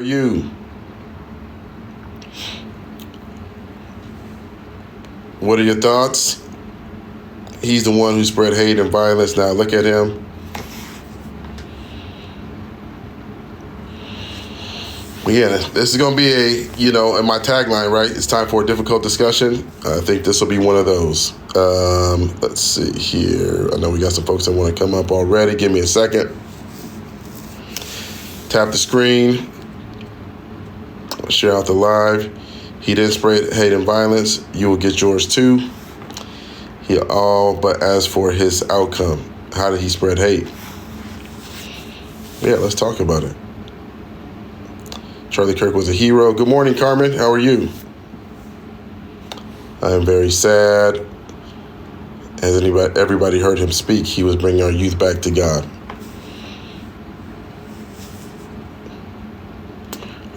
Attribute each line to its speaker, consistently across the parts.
Speaker 1: You, what are your thoughts? He's the one who spread hate and violence. Now look at him. Yeah, this is going to be in my tagline, right? It's time for a difficult discussion. I think this will be one of those. Let's see here. I know we got some folks that want to come up already. Give me a second. Tap the screen. Share out the live. He didn't spread hate and violence. You will get yours too. But as for his outcome, how did he spread hate? Yeah, let's talk about it. Charlie Kirk was a hero. Good morning, Carmen. How are you? I am very sad. Has everybody heard him speak? He was bringing our youth back to God.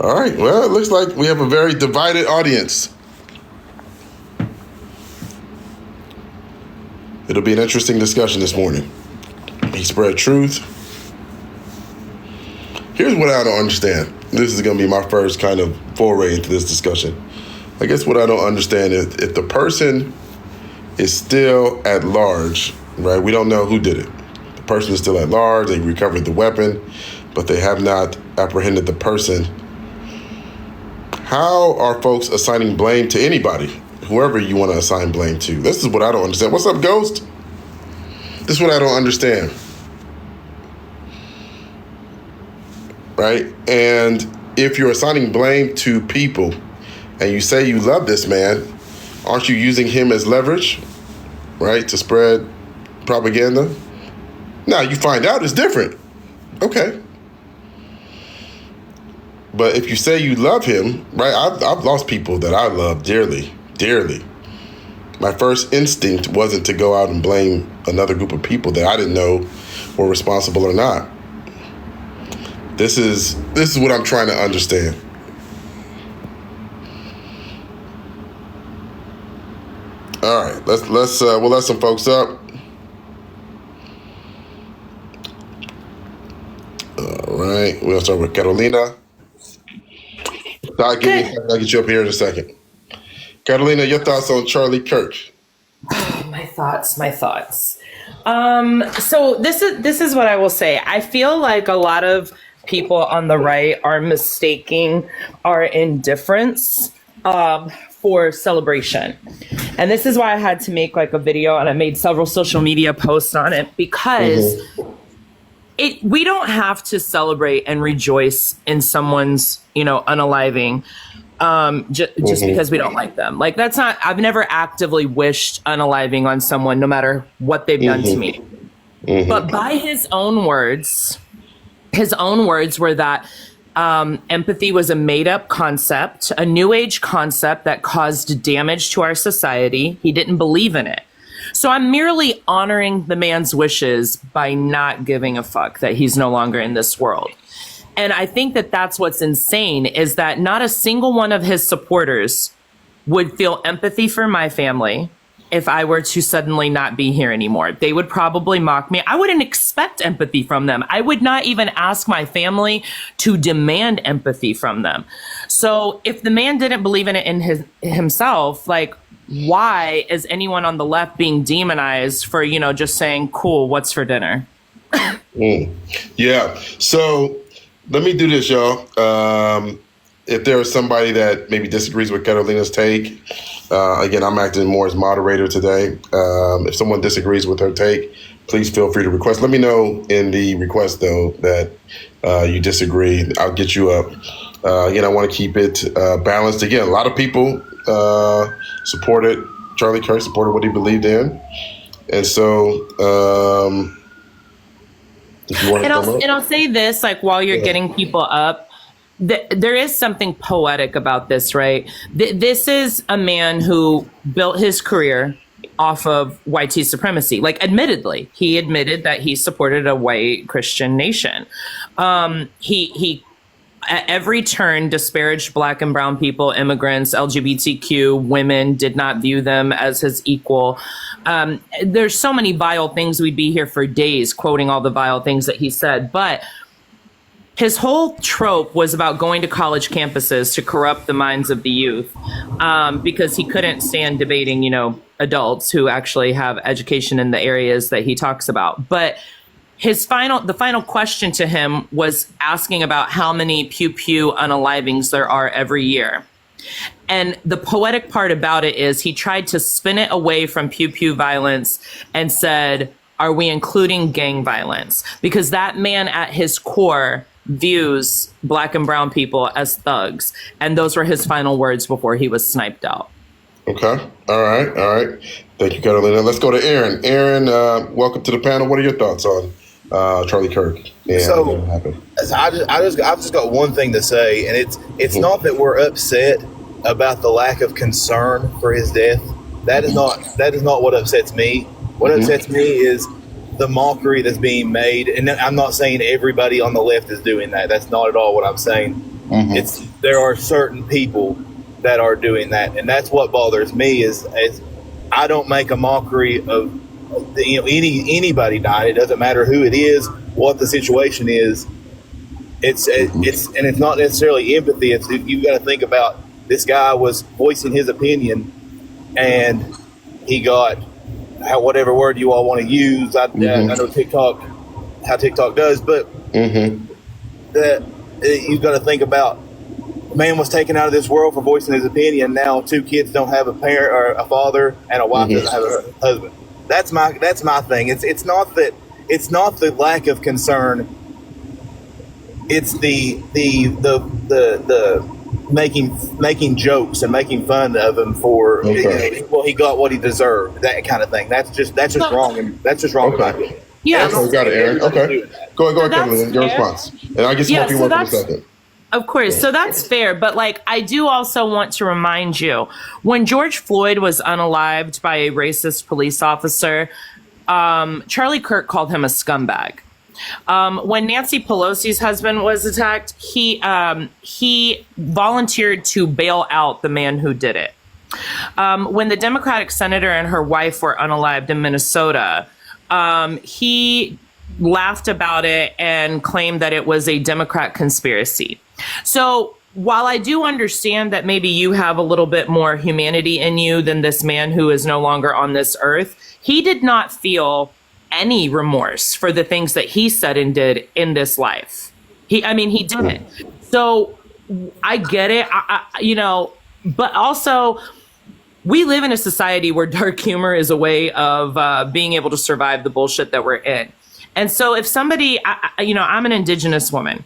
Speaker 1: All right. Well, it looks like we have a very divided audience. It'll be an interesting discussion this morning. He spread truth. Here's what I don't understand. This is going to be my first kind of foray into this discussion. I guess what I don't understand is if the person is still at large, right? We don't know who did it. The person is still at large. They recovered the weapon, but they have not apprehended the person. How are folks assigning blame to anybody, whoever you want to assign blame to? This is what I don't understand. What's up, Ghost? This is what I don't understand. Right? And if you're assigning blame to people and you say you love this man, aren't you using him as leverage, right, to spread propaganda? Now, you find out it's different. Okay. But if you say you love him, right, I've lost people that I love dearly, dearly. My first instinct wasn't to go out and blame another group of people that I didn't know were responsible or not. This is what I'm trying to understand. All right, we'll let some folks up. All right, we'll start with Carolina. I'll get you up here in a second. Carolina, your thoughts on Charlie Kirk?
Speaker 2: Oh, my thoughts. So this is what I will say. I feel like a lot of people on the right are mistaking our indifference for celebration. And this is why I had to make like a video, and I made several social media posts on it, because we don't have to celebrate and rejoice in someone's, unaliving just because we don't like them. Like, that's not, I've never actively wished unaliving on someone, no matter what they've done to me. But by his own words were that empathy was a made-up concept, a new age concept that caused damage to our society. He didn't believe in it. So I'm merely honoring the man's wishes by not giving a fuck that he's no longer in this world. And I think that that's what's insane, is that not a single one of his supporters would feel empathy for my family if I were to suddenly not be here anymore. They would probably mock me. I wouldn't expect empathy from them. I would not even ask my family to demand empathy from them. So if the man didn't believe in it in himself, like, why is anyone on the left being demonized for, just saying, cool, what's for dinner?
Speaker 1: Yeah. So let me do this, y'all. If there is somebody that maybe disagrees with Carolina's take, again, I'm acting more as moderator today. If someone disagrees with her take, please feel free to request. Let me know in the request, though, that you disagree. I'll get you up. Again, I want to keep it balanced. Again, a lot of people supported Charlie Kirk, supported what he believed in. And so if you want to come up.
Speaker 2: And I'll say this, like, while you're getting people up, there is something poetic about this, right? This is a man who built his career off of white supremacy. Like, admittedly, he admitted that he supported a white Christian nation. He at every turn disparaged Black and brown people, immigrants, LGBTQ, women, did not view them as his equal. There's so many vile things. We'd be here for days quoting all the vile things that he said. But his whole trope was about going to college campuses to corrupt the minds of the youth, because he couldn't stand debating, adults who actually have education in the areas that he talks about. But the final question to him was asking about how many pew pew unalivings there are every year. And the poetic part about it is he tried to spin it away from pew pew violence and said, are we including gang violence? Because that man at his core views Black and brown people as thugs. And those were his final words before he was sniped out.
Speaker 1: Okay. All right. Thank you, Carolina. Let's go to Aaron. Aaron, welcome to the panel. What are your thoughts on Charlie Kirk?
Speaker 3: So I've just got one thing to say, and it's not that we're upset about the lack of concern for his death. That is not what upsets me. What upsets me is the mockery that's being made, and I'm not saying everybody on the left is doing that. That's not at all what I'm saying. There are certain people that are doing that, and that's what bothers me. Is I don't make a mockery of anybody dying. It doesn't matter who it is, what the situation is. It's not necessarily empathy. You've got to think about this guy was voicing his opinion, and he got whatever word you all want to use. I know how TikTok does, but that you've got to think about. Man was taken out of this world for voicing his opinion. Now 2 kids don't have a parent or a father, and a wife doesn't have a husband. That's my thing. It's not the lack of concern. It's the making jokes and making fun of him for he got what he deserved, that kind of thing. That's just wrong, and that's just wrong about it.
Speaker 2: Yeah,
Speaker 1: we got it, Aaron. Okay, go ahead, Kevin. Your response, and I'll get some more people in a second.
Speaker 2: Of course. So that's fair. But I do also want to remind you, when George Floyd was unalived by a racist police officer, Charlie Kirk called him a scumbag. When Nancy Pelosi's husband was attacked, he volunteered to bail out the man who did it. When the Democratic senator and her wife were unalived in Minnesota, he laughed about it and claimed that it was a Democrat conspiracy. So while I do understand that maybe you have a little bit more humanity in you than this man who is no longer on this earth, he did not feel any remorse for the things that he said and did in this life. He didn't. So I get it, but also we live in a society where dark humor is a way of being able to survive the bullshit that we're in. And so if somebody, I'm an Indigenous woman.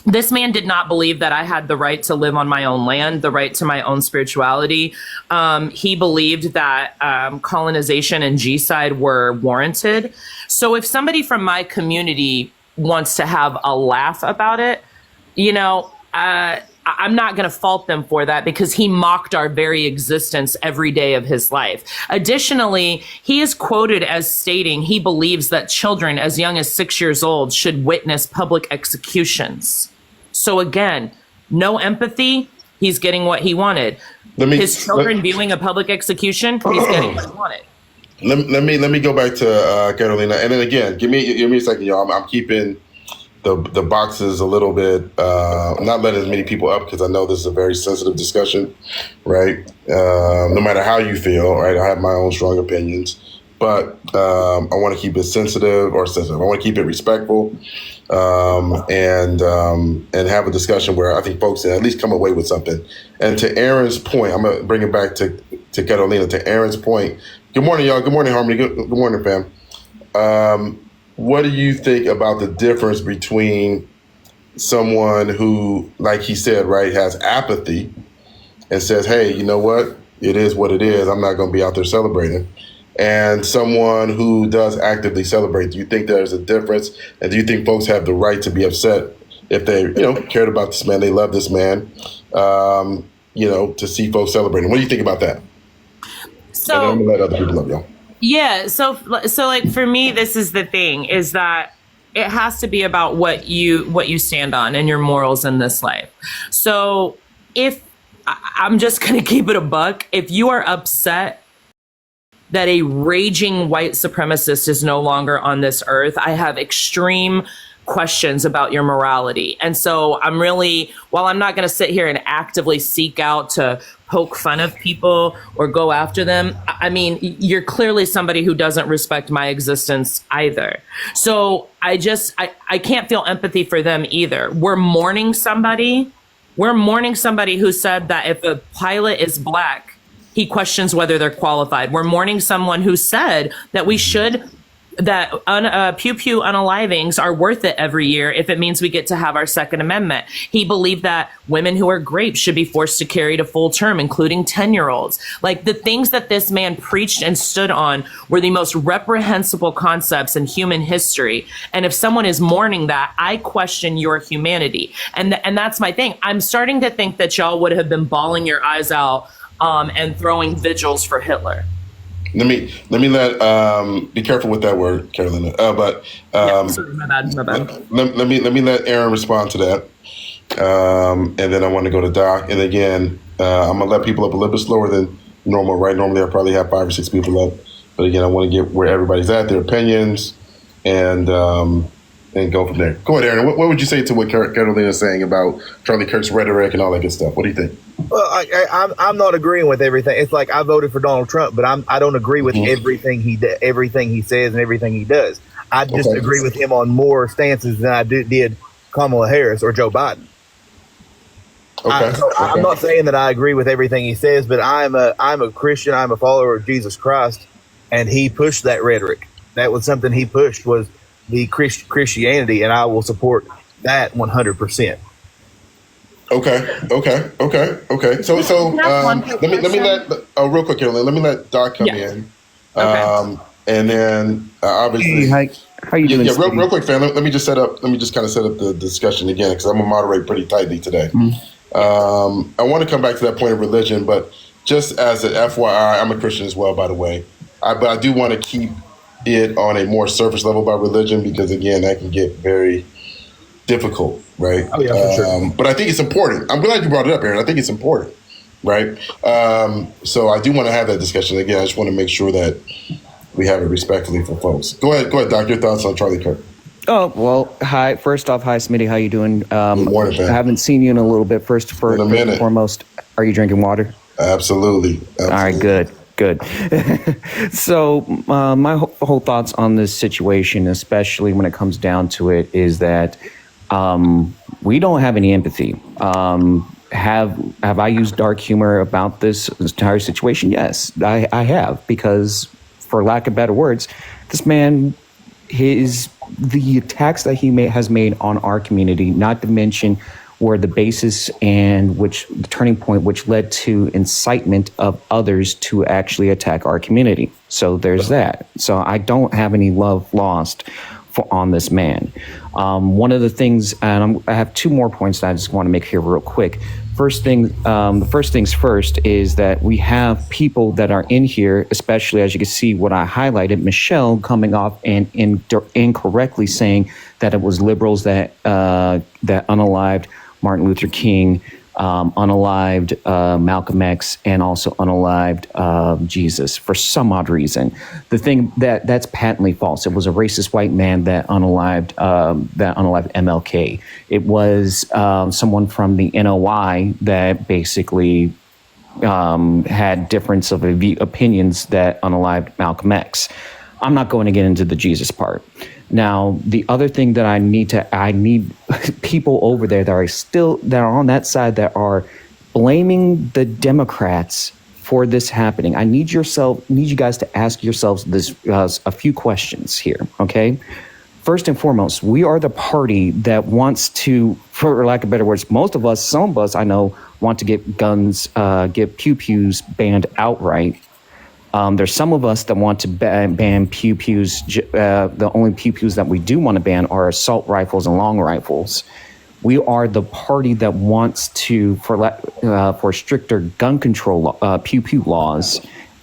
Speaker 2: This man did not believe that I had the right to live on my own land, the right to my own spirituality. He believed that colonization and G-side were warranted. So if somebody from my community wants to have a laugh about it, I'm not going to fault them for that, because he mocked our very existence every day of his life. Additionally, he is quoted as stating he believes that children as young as 6 years old should witness public executions. So again, no empathy. He's getting what he wanted. His children viewing a public execution, he's getting what he wanted.
Speaker 1: Let me go back to Carolina, and then again, give me a second, y'all. I'm keeping the boxes a little bit. I'm not letting as many people up because I know this is a very sensitive discussion, right? No matter how you feel, right? I have my own strong opinions, but I want to keep it sensitive. I want to keep it respectful, and have a discussion where I think folks can at least come away with something. And to Aaron's point, I'm gonna bring it back to Carolina. To Aaron's point, good morning, y'all. Good morning, Harmony. Good morning, fam. What do you think about the difference between someone who, like he said, right, has apathy and says, hey, you know what? It is what it is. I'm not going to be out there celebrating. And someone who does actively celebrate. Do you think there's a difference? And do you think folks have the right to be upset if they, cared about this man, they love this man, to see folks celebrating? What do you think about that?
Speaker 2: So,
Speaker 1: and I'm going to let other people love y'all.
Speaker 2: Yeah. So for me, this is the thing, is that it has to be about what you stand on and your morals in this life. So if I'm just going to keep it a buck, if you are upset that a raging white supremacist is no longer on this earth, I have extreme questions about your morality. And so while I'm not going to sit here and actively seek out to poke fun of people or go after them, I mean, you're clearly somebody who doesn't respect my existence either. So I can't feel empathy for them either. We're mourning somebody who said that if a pilot is black, he questions whether they're qualified. We're mourning someone who said that pew pew unalivings are worth it every year if it means we get to have our Second Amendment. He believed that women who are raped should be forced to carry to full term, including 10-year-olds. Like, the things that this man preached and stood on were the most reprehensible concepts in human history. And if someone is mourning that, I question your humanity. And that's my thing. I'm starting to think that y'all would have been bawling your eyes out and throwing vigils for Hitler.
Speaker 1: Let me be careful with that word, Carolina.
Speaker 2: Sorry, my bad.
Speaker 1: Let me let Aaron respond to that, and then I want to go to Doc. And again, I'm gonna let people up a little bit slower than normal. Right, normally I probably have 5 or 6 people up, but again, I want to get where everybody's at, their opinions, and go from there. Go ahead, Aaron. What would you say to what Carolina is saying about Charlie Kirk's rhetoric and all that good stuff? What do you think?
Speaker 3: Well, I'm not agreeing with everything. It's like I voted for Donald Trump, but I don't agree with everything he says and everything he does. I just agree with him on more stances than I did Kamala Harris or Joe Biden. I'm not saying that I agree with everything he says, but I'm a Christian. I'm a follower of Jesus Christ, and he pushed that rhetoric. That was something he pushed, was the Christianity, and I will support that 100%.
Speaker 1: Okay. So let me let real quick, Carolyn. Let me let Doc come in, and then obviously,
Speaker 4: hey, how you doing?
Speaker 1: Yeah, real quick, fam. Let me just kind of set up the discussion again, because I'm gonna moderate pretty tightly today. I want to come back to that point of religion, but just as an FYI, I'm a Christian as well, by the way. But I do want to keep it on a more surface level about religion, because again, that can get very difficult, right?
Speaker 3: Oh yeah, for sure.
Speaker 1: But I think it's important. I'm glad you brought it up, Aaron. I think it's important, right? So I do want to have that discussion again. I just want to make sure that we have it respectfully for folks. Go ahead, Doc. Your thoughts on Charlie Kirk?
Speaker 4: Oh, well, hi. First off, hi, Smitty. How you doing?
Speaker 1: Good morning,
Speaker 4: I haven't seen you in a little bit. First and foremost, are you drinking water?
Speaker 1: Absolutely.
Speaker 4: All right, good. So my whole thoughts on this situation, especially when it comes down to it, is that we don't have any empathy. Have I used dark humor about this entire situation? Yes, I have, because, for lack of better words, this man, the attacks that he has made on our community, not to mention were the basis and the turning point which led to incitement of others to actually attack our community. So there's that. So I don't have any love lost on this man. One of the things, and I have 2 more points that I just want to make here real quick. The first things first is that we have people that are in here, especially as you can see what I highlighted, Michelle coming off and incorrectly saying that it was liberals that unalived Martin Luther King, unalived Malcolm X, and also unalived Jesus for some odd reason. The thing that's patently false. It was a racist white man that unalived MLK. It was someone from the NOI that basically had difference of opinions that unalived Malcolm X. I'm not going to get into the Jesus part. Now, the other thing that I need people over there that are on that side that are blaming the Democrats for this happening. I need you guys to ask yourselves this a few questions here, okay? First and foremost, we are the party that wants to, for lack of better words, some of us I know, want to get guns, get pew-pews banned outright. There's some of us that want to ban pew-pews. The only pew-pews that we do want to ban are assault rifles and long rifles. We are the party that wants to, for stricter gun control pew-pew laws,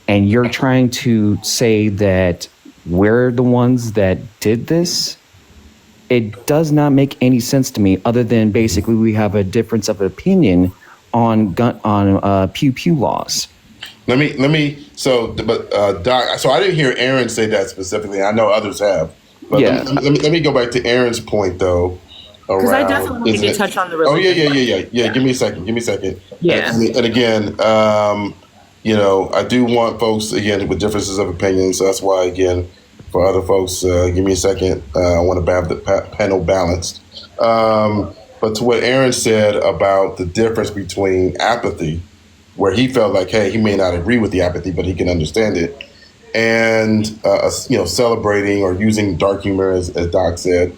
Speaker 4: and you're trying to say that we're the ones that did this? It does not make any sense to me, other than basically we have a difference of opinion on pew-pew laws.
Speaker 1: Let me. So, Doc. So I didn't hear Aaron say that specifically. I know others have, But
Speaker 4: Yeah.
Speaker 1: let me go back to Aaron's point though.
Speaker 2: Because I definitely wanted to touch on the religion.
Speaker 1: Oh yeah. Give me a second.
Speaker 2: Yeah.
Speaker 1: And again, I do want folks again with differences of opinion. So that's why again, for other folks, give me a second. I want to have the panel balanced. But to what Aaron said about the difference between apathy, where he felt like, hey, he may not agree with the apathy, but he can understand it, and celebrating or using dark humor, as Doc said.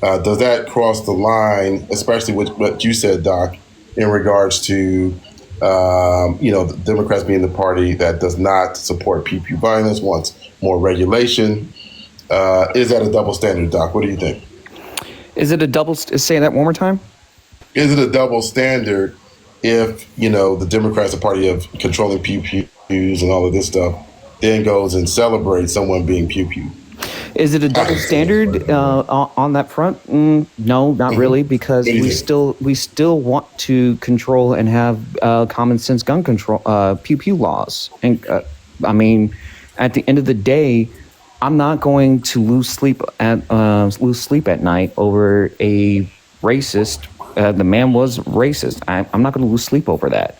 Speaker 1: Does that cross the line, especially with what you said, Doc, in regards to the Democrats being the party that does not support pew violence, wants more regulation? Is that a double standard, Doc? What do you think?
Speaker 4: Is it a double? Say that one more time.
Speaker 1: Is it a double standard if the Democrats, the party of controlling pews and all of this stuff, then goes and celebrates someone being pew?
Speaker 4: Is it a double standard on that front? No, not really, because we still want to control and have common sense gun control, pew laws. And I mean, at the end of the day, I'm not going to lose sleep at night over a racist. The man was racist. I'm not going to lose sleep over that.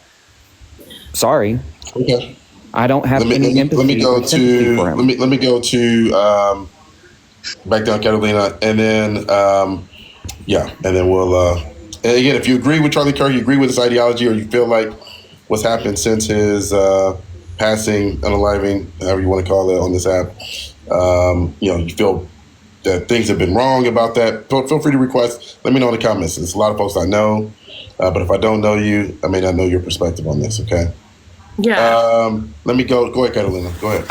Speaker 4: Sorry.
Speaker 1: Okay.
Speaker 4: I don't have any empathy.
Speaker 1: Let me go to back down Catalina, and then and then we'll. And again, if you agree with Charlie Kirk, you agree with his ideology, or you feel like what's happened since his passing, unaliving, however you want to call it on this app, you feel that things have been wrong about that, feel free to request. Let me know in the comments. There's a lot of folks I know, but if I don't know you, I may not know your perspective on this, okay?
Speaker 2: Yeah.
Speaker 1: Let me go. Go ahead, Catalina. Go ahead.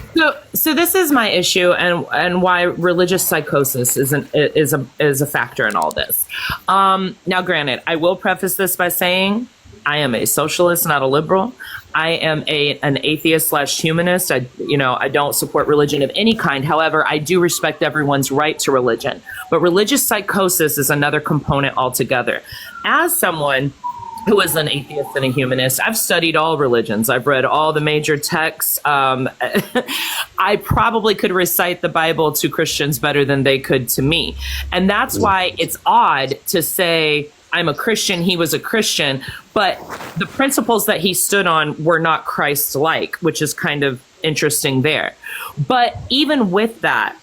Speaker 2: So this is my issue, and why religious psychosis is a factor in all this. Now, granted, I will preface this by saying I am a socialist, not a liberal. I am an atheist / humanist. I don't support religion of any kind. However, I do respect everyone's right to religion. But religious psychosis is another component altogether. As someone who is an atheist and a humanist, I've studied all religions. I've read all the major texts. I probably could recite the Bible to Christians better than they could to me. And that's why it's odd to say, I'm a Christian, he was a Christian, but the principles that he stood on were not Christ-like, which is kind of interesting there. But even with that,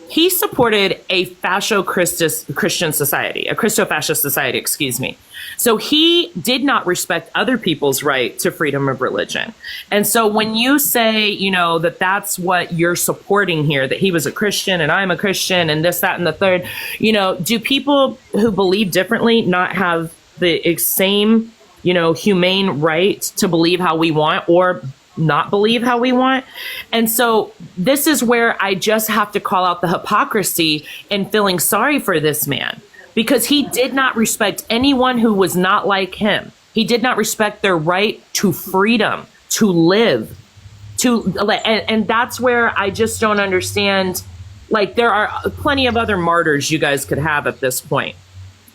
Speaker 2: he supported a Christian society, a Christo-fascist society, excuse me. So he did not respect other people's right to freedom of religion. And so when you say, that that's what you're supporting here, that he was a Christian and I'm a Christian and this, that, and the third, do people who believe differently not have the same, humane right to believe how we want or not believe how we want? And so this is where I just have to call out the hypocrisy in feeling sorry for this man, because he did not respect anyone who was not like him. He did not respect their right to freedom, to live, and that's where I just don't understand. Like, there are plenty of other martyrs you guys could have at this point.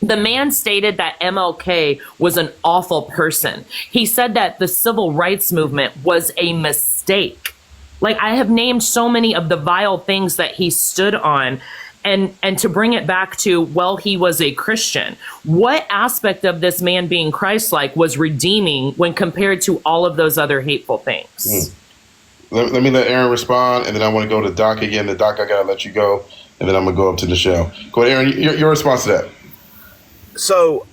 Speaker 2: The man stated that MLK was an awful person. He said that the civil rights movement was a mistake. Like, I have named so many of the vile things that he stood on. And to bring it back to, well, he was a Christian. What aspect of this man being Christ-like was redeeming when compared to all of those other hateful things?
Speaker 1: Let me let Aaron respond, and then I want to go to Doc again. The Doc, I got to let you go, and then I'm going to go up to Nichelle. Go ahead, Aaron, your response to that.
Speaker 3: So,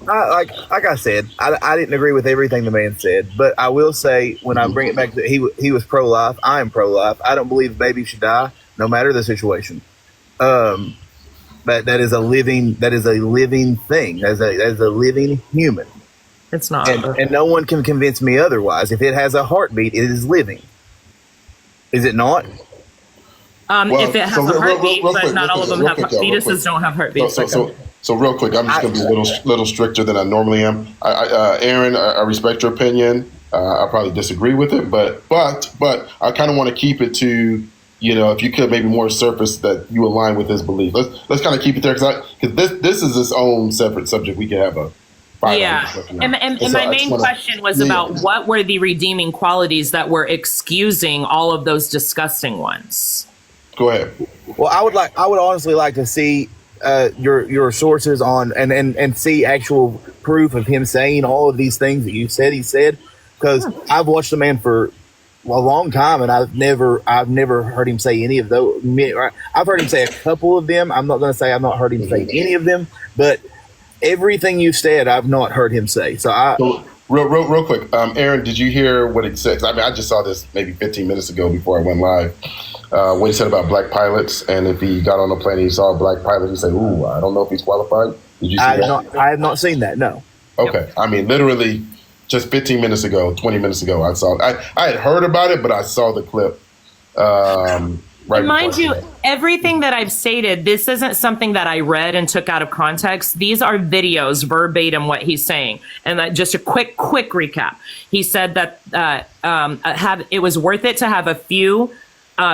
Speaker 3: like I said, I didn't agree with everything the man said, but I will say, when I bring it back to he was pro-life, I am pro-life. I don't believe babies should die, no matter the situation. That is a living thing. That is a living human.
Speaker 2: It's not,
Speaker 3: and no one can convince me otherwise. If it has a heartbeat, it is living. Is it not?
Speaker 2: If it has a heartbeat, but not all of them have fetuses. Don't have heartbeats.
Speaker 1: So real quick, I'm just going to be a little stricter than I normally am. Aaron, I respect your opinion. I probably disagree with it, but I kind of want to keep it to, if you could maybe more surface that you align with his belief. Let's kind of keep it there, because this is its own separate subject. We could have a
Speaker 2: and my main question was about what were the redeeming qualities that were excusing all of those disgusting ones.
Speaker 1: Go ahead.
Speaker 3: Well, I would honestly like to see your sources on and see actual proof of him saying all of these things that you said he said, because I've watched the man for a long time and I've never heard him say any of those. I've heard him say a couple of them. I'm not going to say I've not heard him say any of them, but everything you said I've not heard him say. So
Speaker 1: real quick, Aaron, did you hear what he said? I mean, I just saw this maybe 15 minutes ago before I went live. What he said about black pilots, and if he got on a plane and he saw a black pilot, he said, "Ooh, I don't know if he's qualified." Did you see that?
Speaker 3: I have not seen that. No.
Speaker 1: Okay, yep. I mean, literally, just 15 minutes ago, 20 minutes ago, I saw. I had heard about it, but I saw the clip. Right.
Speaker 2: Mind you, everything that I've stated, this isn't something that I read and took out of context. These are videos verbatim what he's saying. And just a quick recap. He said that it was worth it to have a few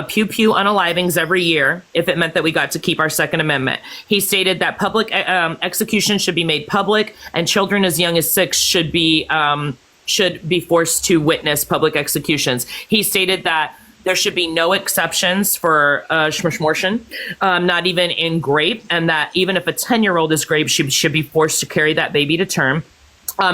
Speaker 2: pew unalivings every year if it meant that we got to keep our Second Amendment. He stated that public execution should be made public, and children as young as 6 should be forced to witness public executions. He stated that there should be no exceptions for schmortion, not even in grape, and that even if a 10-year-old is grape, she should be forced to carry that baby to term.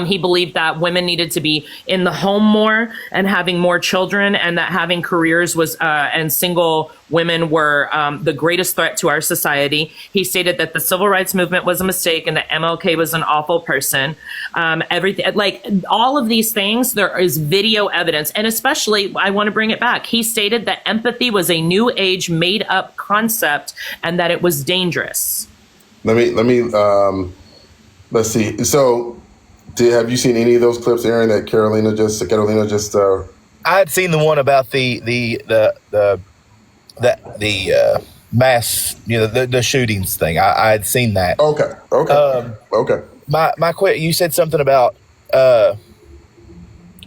Speaker 2: He believed that women needed to be in the home more and having more children, and that having careers was and single women were the greatest threat to our society. He stated that the civil rights movement was a mistake and that MLK was an awful person. Everything, like all of these things, there is video evidence, and especially I want to bring it back. He stated that empathy was a new age made up concept and that it was dangerous.
Speaker 1: Let's see. So, have you seen any of those clips, Aaron, that Carolina just?
Speaker 3: I had seen the one about the mass, the shootings thing. I had seen that.
Speaker 1: Okay. Okay.
Speaker 3: You said something about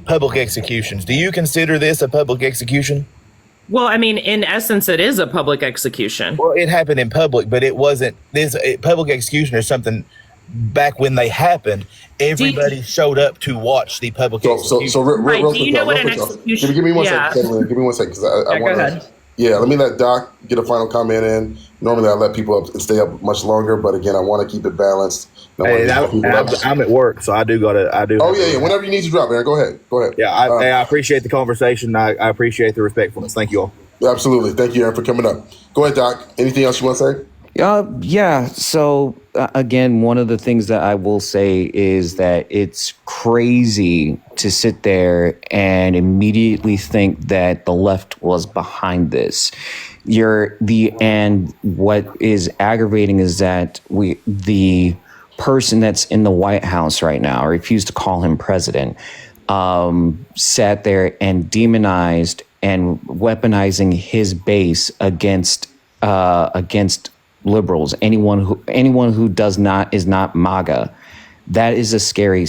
Speaker 3: public executions. Do you consider this a public execution?
Speaker 2: Well, I mean, in essence, it is a public execution.
Speaker 3: Well, it happened in public, but it wasn't. Public execution or something. Back when they happened, everybody showed up to watch the public execution.
Speaker 1: So real
Speaker 2: right.
Speaker 1: quick,
Speaker 2: do you know what an execution?
Speaker 1: Give me one second. Give me 1 second, because I want to. Go ahead. Yeah, let me let Doc get a final comment in. Normally, I let people up and stay up much longer, but again, I want to keep it balanced.
Speaker 3: I'm at work, so I do.
Speaker 1: Oh yeah. Whenever you need to drop, Aaron, go ahead.
Speaker 3: Yeah, I appreciate the conversation. I appreciate the respectfulness. Thank you all.
Speaker 1: Absolutely, thank you, Aaron, for coming up. Go ahead, Doc. Anything else you want to say?
Speaker 4: Yeah. So again, one of the things that I will say is that it's crazy to sit there and immediately think that the left was behind this. And what is aggravating is that the person that's in the White House right now, I refuse to call him president, sat there and demonized and weaponizing his base against liberals, anyone who is not MAGA. That is a scary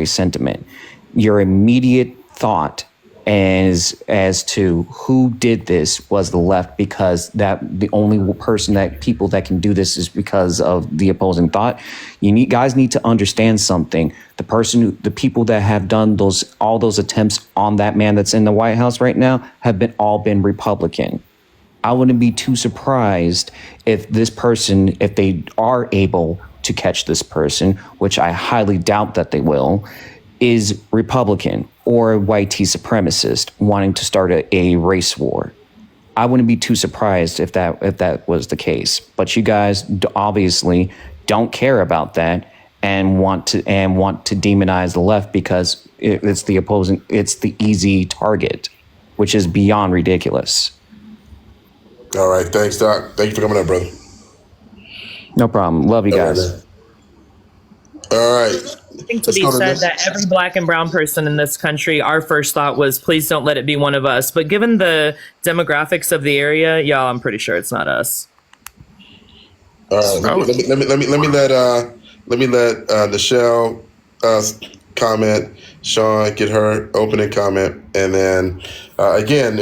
Speaker 4: sentiment. Your immediate thought as to who did this was the left, because that the only people that can do this is because of the opposing thought. Guys need to understand something. The people that have done all those attempts on that man that's in the White House right now have all been Republican. I wouldn't be too surprised if they are able to catch this person, which I highly doubt that they will, is Republican or a white supremacist wanting to start a race war. I wouldn't be too surprised if that was the case. But you guys obviously don't care about that and want to demonize the left because it's the easy target, which is beyond ridiculous.
Speaker 1: All right. Thanks, Doc. Thank you for coming up, brother.
Speaker 4: No problem. Love you guys.
Speaker 1: All right.
Speaker 2: I think to be said that every black and brown person in this country, our first thought was, please don't let it be one of us. But given the demographics of the area, y'all, I'm pretty sure it's not us.
Speaker 1: All right. Let me let Nichelle comment, Sean get her opening comment, and then again,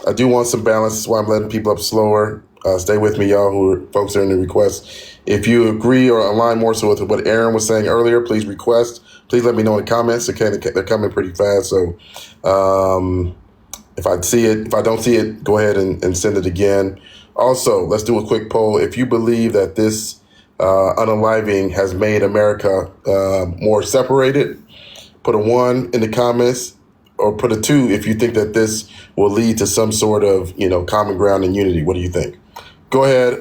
Speaker 1: I do want some balance. That's why I'm letting people up slower. Stay with me, y'all, folks are in the request. If you agree or align more so with what Aaron was saying earlier, please request. Please let me know in the comments. Okay, they're coming pretty fast. So If I see it, if I don't see it, go ahead and send it again. Also, let's do a quick poll. If you believe that this unaliving has made America more separated, put a 1 in the comments, or put a 2 if you think that this will lead to some sort of, common ground and unity. What do you think? Go ahead,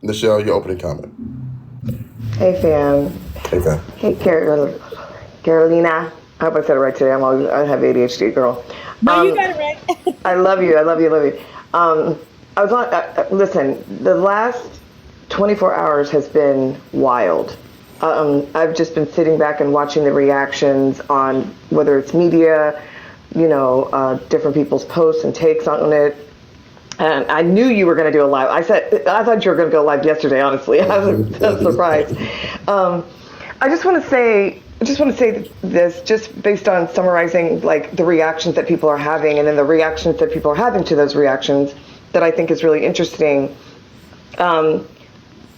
Speaker 1: Nichelle, your opening comment.
Speaker 5: Hey fam.
Speaker 1: Hey, fam.
Speaker 5: Hey Carolina. I hope I said it right today. I have ADHD, girl.
Speaker 2: No, you got it right.
Speaker 5: I love you. I was on. Listen, the last 24 hours has been wild. I've just been sitting back and watching the reactions on whether it's media, different people's posts and takes on it. And I knew you were going to do a live. I thought you were going to go live yesterday. Honestly, I was surprised. I just want to say this, just based on summarizing like the reactions that people are having, and then the reactions that people are having to those reactions, that I think is really interesting. I'm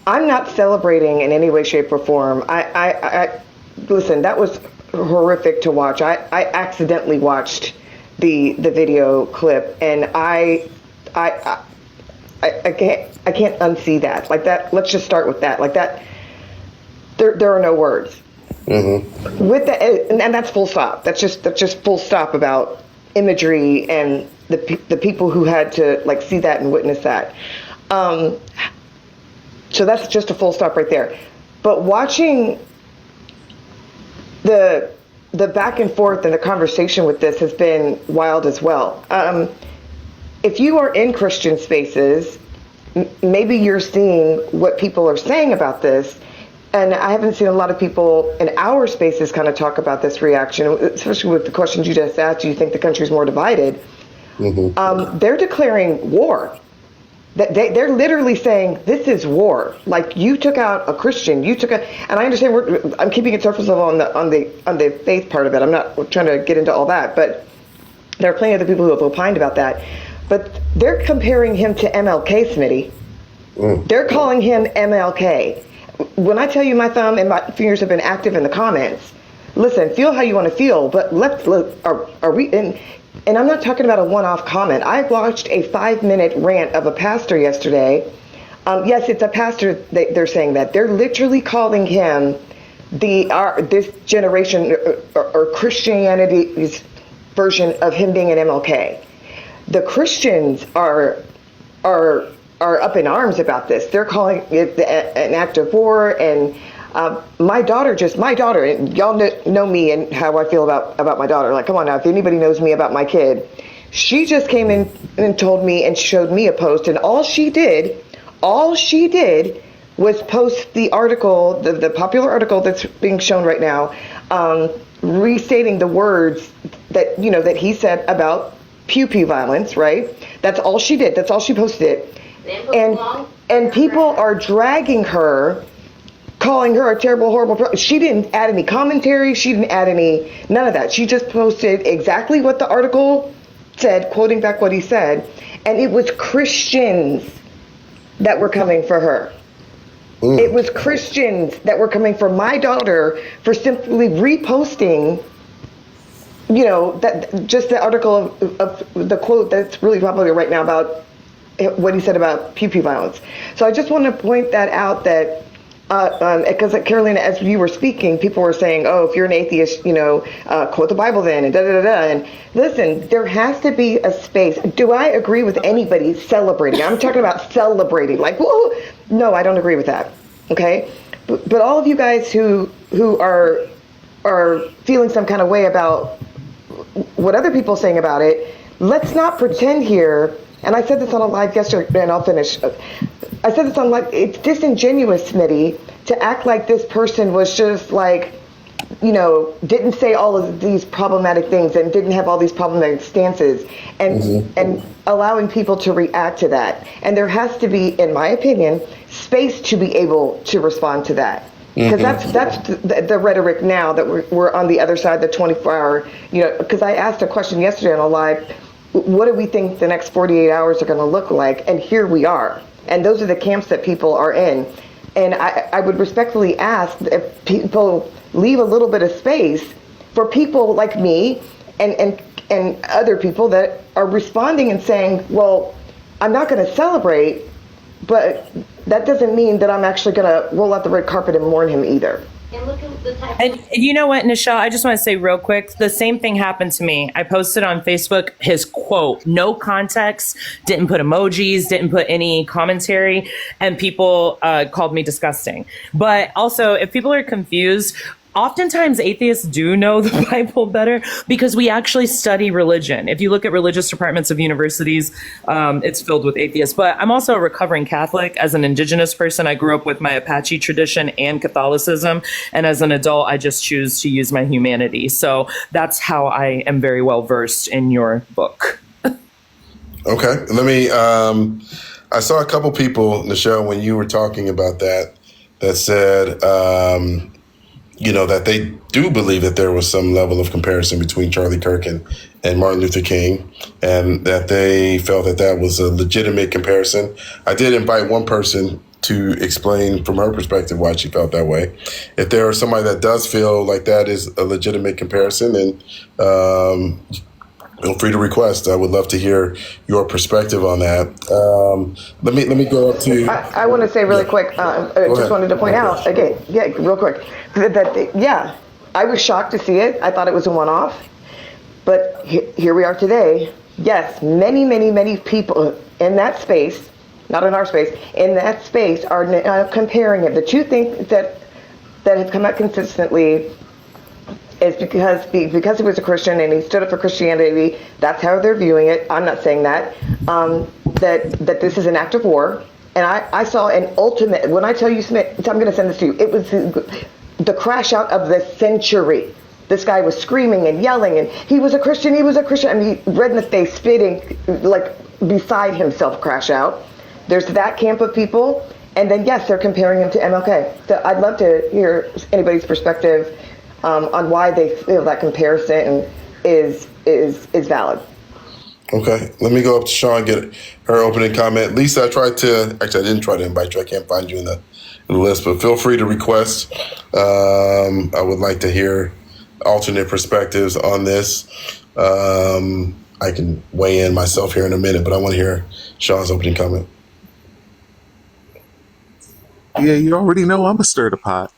Speaker 5: not celebrating in any way, shape, or form. I listen. That was horrific to watch. I accidentally watched the video clip, and I can't unsee that. Like that. Let's just start with that. Like that. There are no words. Mm-hmm. With that, and that's full stop. That's just full stop about imagery and the people who had to like see that and witness that. So that's just a full stop right there. But watching the back and forth and the conversation with this has been wild as well. If you are in Christian spaces, maybe you're seeing what people are saying about this. And I haven't seen a lot of people in our spaces kind of talk about this reaction, especially with the questions you just asked. Do you think the country's more divided? Mm-hmm. They're declaring war. They're literally saying this is war. Like you took out a Christian, and I understand I'm keeping it surface level on the faith part of it. I'm not trying to get into all that, but there are plenty of other people who have opined about that. But they're comparing him to MLK, Smitty. They're calling him MLK. When I tell you my thumb and my fingers have been active in the comments, listen, feel how you want to feel, but are we in? And I'm not talking about a one-off comment. I watched a 5-minute rant of a pastor yesterday. Yes, it's a pastor. They're saying that they're literally calling him this generation or Christianity's version of him being an MLK. The Christians are up in arms about this. They're calling it an act of war. And my daughter, and y'all know me and how I feel about my daughter. Like, come on now, if anybody knows me about my kid, she just came in and told me and showed me a post, and all she did was post the article, the popular article that's being shown right now, restating the words that he said about pew violence, right? That's all she did. That's all she posted. And people are dragging her, calling her a terrible, horrible. She didn't add any commentary. She didn't add none of that. She just posted exactly what the article said, quoting back what he said. And it was Christians that were coming for her. It was Christians that were coming for my daughter for simply reposting, that just the article of the quote that's really popular right now about what he said about pew violence. So I just want to point that out, that because Carolina, as you were speaking, people were saying, "Oh, if you're an atheist, quote the Bible then," and da da da da. And listen, there has to be a space. Do I agree with anybody celebrating? I'm talking about celebrating, like, whoa. No, I don't agree with that. Okay, but all of you guys who are feeling some kind of way about what other people are saying about it, let's not pretend here. And I said this on a live yesterday, and I'll finish. I said this on live. It's disingenuous, Smitty, to act like this person was just like, didn't say all of these problematic things and didn't have all these problematic stances, and allowing people to react to that. And there has to be, in my opinion, space to be able to respond to that. Because that's the rhetoric now that we're on the other side of the 24-hour, because I asked a question yesterday on a live, what do we think the next 48 hours are going to look like? And here we are. And those are the camps that people are in. And I would respectfully ask if people leave a little bit of space for people like me and and other people that are responding and saying, well, I'm not going to celebrate, but that doesn't mean that I'm actually going to roll out the red carpet and mourn him either.
Speaker 6: And look at the type
Speaker 2: And you know what, Nichelle, I just want to say real quick, the same thing happened to me. I posted on Facebook his quote, no context, didn't put emojis, didn't put any commentary, and people called me disgusting. But also, if people are confused, oftentimes atheists do know the Bible better because we actually study religion. If you look at religious departments of universities, it's filled with atheists. But I'm also a recovering Catholic. As an indigenous person, I grew up with my Apache tradition and Catholicism. And as an adult, I just choose to use my humanity. So that's how I am very well versed in your book.
Speaker 1: Okay, let me. I saw a couple people, Nichelle, when you were talking about that said, that they do believe that there was some level of comparison between Charlie Kirk and Martin Luther King, and that they felt that was a legitimate comparison. I did invite one person to explain from her perspective why she felt that way. If there is somebody that does feel like that is a legitimate comparison, then feel free to request. I would love to hear your perspective on that. Let me go up to.
Speaker 5: I want to say really quick. Just wanted to point out again, real quick, that I was shocked to see it. I thought it was a one-off, but here we are today. Yes, many people in that space, not in our space, in that space are now comparing it. The two things that have come out consistently is because he was a Christian and he stood up for Christianity. That's how they're viewing it. I'm not saying that. That this is an act of war. And I saw an ultimate, when I tell you, Smith, I'm going to send this to you. It was the crash out of the century. This guy was screaming and yelling, and he was a Christian. I mean, red in the face, spitting, like beside himself, crash out. There's that camp of people. And then, yes, they're comparing him to MLK. So I'd love to hear anybody's perspective on why they feel that comparison is valid.
Speaker 1: Okay, let me go up to Sean and get her opening comment. Lisa, I didn't try to invite you. I can't find you in the list, but feel free to request. I would like to hear alternate perspectives on this. I can weigh in myself here in a minute, but I want to hear Sean's opening comment.
Speaker 7: Yeah, you already know I'm a stir the pot.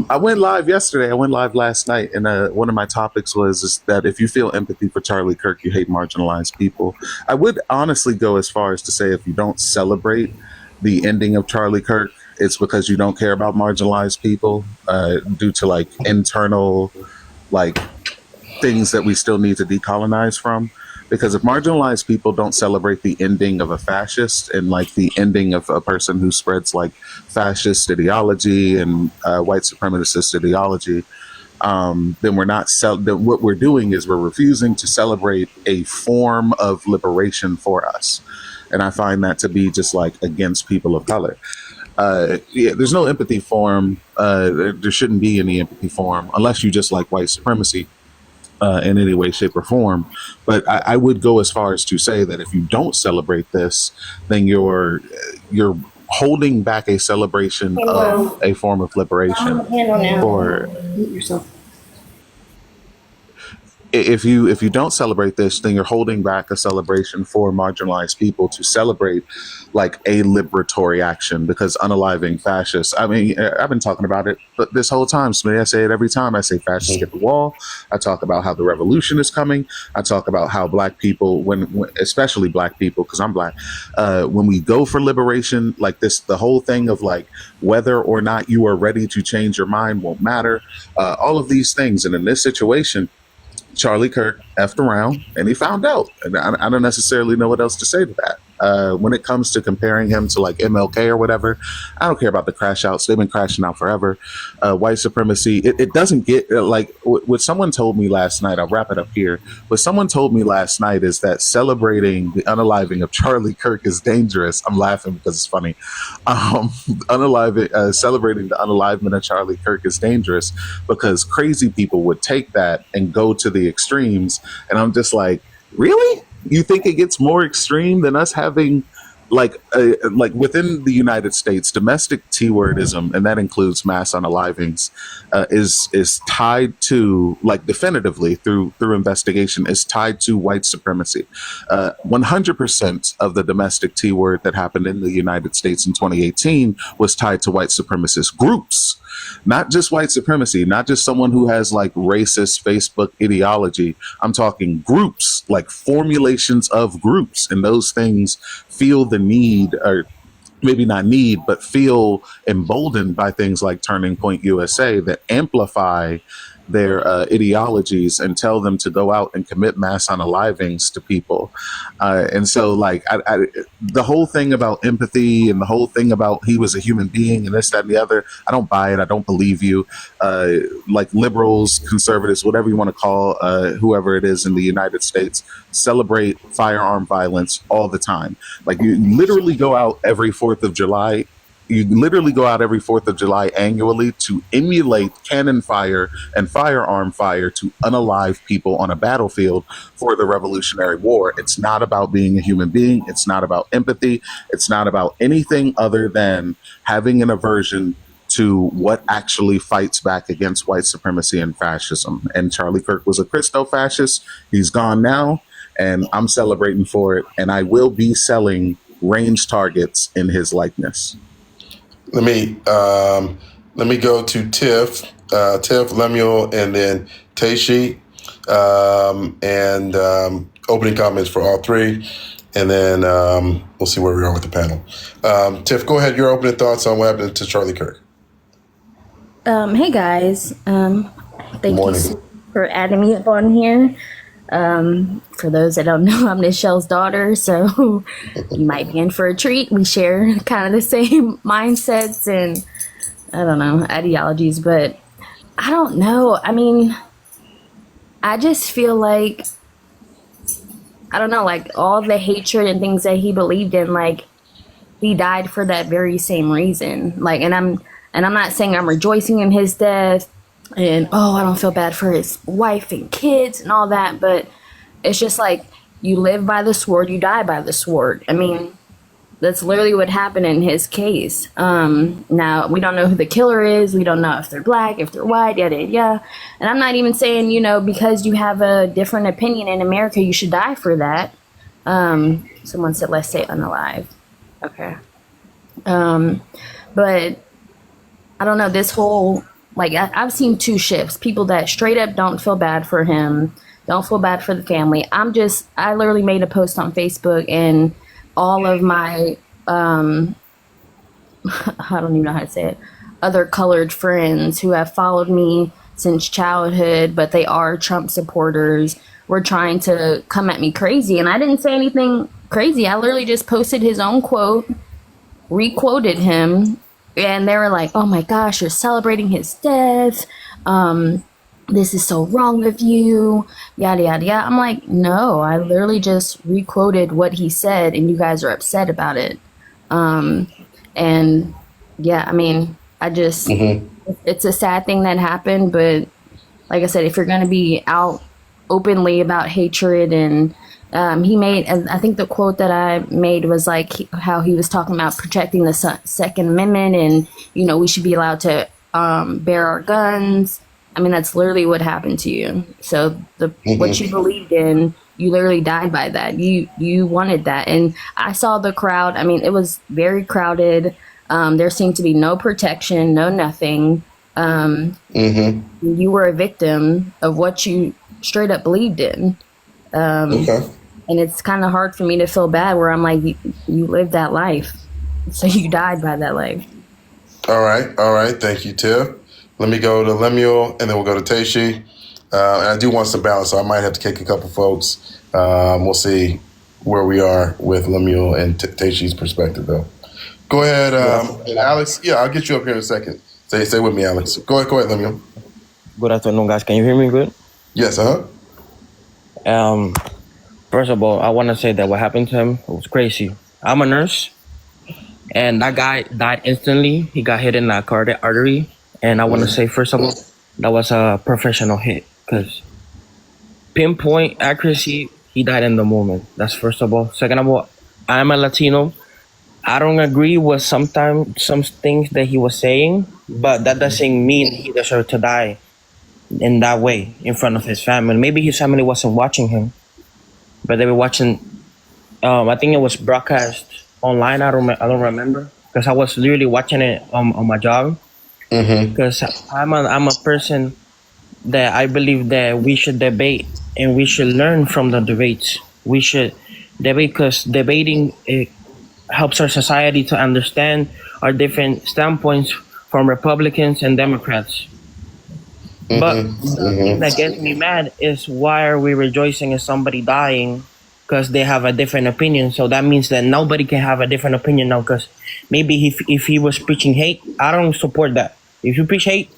Speaker 7: I went live yesterday. I went live last night, and one of my topics was that if you feel empathy for Charlie Kirk, you hate marginalized people. I would honestly go as far as to say if you don't celebrate the ending of Charlie Kirk, it's because you don't care about marginalized people due to like internal like things that we still need to decolonize from. Because if marginalized people don't celebrate the ending of a fascist and like the ending of a person who spreads like fascist ideology and white supremacist ideology, then we're not. Then what we're doing is we're refusing to celebrate a form of liberation for us, and I find that to be just like against people of color. There's no empathy form. There shouldn't be any empathy form unless you just like white supremacy. In any way, shape, or form. But I would go as far as to say that if you don't celebrate this, then you're holding back a celebration of a form of liberation for yourself. If you don't celebrate this, then you're holding back a celebration for marginalized people to celebrate like a liberatory action, because unaliving fascists. I mean, I've been talking about it this whole time. Smith, I say it every time. I say fascists get the wall. I talk about how the revolution is coming. I talk about how black people, when especially black people, because I'm black, when we go for liberation, like this, the whole thing of like whether or not you are ready to change your mind won't matter. All of these things, and in this situation, Charlie Kirk effed around and he found out. And I don't necessarily know what else to say to that. When it comes to comparing him to like MLK or whatever, I don't care about the crash outs. They've been crashing out forever. White supremacy, it doesn't get like what someone told me last night. I'll wrap it up here. What someone told me last night is that celebrating the unaliving of Charlie Kirk is dangerous. I'm laughing because it's funny. Celebrating the unalivement of Charlie Kirk is dangerous because crazy people would take that and go to the extremes. And I'm just like, really? You think it gets more extreme than us having like within the United States, domestic T-wordism, and that includes mass unalivings, is tied to, like, definitively through investigation, is tied to white supremacy. 100% of the domestic T-word that happened in the United States in 2018 was tied to white supremacist groups. Not just white supremacy, not just someone who has like racist Facebook ideology. I'm talking groups, like formulations of groups. And those things feel the need, or maybe not need, but feel emboldened by things like Turning Point USA that amplify their ideologies and tell them to go out and commit mass unalivings to people. And so, like, the whole thing about empathy and the whole thing about he was a human being and this, that, and the other, I don't buy it. I don't believe you. Like liberals, conservatives, whatever you want to call whoever it is in the United States, celebrate firearm violence all the time. Like, you literally go out every 4th of July. You literally go out every 4th of July annually to emulate cannon fire and firearm fire to unalive people on a battlefield for the Revolutionary War. It's not about being a human being. It's not about empathy. It's not about anything other than having an aversion to what actually fights back against white supremacy and fascism. And Charlie Kirk was a Christo-fascist. He's gone now, and I'm celebrating for it. And I will be selling range targets in his likeness.
Speaker 1: Let me go to Tiff, Lemuel, and then Taishi, and opening comments for all three, and then we'll see where we are with the panel. Tiff, go ahead. Your opening thoughts on what happened to Charlie Kirk.
Speaker 6: Hey guys, thank
Speaker 1: Morning.
Speaker 6: you for adding me up on here. For those that don't know, I'm Nichelle's daughter, so you might be in for a treat. We share kind of the same mindsets and, I don't know, ideologies, but I don't know. I mean, I just feel like, I don't know, like all the hatred and things that he believed in, like he died for that very same reason. Like, and I'm not saying I'm rejoicing in his death and, oh, I don't feel bad for his wife and kids and all that, but it's just like, you live by the sword, you die by the sword. I mean, that's literally what happened in his case. Now, we don't know who the killer is. We don't know if they're black, if they're white, yada, yada. And I'm not even saying, you know, because you have a different opinion in America, you should die for that. Someone said, let's say unalive. Okay. But I don't know, this whole, like, I've seen two shifts. People that straight up don't feel bad for him, don't feel bad for the family. I literally made a post on Facebook, and all of my, I don't even know how to say it, other colored friends who have followed me since childhood, but they are Trump supporters, were trying to come at me crazy. And I didn't say anything crazy. I literally just posted his own quote, re-quoted him, and they were like, oh my gosh, you're celebrating his death. This is so wrong of you, yada, yada, yada. I'm like, no, I literally just re-quoted what he said, and you guys are upset about it. And yeah, I mean, it's a sad thing that happened, but like I said, if you're going to be out openly about hatred, and and I think the quote that I made was like how he was talking about protecting the Second Amendment, and, you know, we should be allowed to bear our guns. I mean, that's literally what happened to you. So what you believed in, you literally died by that. You wanted that. And I saw the crowd. I mean, it was very crowded. There seemed to be no protection, no nothing. You were a victim of what you straight up believed in.
Speaker 1: Okay.
Speaker 6: And it's kind of hard for me to feel bad where I'm like, you lived that life. So you died by that life.
Speaker 1: All right. Thank you, Tiff. Let me go to Lemuel, and then we'll go to Taishi. And I do want some balance, so I might have to kick a couple folks. We'll see where we are with Lemuel and Taishi's perspective, though. Go ahead, Alex. Yeah, I'll get you up here in a second. Stay with me, Alex. Go ahead, Lemuel.
Speaker 8: Good afternoon, guys. Can you hear me good?
Speaker 1: Yes,
Speaker 8: First of all, I want to say that what happened to him was crazy. I'm a nurse, and that guy died instantly. He got hit in the cardiac artery. And I want to say, first of all, that was a professional hit, because pinpoint accuracy, he died in the moment. That's first of all. Second of all, I'm a Latino. I don't agree with sometimes some things that he was saying, but that doesn't mean he deserved to die in that way in front of his family. Maybe his family wasn't watching him, but they were watching. I think it was broadcast online. I don't remember because I was literally watching it on my job. Because I'm a person that I believe that we should debate and we should learn from the debates. We should debate because debating it helps our society to understand our different standpoints from Republicans and Democrats. But the thing that gets me mad is why are we rejoicing in somebody dying because they have a different opinion? So that means that nobody can have a different opinion now because maybe if he was preaching hate, I don't support that. If you preach hate,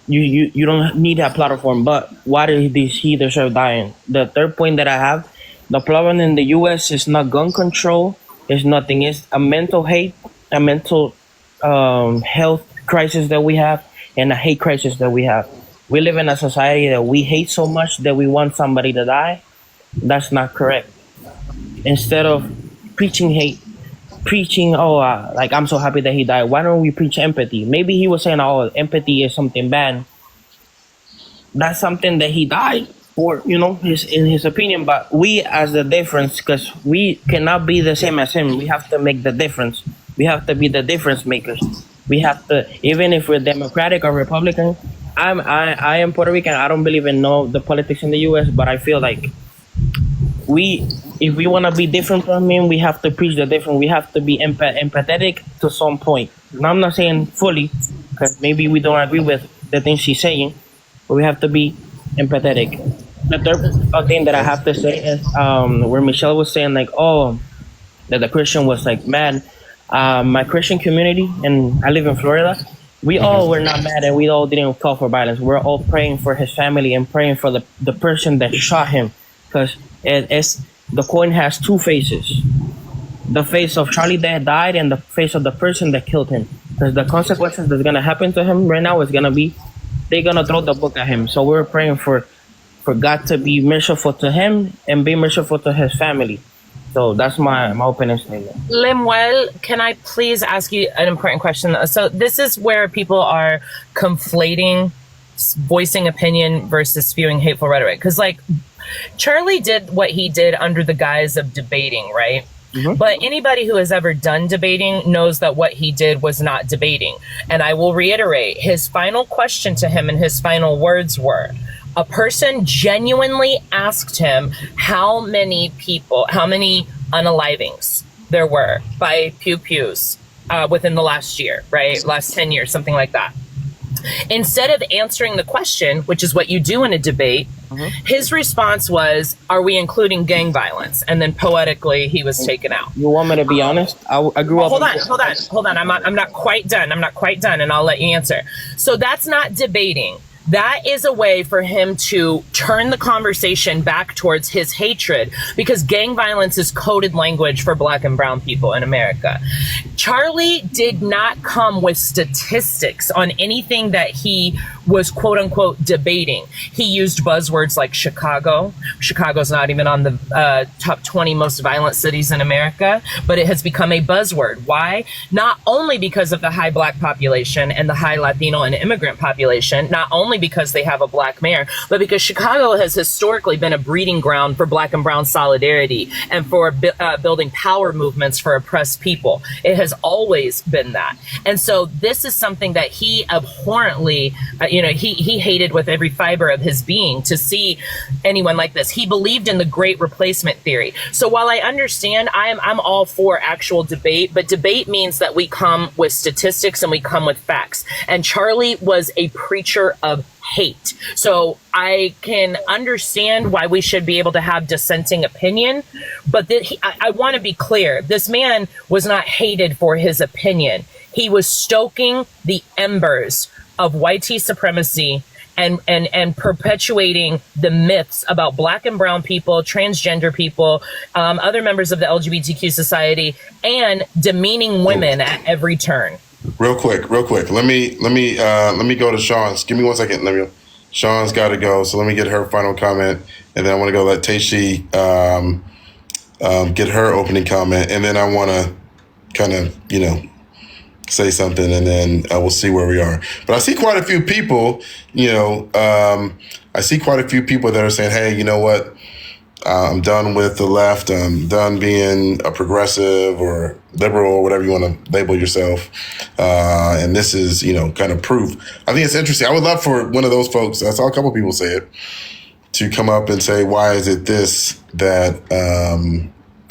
Speaker 8: you don't need that platform. But why did he deserve dying? The third point that I have, the problem in the U.S. is not gun control. It's nothing. It's a mental hate, a mental health crisis that we have, and a hate crisis that we have. We live in a society that we hate so much that we want somebody to die. That's not correct. Instead of preaching hate, preaching, like I'm so happy that he died. Why don't we preach empathy? Maybe he was saying, empathy is something bad. That's something that he died for, in his opinion. But we as the difference, because we cannot be the same as him. We have to make the difference. We have to be the difference makers. We have to, even if we're Democratic or Republican. I am Puerto Rican. I don't believe in the politics in the U.S., but I feel like if we want to be different from him, we have to preach the different. We have to be empathetic to some point. And I'm not saying fully, because maybe we don't agree with the things she's saying, but we have to be empathetic. The third thing that I have to say is where Michelle was saying that the Christian was mad. My Christian community, and I live in Florida, we all were not mad and we all didn't call for violence. We're all praying for his family and praying for the person that shot him, because the coin has two faces. The face of Charlie that died and the face of the person that killed him. Because the consequences that's going to happen to him right now is going to be, they're going to throw the book at him. So we're praying for God to be merciful to him and be merciful to his family. So that's my opening statement.
Speaker 2: Lemuel, can I please ask you an important question? So this is where people are conflating voicing opinion versus spewing hateful rhetoric. Because Charlie did what he did under the guise of debating, right? Mm-hmm. But anybody who has ever done debating knows that what he did was not debating. And I will reiterate, his final question to him and his final words were, a person genuinely asked him how many unalivings there were by pew-pews within the last year, right? Last 10 years, something like that. Instead of answering the question, which is what you do in a debate, his response was, are we including gang violence? And then poetically, he was taken out.
Speaker 8: You want me to be honest? I grew up...
Speaker 2: Hold on. I'm not quite done, and I'll let you answer. So that's not debating. That is a way for him to turn the conversation back towards his hatred, because gang violence is coded language for Black and brown people in America. Charlie did not come with statistics on anything that he was quote unquote debating. He used buzzwords like Chicago. Chicago's not even on the top 20 most violent cities in America, but it has become a buzzword. Why? Not only because of the high Black population and the high Latino and immigrant population, not only because they have a Black mayor, but because Chicago has historically been a breeding ground for Black and brown solidarity and for building power movements for oppressed people. It has always been that. And so this is something that he abhorrently, he hated with every fiber of his being to see anyone like this. He believed in the great replacement theory. So while I understand, I'm all for actual debate, but debate means that we come with statistics and we come with facts. And Charlie was a preacher of hate. So I can understand why we should be able to have dissenting opinion, but I want to be clear. This man was not hated for his opinion. He was stoking the embers of white supremacy and perpetuating the myths about Black and brown people, transgender people, other members of the LGBTQ society, and demeaning women at every turn.
Speaker 1: Real quick. Let me go to Sean's. Give me 1 second. Sean's got to go, so let me get her final comment, and then I want to go let Taishi get her opening comment, and then I want to kind of, say something, and then we'll see where we are. But I see quite a few people, I see quite a few people that are saying, hey, you know what? I'm done with the left. I'm done being a progressive or liberal or whatever you want to label yourself. And this is, kind of proof. I think it's interesting. I would love for one of those folks, I saw a couple people say it, to come up and say, why is it this that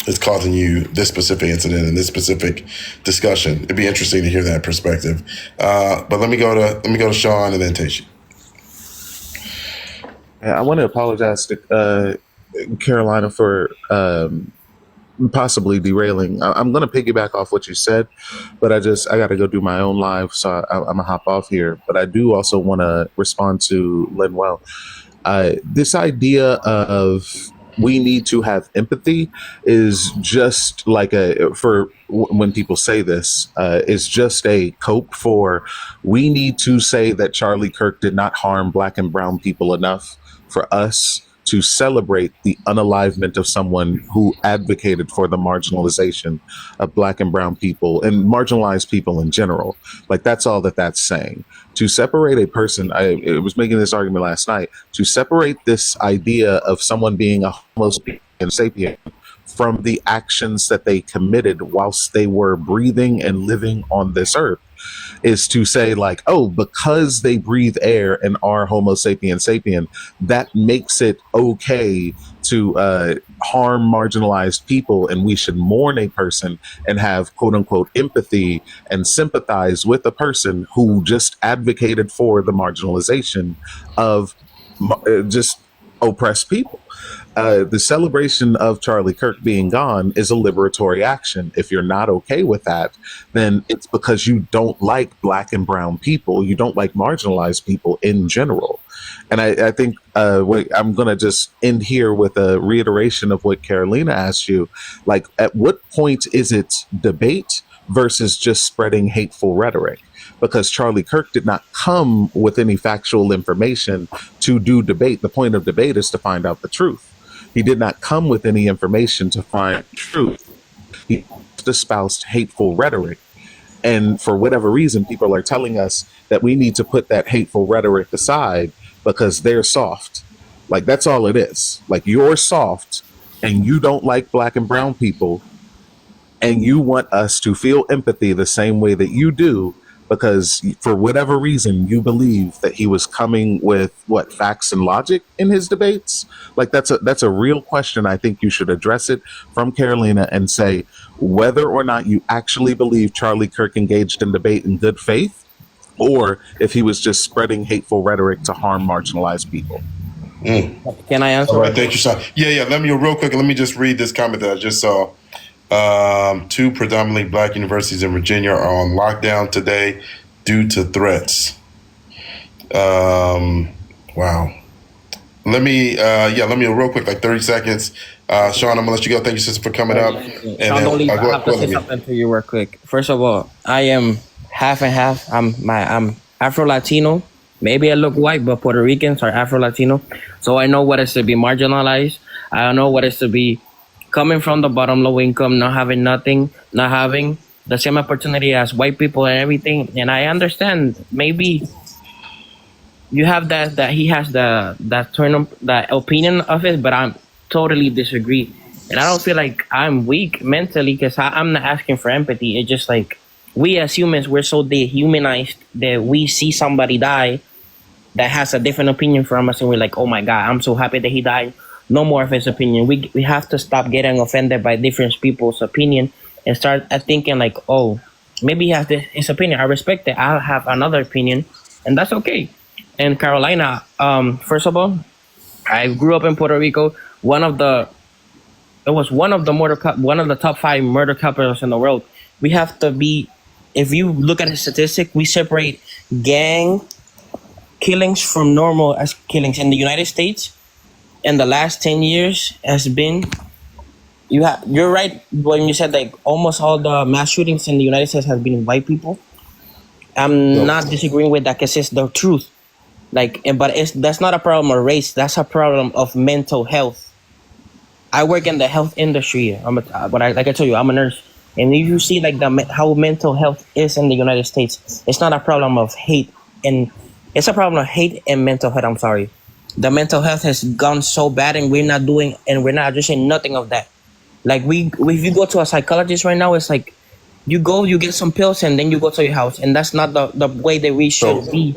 Speaker 1: is causing you this specific incident and this specific discussion? It'd be interesting to hear that perspective. But let me go to Sean and then Taishi.
Speaker 7: I want to apologize to Carolina for possibly derailing. I'm going to piggyback off what you said, but I got to go do my own live, so I'm going to hop off here. But I do also want to respond to Linwell. This idea of we need to have empathy is just like when people say this, is just a cope for we need to say that Charlie Kirk did not harm Black and brown people enough for us to celebrate the unalivement of someone who advocated for the marginalization of Black and brown people and marginalized people in general. Like, that's all that's saying. To separate a person, I was making this argument last night, to separate this idea of someone being a homo sapien from the actions that they committed whilst they were breathing and living on this earth is to say, like, oh, because they breathe air and are homo sapien, that makes it okay to harm marginalized people, and we should mourn a person and have quote unquote empathy and sympathize with a person who just advocated for the marginalization of just oppressed people. The celebration of Charlie Kirk being gone is a liberatory action. If you're not okay with that, then it's because you don't like Black and brown people. You don't like marginalized people in general. And I think I'm going to just end here with a reiteration of what Carolina asked you. Like, at what point is it debate versus just spreading hateful rhetoric? Because Charlie Kirk did not come with any factual information to do debate. The point of debate is to find out the truth. He did not come with any information to find truth. He espoused hateful rhetoric. And for whatever reason, people are telling us that we need to put that hateful rhetoric aside because they're soft. Like, that's all it is. Like, you're soft and you don't like Black and brown people, and you want us to feel empathy the same way that you do, because for whatever reason you believe that he was coming with facts and logic in his debates. Like, that's a real question. I think you should address it from Carolina and say whether or not you actually believe Charlie Kirk engaged in debate in good faith, or if he was just spreading hateful rhetoric to harm marginalized people.
Speaker 8: Can I answer?
Speaker 1: All right, thank you, Sean. Yeah. Let me just read this comment that I just saw. 2 predominantly Black universities in Virginia are on lockdown today due to threats. Wow. Let me real quick, like 30 seconds. Sean, I'm gonna let you go. Thank you, sister, for coming up. And
Speaker 8: I have to say something to you real quick. First of all, I am half and half. I'm Afro-Latino. Maybe I look white, but Puerto Ricans are Afro-Latino. So I know what it's to be marginalized. I know what it's to be coming from the bottom, low income, not having nothing, not having the same opportunity as white people and everything. And I understand maybe you have that he has that opinion of it, but I'm totally disagree. And I don't feel like I'm weak mentally because I'm not asking for empathy. It's just like we as humans, we're so dehumanized that we see somebody die that has a different opinion from us and we're like, oh my God, I'm so happy that he died. No more of his opinion. We have to stop getting offended by different people's opinion and start thinking like, oh, maybe he has his opinion. I respect it. I have another opinion, and that's okay. And Carolina, first of all, I grew up in Puerto Rico. It was one of the top 5 murder capitals in the world. We have to be. If you look at the statistic, we separate gang killings from normal as killings in the United States. In the last 10 years has been, you're right when you said like almost all the mass shootings in the United States have been white people. I'm not disagreeing with that because it's the truth. Like, but that's not a problem of race. That's a problem of mental health. I work in the health industry. Like I told you, I'm a nurse. And if you see like how mental health is in the United States, it's not a problem of hate, and it's a problem of hate and mental health. I'm sorry, the mental health has gone so bad, and we're not addressing nothing of that. Like if you go to a psychologist right now, it's like you go, you get some pills, and then you go to your house, and that's not the way that we should be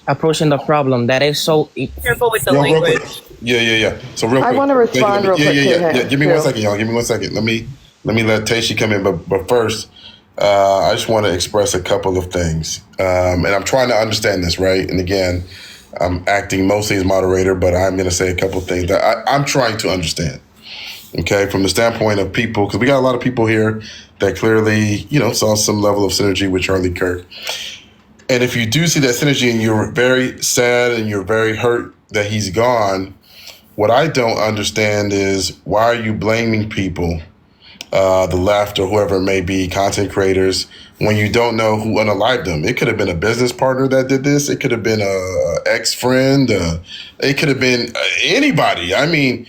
Speaker 8: approaching the problem. That is so
Speaker 2: Careful with the
Speaker 1: Yo, real
Speaker 2: language.
Speaker 1: quick. Yeah. So real
Speaker 5: I
Speaker 1: quick.
Speaker 5: wanna respond real quick to him,
Speaker 1: Yeah. Give me 1
Speaker 5: too.
Speaker 1: second, y'all. Give me 1 second. Let me let Taishi come in. But first, I just want to express a couple of things. And I'm trying to understand this, right? And again, I'm acting mostly as moderator, but I'm going to say a couple of things that I'm trying to understand. Okay, from the standpoint of people, because we got a lot of people here that clearly, saw some level of synergy with Charlie Kirk. And if you do see that synergy and you're very sad and you're very hurt that he's gone, what I don't understand is why are you blaming people, the left or whoever it may be, content creators, when you don't know who unalived them? It could have been a business partner that did this. It could have been a ex-friend. It could have been anybody. I mean,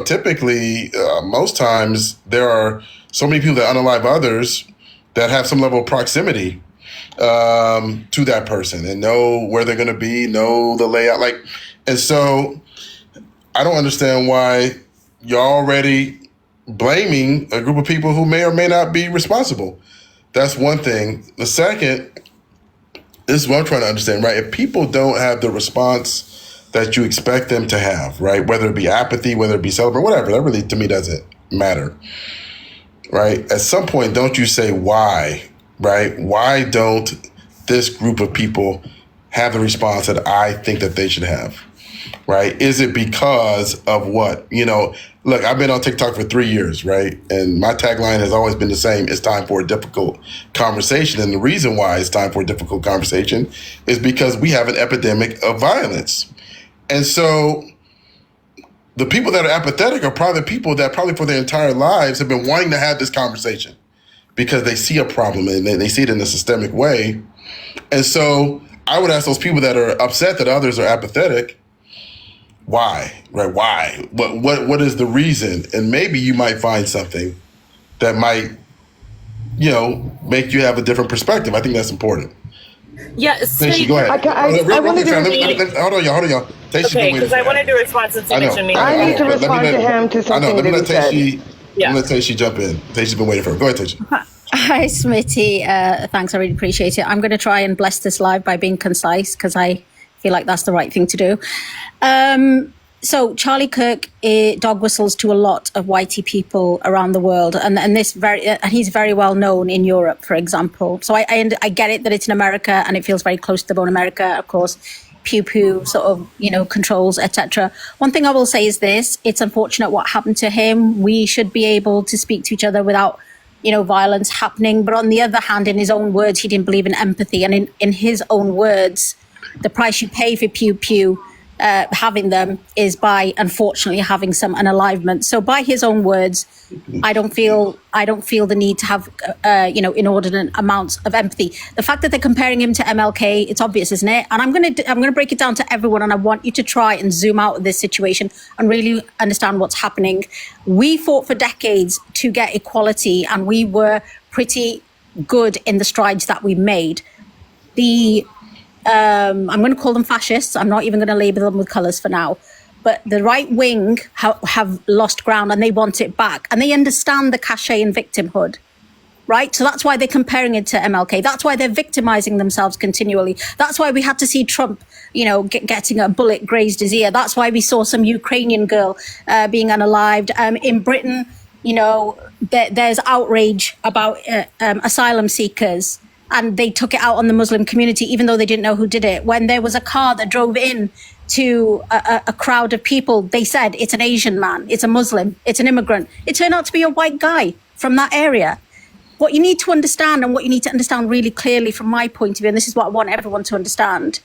Speaker 1: typically, most times there are so many people that unalive others that have some level of proximity to that person and know where they're going to be, know the layout. And so I don't understand why you're already blaming a group of people who may or may not be responsible. That's one thing. The second, this is what I'm trying to understand, right? If people don't have the response that you expect them to have, right? Whether it be apathy, whether it be celebrate, whatever, that really, to me, doesn't matter, right? At some point, don't you say why, right? Why don't this group of people have the response that I think that they should have, right? Is it because of what? Look, I've been on TikTok for 3 years, right? And my tagline has always been the same. It's time for a difficult conversation. And the reason why it's time for a difficult conversation is because we have an epidemic of violence. And so the people that are apathetic are probably the people that probably for their entire lives have been wanting to have this conversation because they see a problem and they see it in a systemic way. And so I would ask those people that are upset that others are apathetic, why, right? Why? What is the reason? And maybe you might find something that might, make you have a different perspective. I think that's important.
Speaker 2: Yeah,
Speaker 1: Stacey, go ahead.
Speaker 5: I wanted to.
Speaker 1: Hold on, y'all.
Speaker 2: Okay, because I wanted to respond since you mentioned me.
Speaker 5: I need to respond to him to something that he said.
Speaker 1: Yeah. Let Taishi jump in. Taishi's been waiting for him. Go ahead, Taishi.
Speaker 9: Hi, Smitty. Thanks. I really appreciate it. I'm going to try and bless this live by being concise because I feel like that's the right thing to do. So Charlie Kirk dog whistles to a lot of whitey people around the world, and he's very well known in Europe, for example. So I get it that it's in America and it feels very close to the bone. America, of course, pew pew sort of controls, etc. One thing I will say is this: it's unfortunate what happened to him. We should be able to speak to each other without violence happening. But on the other hand, in his own words, he didn't believe in empathy, and in his own words, the price you pay for pew pew. Having them is by unfortunately having some unalivement. So by his own words, I don't feel the need to have inordinate amounts of empathy. The fact that they're comparing him to MLK, it's obvious, isn't it? And I'm gonna break it down to everyone, and I want you to try and zoom out of this situation and really understand what's happening. We fought for decades to get equality, and we were pretty good in the strides that we made. I'm going to call them fascists. I'm not even going to label them with colours for now. But the right wing have lost ground and they want it back. And they understand the cachet and victimhood, right? So that's why they're comparing it to MLK. That's why they're victimizing themselves continually. That's why we had to see Trump, getting a bullet grazed his ear. That's why we saw some Ukrainian girl being unalived. In Britain, there's outrage about asylum seekers. And they took it out on the Muslim community, even though they didn't know who did it. When there was a car that drove in to a crowd of people, they said, it's an Asian man, it's a Muslim, it's an immigrant. It turned out to be a white guy from that area. What you need to understand, and what you need to understand really clearly from my point of view, and this is what I want everyone to understand,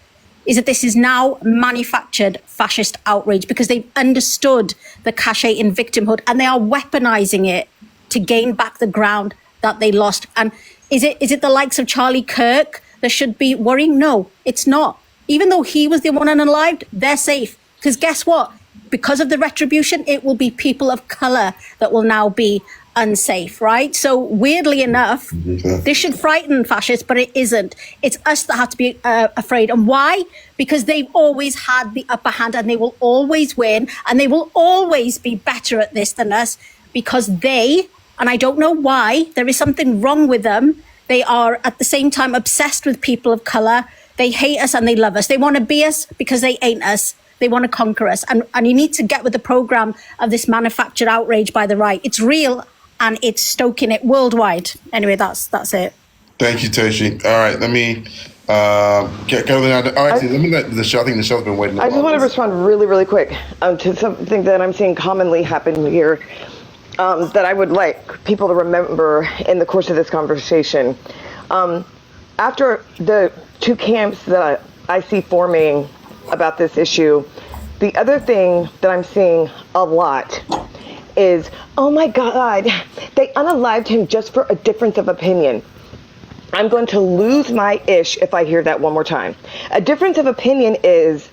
Speaker 9: is that this is now manufactured fascist outrage because they've understood the cachet in victimhood and they are weaponizing it to gain back the ground that they lost. And is it the likes of Charlie Kirk that should be worrying? No, it's not. Even though he was the one unalived, they're safe. Because guess what? Because of the retribution, it will be people of color that will now be unsafe, right? So weirdly enough, this should frighten fascists, but it isn't. It's us that have to be afraid. And why? Because they've always had the upper hand, and they will always win, and they will always be better at this than us, because they, and I don't know why, there is something wrong with them. They are at the same time obsessed with people of color. They hate us and they love us. They want to be us because they ain't us. They want to conquer us. And you need to get with the program of this manufactured outrage by the right. It's real, and it's stoking it worldwide. Anyway, that's it.
Speaker 1: Thank you, Toshi. All right, let me get Carolina. Let me let the show. I think the show's been waiting.
Speaker 5: I just want to respond really, really quick to something that I'm seeing commonly happen here that I would like people to remember in the course of this conversation. After the two camps that I see forming about this issue, the other thing that I'm seeing a lot is, oh my God, they unalived him just for a difference of opinion. I'm going to lose my ish if I hear that one more time. A difference of opinion is,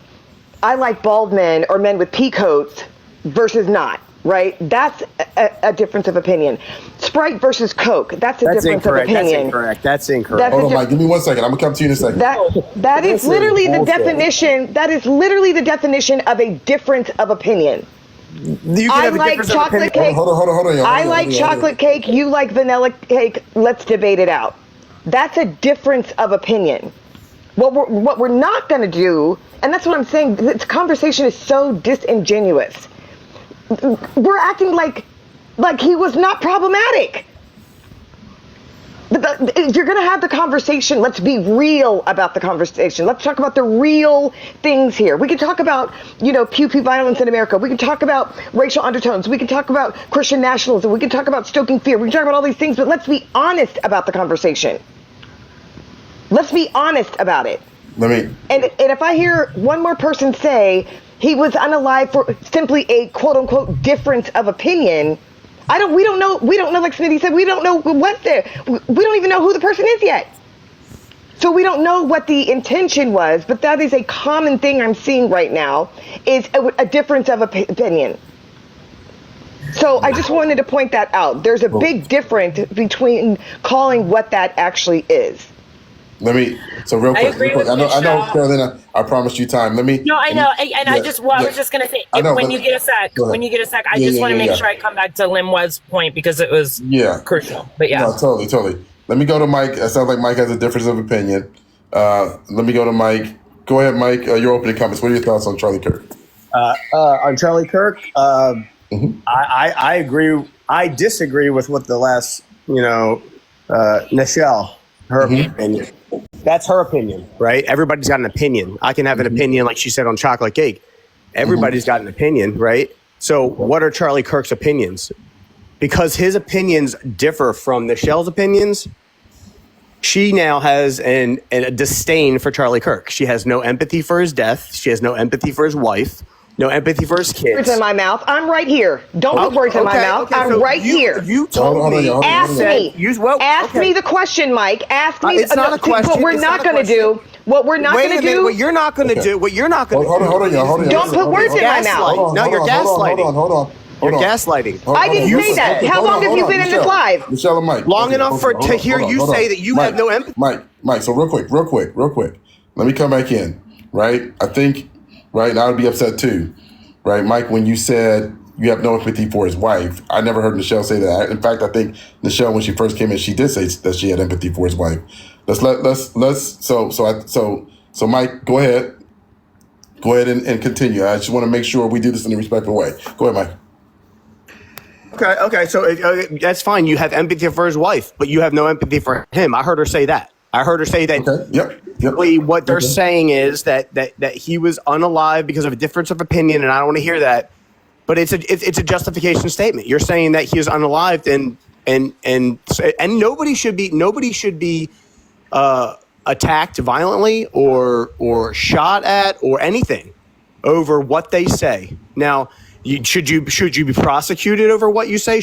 Speaker 5: I like bald men or men with pea coats versus not, right? That's a difference of opinion. Sprite versus Coke, that's a difference of opinion.
Speaker 10: That's incorrect.
Speaker 1: Hold on, Mike, give me 1 second. I'm gonna come to you in a second.
Speaker 5: That is literally the definition. That is literally the definition of a difference of opinion. I like chocolate cake.
Speaker 1: Hold on.
Speaker 5: I like chocolate cake. You like vanilla cake. Let's debate it out. That's a difference of opinion. What we're not going to do, and that's what I'm saying. This conversation is so disingenuous. We're acting like he was not problematic. If you're going to have the conversation, let's be real about the conversation. Let's talk about the real things here. We can talk about, pew violence in America. We can talk about racial undertones. We can talk about Christian nationalism. We can talk about stoking fear. We can talk about all these things, but let's be honest about the conversation. Let's be honest about it. And if I hear one more person say he was unalive for simply a quote unquote difference of opinion, we don't know, like Smitty said, we don't know what's there. We don't even know who the person is yet. So we don't know what the intention was, but that is a common thing I'm seeing right now, is a difference of opinion. So I just wanted to point that out. There's a big difference between calling what that actually is.
Speaker 1: Real quick. I know, Carolina, I promised you time.
Speaker 2: No, I know. I was just going to say, when you get a sec, I just want to make sure I come back to Linwood's point, because it was crucial. But yeah.
Speaker 1: No, totally. Let me go to Mike. It sounds like Mike has a difference of opinion. Let me go to Mike. Go ahead, Mike. Your opening comments. What are your thoughts on Charlie Kirk?
Speaker 10: On Charlie Kirk, I agree. I disagree with what the last, Nichelle, her opinion. That's her opinion, right? Everybody's got an opinion. I can have an opinion, like she said, on chocolate cake. Everybody's got an opinion, right? So what are Charlie Kirk's opinions? Because his opinions differ from Nichelle's opinions, she now has a disdain for Charlie Kirk. She has no empathy for his death. She has no empathy for his wife. No empathy for his kids.
Speaker 5: Words in my mouth. I'm right here. Don't put words in my mouth. I'm so right here.
Speaker 10: You told me.
Speaker 5: Ask me the question, Mike. Ask me.
Speaker 10: It's not a question.
Speaker 5: What we're not going to do. What we're not going to do.
Speaker 10: What you're not going to do. What you're not going to do.
Speaker 1: Hold on, y'all.
Speaker 5: Don't put words in my mouth.
Speaker 10: No, you're gaslighting.
Speaker 1: Hold on.
Speaker 10: You're gaslighting.
Speaker 5: I didn't say that. How long have you been in this live?
Speaker 1: Nichelle and Mike.
Speaker 10: Long enough to hear you say that you have no empathy.
Speaker 1: Mike. So real quick. Let me come back in. Right. I think. Right. And I would be upset too. Right, Mike, when you said you have no empathy for his wife, I never heard Nichelle say that. In fact, I think Nichelle, when she first came in, she did say that she had empathy for his wife. So Mike, go ahead and continue. I just want to make sure we do this in a respectful way. Go ahead, Mike.
Speaker 10: Okay. So that's fine. You have empathy for his wife, but you have no empathy for him. I heard her say that.
Speaker 1: Okay. Yep.
Speaker 10: What they're saying is that he was unalive because of a difference of opinion, and I don't want to hear that. But it's a justification statement. You're saying that he is unalived, and nobody should be attacked violently or shot at or anything over what they say. Now, Should you be prosecuted over what you say?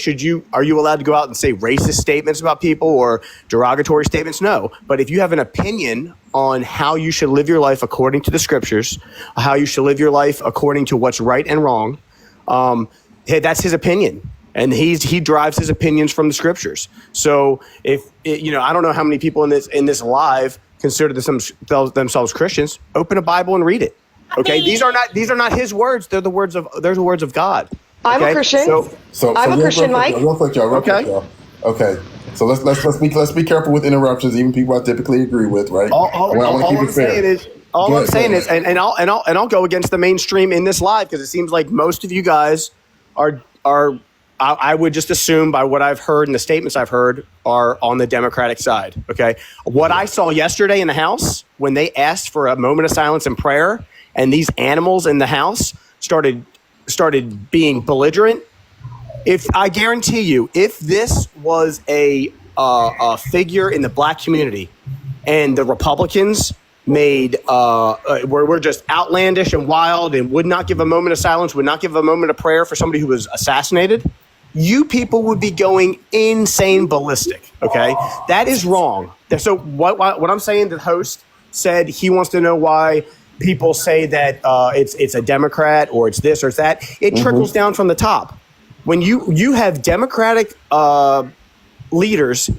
Speaker 10: Are you allowed to go out and say racist statements about people or derogatory statements? No. But if you have an opinion on how you should live your life according to the scriptures, how you should live your life according to what's right and wrong, hey, that's his opinion. And he drives his opinions from the scriptures. So I don't know how many people in this live consider themselves Christians. Open a Bible and read it. Okay, these are not his words. They're the words of God. Okay?
Speaker 5: I'm a Christian. I'm a Christian, Mike.
Speaker 1: Real quick, y'all. Okay. So let's be careful with interruptions, even people I typically agree with, right?
Speaker 10: All I'm saying is, and I'll go against the mainstream in this live because it seems like most of you guys are. I would just assume by what I've heard and the statements I've heard are on the Democratic side. Okay, what I saw yesterday in the House when they asked for a moment of silence and prayer, and these animals in the House started being belligerent. If I guarantee you, if this was a figure in the black community, and the Republicans were just outlandish and wild and would not give a moment of silence, would not give a moment of prayer for somebody who was assassinated, you people would be going insane ballistic. Okay, that is wrong. So what I'm saying, the host said he wants to know why people say that it's a Democrat or it's this or it's that. It trickles down from the top. When you have Democratic leaders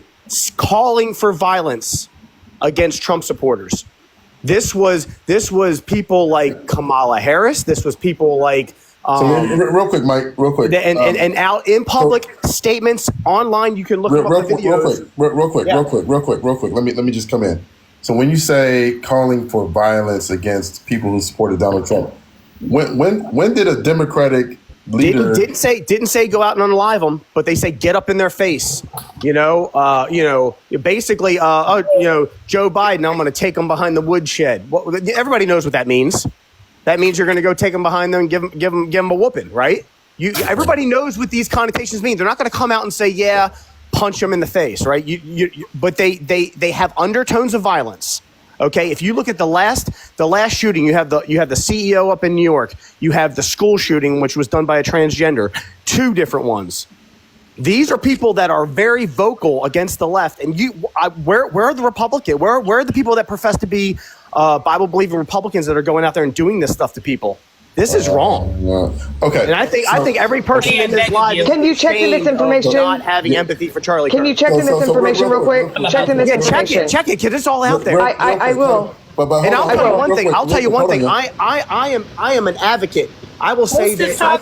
Speaker 10: calling for violence against Trump supporters. This was people like Kamala Harris. This was people like
Speaker 1: real quick, Mike. Real quick,
Speaker 10: and out in public statements online. You can look up the videos.
Speaker 1: Real quick. Let me just come in. So when you say calling for violence against people who supported Donald Trump, when did a Democratic leader
Speaker 10: didn't say go out and unalive them, but they say get up in their face. Basically, Joe Biden, I'm going to take him behind the woodshed. Everybody knows what that means. That means you're going to go take them behind them and give them a whooping, right? Everybody knows what these connotations mean. They're not going to come out and say, yeah, punch them in the face, right? But they have undertones of violence. Okay, if you look at the last shooting, you have the CEO up in New York. You have the school shooting, which was done by a transgender. 2 different ones. These are people that are very vocal against the left. And where are the Republicans? Where are the people that profess to be Bible-believing Republicans that are going out there and doing this stuff to people? This is wrong.
Speaker 1: Okay.
Speaker 10: And I think every person in this live
Speaker 5: can you check the misinformation?
Speaker 10: Not having empathy for Charlie Kirk.
Speaker 5: Can you check the misinformation real quick? Check the misinformation.
Speaker 10: Check it, kid. It's all out there.
Speaker 5: I will.
Speaker 10: And I'll tell you one thing. I am an advocate. I will say that I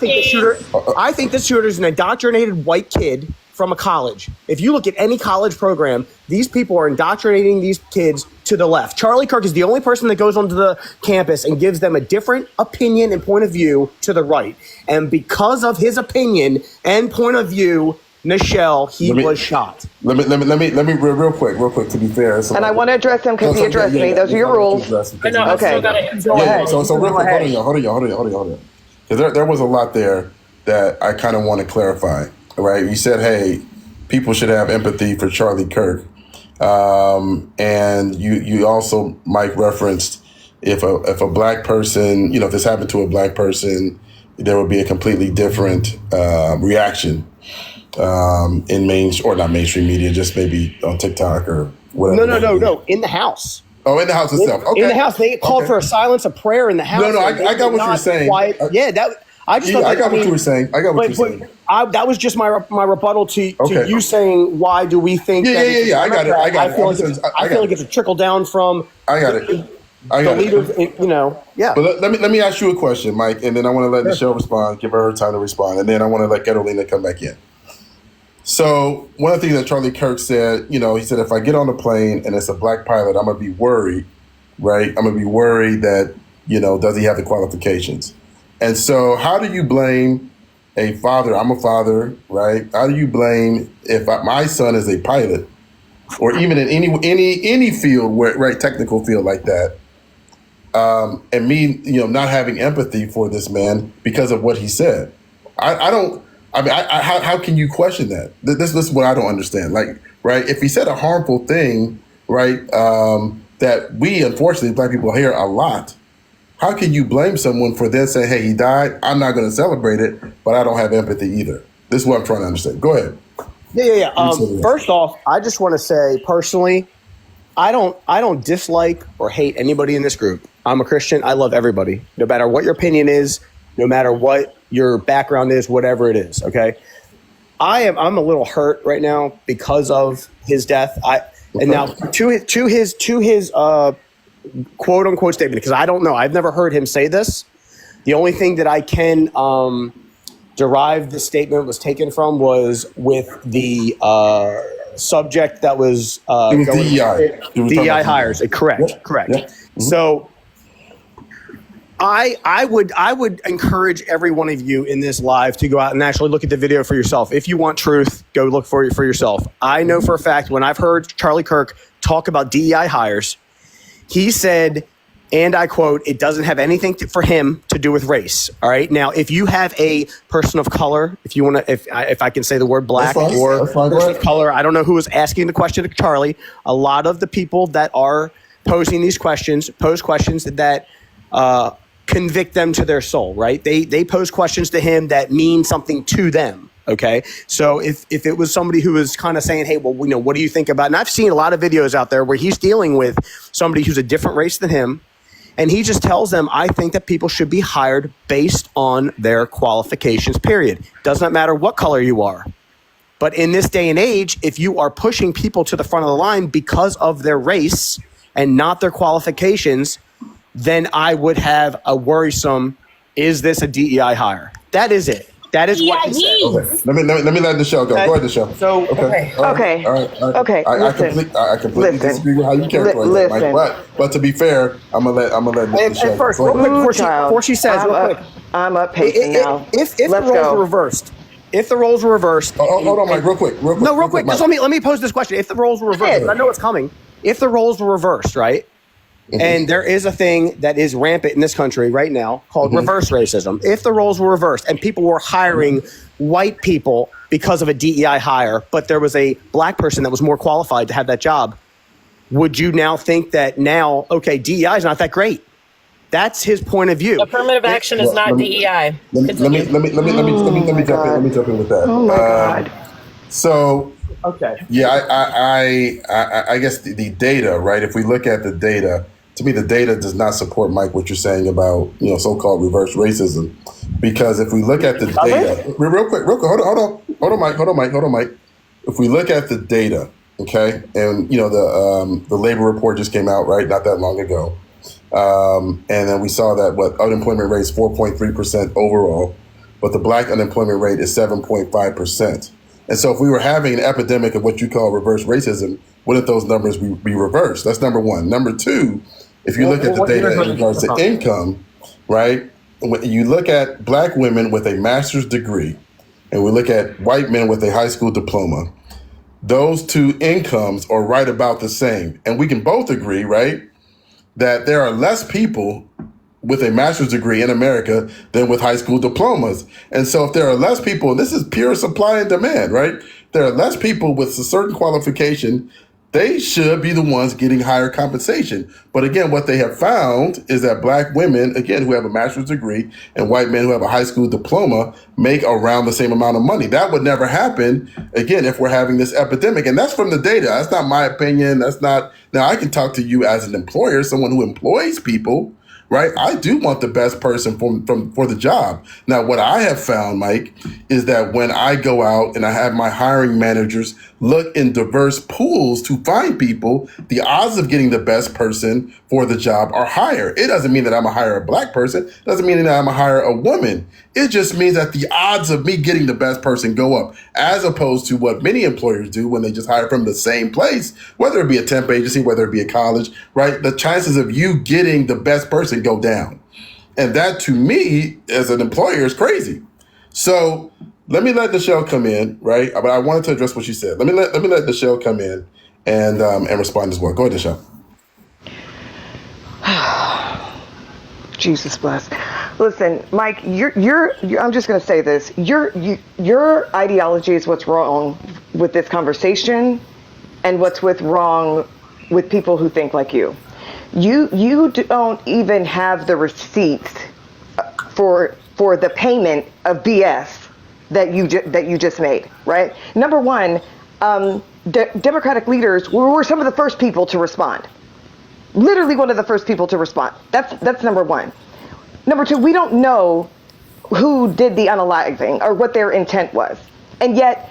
Speaker 10: think the shooter is an indoctrinated white kid from a college. If you look at any college program, these people are indoctrinating these kids to the left. Charlie Kirk is the only person that goes onto the campus and gives them a different opinion and point of view to the right. And because of his opinion and point of view, Nichelle, he was shot.
Speaker 1: Let me real quick to be fair.
Speaker 5: And I want to address him because he addressed me. Those are your rules.
Speaker 2: Okay.
Speaker 5: Go ahead.
Speaker 1: So real quick, hold on. Because there was a lot there that I kind of want to clarify. Right? You said, hey, people should have empathy for Charlie Kirk. And you also, Mike, referenced if a black person, if this happened to a black person, there would be a completely different reaction in not mainstream media, just maybe on TikTok or whatever.
Speaker 10: No. In the House.
Speaker 1: Oh, in the House itself. Okay.
Speaker 10: In the House, they called for a silence of prayer in the House.
Speaker 1: No, I got what you're saying.
Speaker 10: I got
Speaker 1: what you were saying.
Speaker 10: That was just my rebuttal to you saying, why do we think that
Speaker 1: Yeah, I got it.
Speaker 10: I feel like it's a trickle down from
Speaker 1: the
Speaker 10: leaders, yeah.
Speaker 1: But let me ask you a question, Mike, and then I want to let Nichelle respond, give her time to respond, and then I want to let Carolina come back in. So one of the things that Charlie Kirk said, he said, if I get on a plane and it's a black pilot, I'm going to be worried, right? I'm going to be worried that, does he have the qualifications? And so how do you blame a father? I'm a father, right? How do you blame if my son is a pilot or even in any field where, right, technical field like that, and me, not having empathy for this man because of what he said? How can you question that? This is what I don't understand. Like, right, if he said a harmful thing, right, that we, unfortunately, black people hear a lot, how can you blame someone for then saying, hey, he died, I'm not going to celebrate it, but I don't have empathy either? This is what I'm trying to understand. Go ahead.
Speaker 10: Yeah. First off, I just want to say personally, I don't dislike or hate anybody in this group. I'm a Christian. I love everybody, no matter what your opinion is, no matter what your background is, whatever it is. Okay. I'm a little hurt right now because of his death. And now to his quote unquote statement, because I don't know, I've never heard him say this. The only thing that I can derive this statement was taken from was with the subject that was
Speaker 1: DEI.
Speaker 10: DEI hires. Correct.
Speaker 1: Yep.
Speaker 10: Correct.
Speaker 1: Yep. Mm-hmm.
Speaker 10: So I would encourage every one of you in this live to go out and actually look at the video for yourself. If you want truth, go look for it for yourself. I know for a fact when I've heard Charlie Kirk talk about DEI hires, he said, and I quote, it doesn't have anything for him to do with race. All right. Now, if you have a person of color, if you want to, if I can say the word black or person of color, I don't know who was asking the question to Charlie. A lot of the people that are posing these questions pose questions that convict them to their soul, right? They pose questions to him that mean something to them. Okay. So if it was somebody who was kind of saying, hey, well, what do you think about, and I've seen a lot of videos out there where he's dealing with somebody who's a different race than him. And he just tells them, I think that people should be hired based on their qualifications, period. Does not matter what color you are. But in this day and age, if you are pushing people to the front of the line because of their race and not their qualifications, then I would have a worrisome, is this a DEI hire? That is it. That is what he said.
Speaker 1: Okay. Let me let the show go.
Speaker 10: Okay.
Speaker 1: Go ahead, the show.
Speaker 10: So
Speaker 1: okay.
Speaker 5: Okay.
Speaker 1: All right.
Speaker 5: Okay.
Speaker 1: I completely disagree with how you characterize that, Mike. But to be fair, I'm gonna let the show.
Speaker 10: And first, real quick, before she says, real quick,
Speaker 5: I'm up pacing now.
Speaker 10: If the roles were reversed,
Speaker 1: hold on, Mike, real quick.
Speaker 10: No, real quick. Just let me pose this question. If the roles were reversed, I know it's coming. If the roles were reversed, right? Mm-hmm. And there is a thing that is rampant in this country right now called reverse racism. If the roles were reversed and people were hiring white people because of a DEI hire, but there was a black person that was more qualified to have that job, would you now think that DEI is not that great? That's his point of view.
Speaker 2: Affirmative action is not DEI.
Speaker 1: Let me jump in with that.
Speaker 5: Oh my God.
Speaker 1: So
Speaker 10: okay.
Speaker 1: Yeah, I guess the data, right? If we look at the data, to me, the data does not support, Mike, what you're saying about, so-called reverse racism. Because if we look at the data, real quick, hold on, Mike. If we look at the data, okay, and, the labor report just came out, right, not that long ago. And then we saw that unemployment rate is 4.3% overall, but the black unemployment rate is 7.5%. And so if we were having an epidemic of what you call reverse racism, wouldn't those numbers be reversed? That's number one. Number two, if you look at the data in regards to income, right? When you look at black women with a master's degree, and we look at white men with a high school diploma, those two incomes are right about the same. And we can both agree, right, that there are less people with a master's degree in America than with high school diplomas. And so if there are less people, and this is pure supply and demand, right? There are less people with a certain qualification, they should be the ones getting higher compensation. But again, what they have found is that black women, again, who have a master's degree and white men who have a high school diploma make around the same amount of money. That would never happen, again, if we're having this epidemic. And that's from the data. That's not my opinion. Now I can talk to you as an employer, someone who employs people, right? I do want the best person for the job. Now, what I have found, Mike, is that when I go out and I have my hiring managers look in diverse pools to find people, the odds of getting the best person for the job are higher. It doesn't mean that I'm going to hire a black person. It doesn't mean that I'm going to hire a woman. It just means that the odds of me getting the best person go up, as opposed to what many employers do when they just hire from the same place, whether it be a temp agency, whether it be a college, right? The chances of you getting the best person go down. And that, to me, as an employer, is crazy. So let me let the show come in, right? But I wanted to address what she said. Let me let the show come in and respond as well. Go ahead, the show.
Speaker 5: Jesus bless. Listen, Mike, you're I'm just going to say this. Your ideology is what's wrong with this conversation and what's wrong with people who think like you. You don't even have the receipts for the payment of BS that you just made, right? Number one, Democratic leaders were some of the first people to respond. Literally one of the first people to respond. That's number one. Number two, we don't know who did the unaliving or what their intent was. And yet,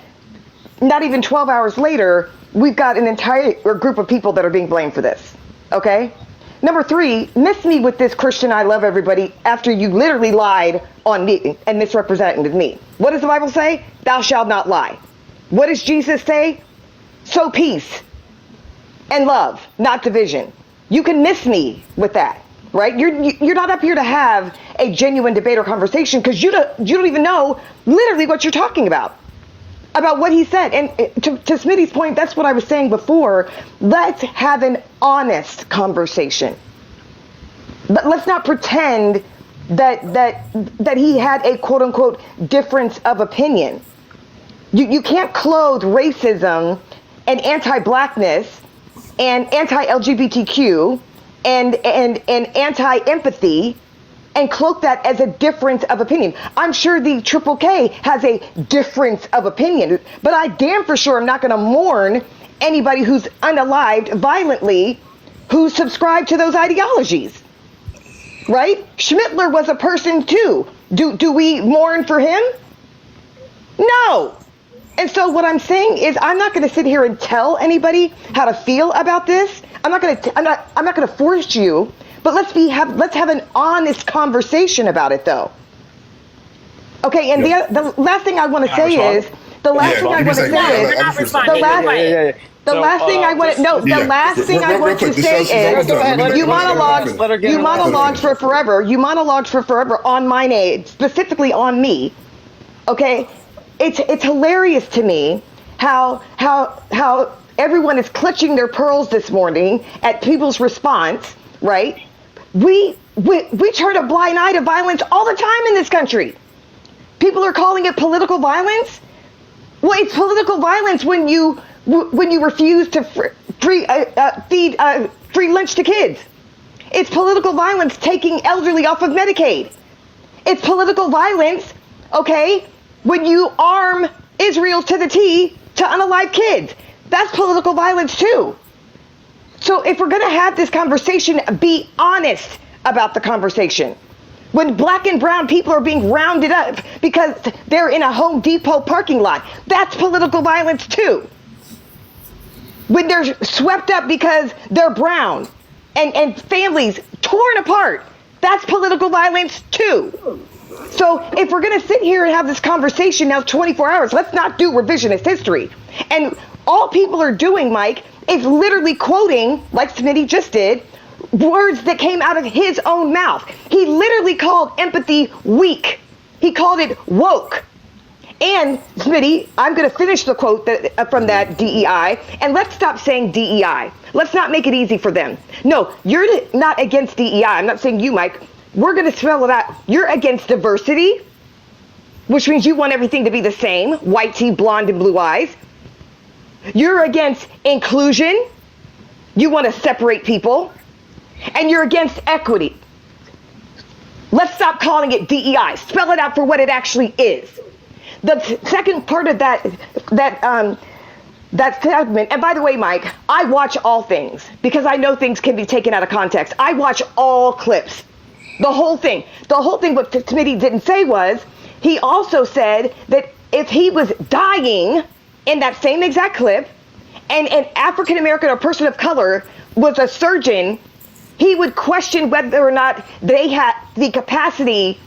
Speaker 5: not even 12 hours later, we've got an entire group of people that are being blamed for this. Okay? Number three, miss me with this Christian I love everybody after you literally lied on me and misrepresented me. What does the Bible say? Thou shalt not lie. What does Jesus say? Sow peace and love, not division. You can miss me with that, right? You're not up here to have a genuine debate or conversation because you don't even know literally what you're talking about what he said. And to Smitty's point, that's what I was saying before. Let's have an honest conversation. But let's not pretend that he had a quote unquote difference of opinion. You can't clothe racism and anti-blackness and anti-LGBTQ and anti-empathy and cloak that as a difference of opinion. I'm sure the Triple K has a difference of opinion, but I damn for sure am not going to mourn anybody who's unalived violently who subscribed to those ideologies, right? Schmittler was a person too. Do we mourn for him? No. And so what I'm saying is I'm not going to sit here and tell anybody how to feel about this. I'm not going to force you, but let's have an honest conversation about it though. Okay, and the last thing I want to say is the last thing I want to say is the last thing I want to say is you monologued for forever. You monologued for forever on my name, specifically on me. Okay, it's hilarious to me how everyone is clutching their pearls this morning at people's response. Right? We turn a blind eye to violence all the time in this country. People are calling it political violence. Well, it's political violence when you refuse to feed free lunch to kids. It's political violence taking elderly off of Medicaid. It's political violence, okay, when you arm Israel to the T to unalive kids. That's political violence too. So if we're going to have this conversation, be honest about the conversation. When black and brown people are being rounded up because they're in a Home Depot parking lot, that's political violence too. When they're swept up because they're brown and families torn apart, that's political violence too. So if we're going to sit here and have this conversation now 24 hours, let's not do revisionist history. And all people are doing, Mike, is literally quoting, like Smitty just did, words that came out of his own mouth. He literally called empathy weak. He called it woke. And Smitty, I'm going to finish the quote from that DEI, and let's stop saying DEI. Let's not make it easy for them. No, you're not against DEI. I'm not saying you, Mike. We're going to spell it out. You're against diversity, which means you want everything to be the same, white tea, blonde, and blue eyes. You're against inclusion. You want to separate people. And you're against equity. Let's stop calling it DEI. Spell it out for what it actually is. The second part of that segment, and by the way, Mike, I watch all things because I know things can be taken out of context. I watch all clips. The whole thing. The whole thing what Smitty didn't say was, he also said that if he was dying in that same exact clip, and an African American or person of color was a surgeon, he would question whether or not they had the capacity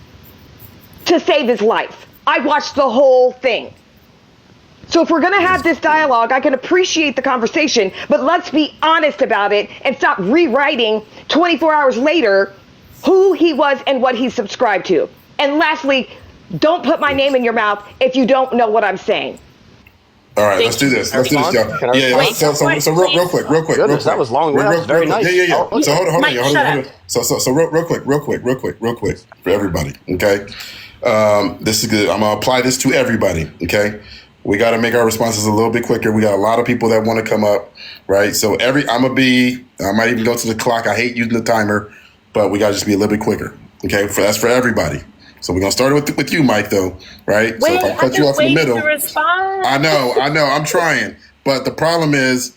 Speaker 5: to save his life. I watched the whole thing. So if we're going to have this dialogue, I can appreciate the conversation, but let's be honest about it and stop rewriting 24 hours later who he was and what he subscribed to. And lastly, don't put my name in your mouth if you don't know what I'm saying.
Speaker 1: All right, let's do this. Let's do this, y'all. Yeah, so real quick.
Speaker 10: Goodness, that was long. That was very nice.
Speaker 1: Yeah. So hold on. So real quick for everybody. Okay, this is good. I'm gonna apply this to everybody. Okay, We got to make our responses a little bit quicker. We got a lot of people that want to come up, right? So I might even go to the clock. I hate using the timer, but we got to just be a little bit quicker. Okay, that's for everybody. So we're gonna start with you, Mike, though, right?
Speaker 2: Wait,
Speaker 1: so if I cut you off in the middle,
Speaker 2: to respond.
Speaker 1: I know, I'm trying, but the problem is,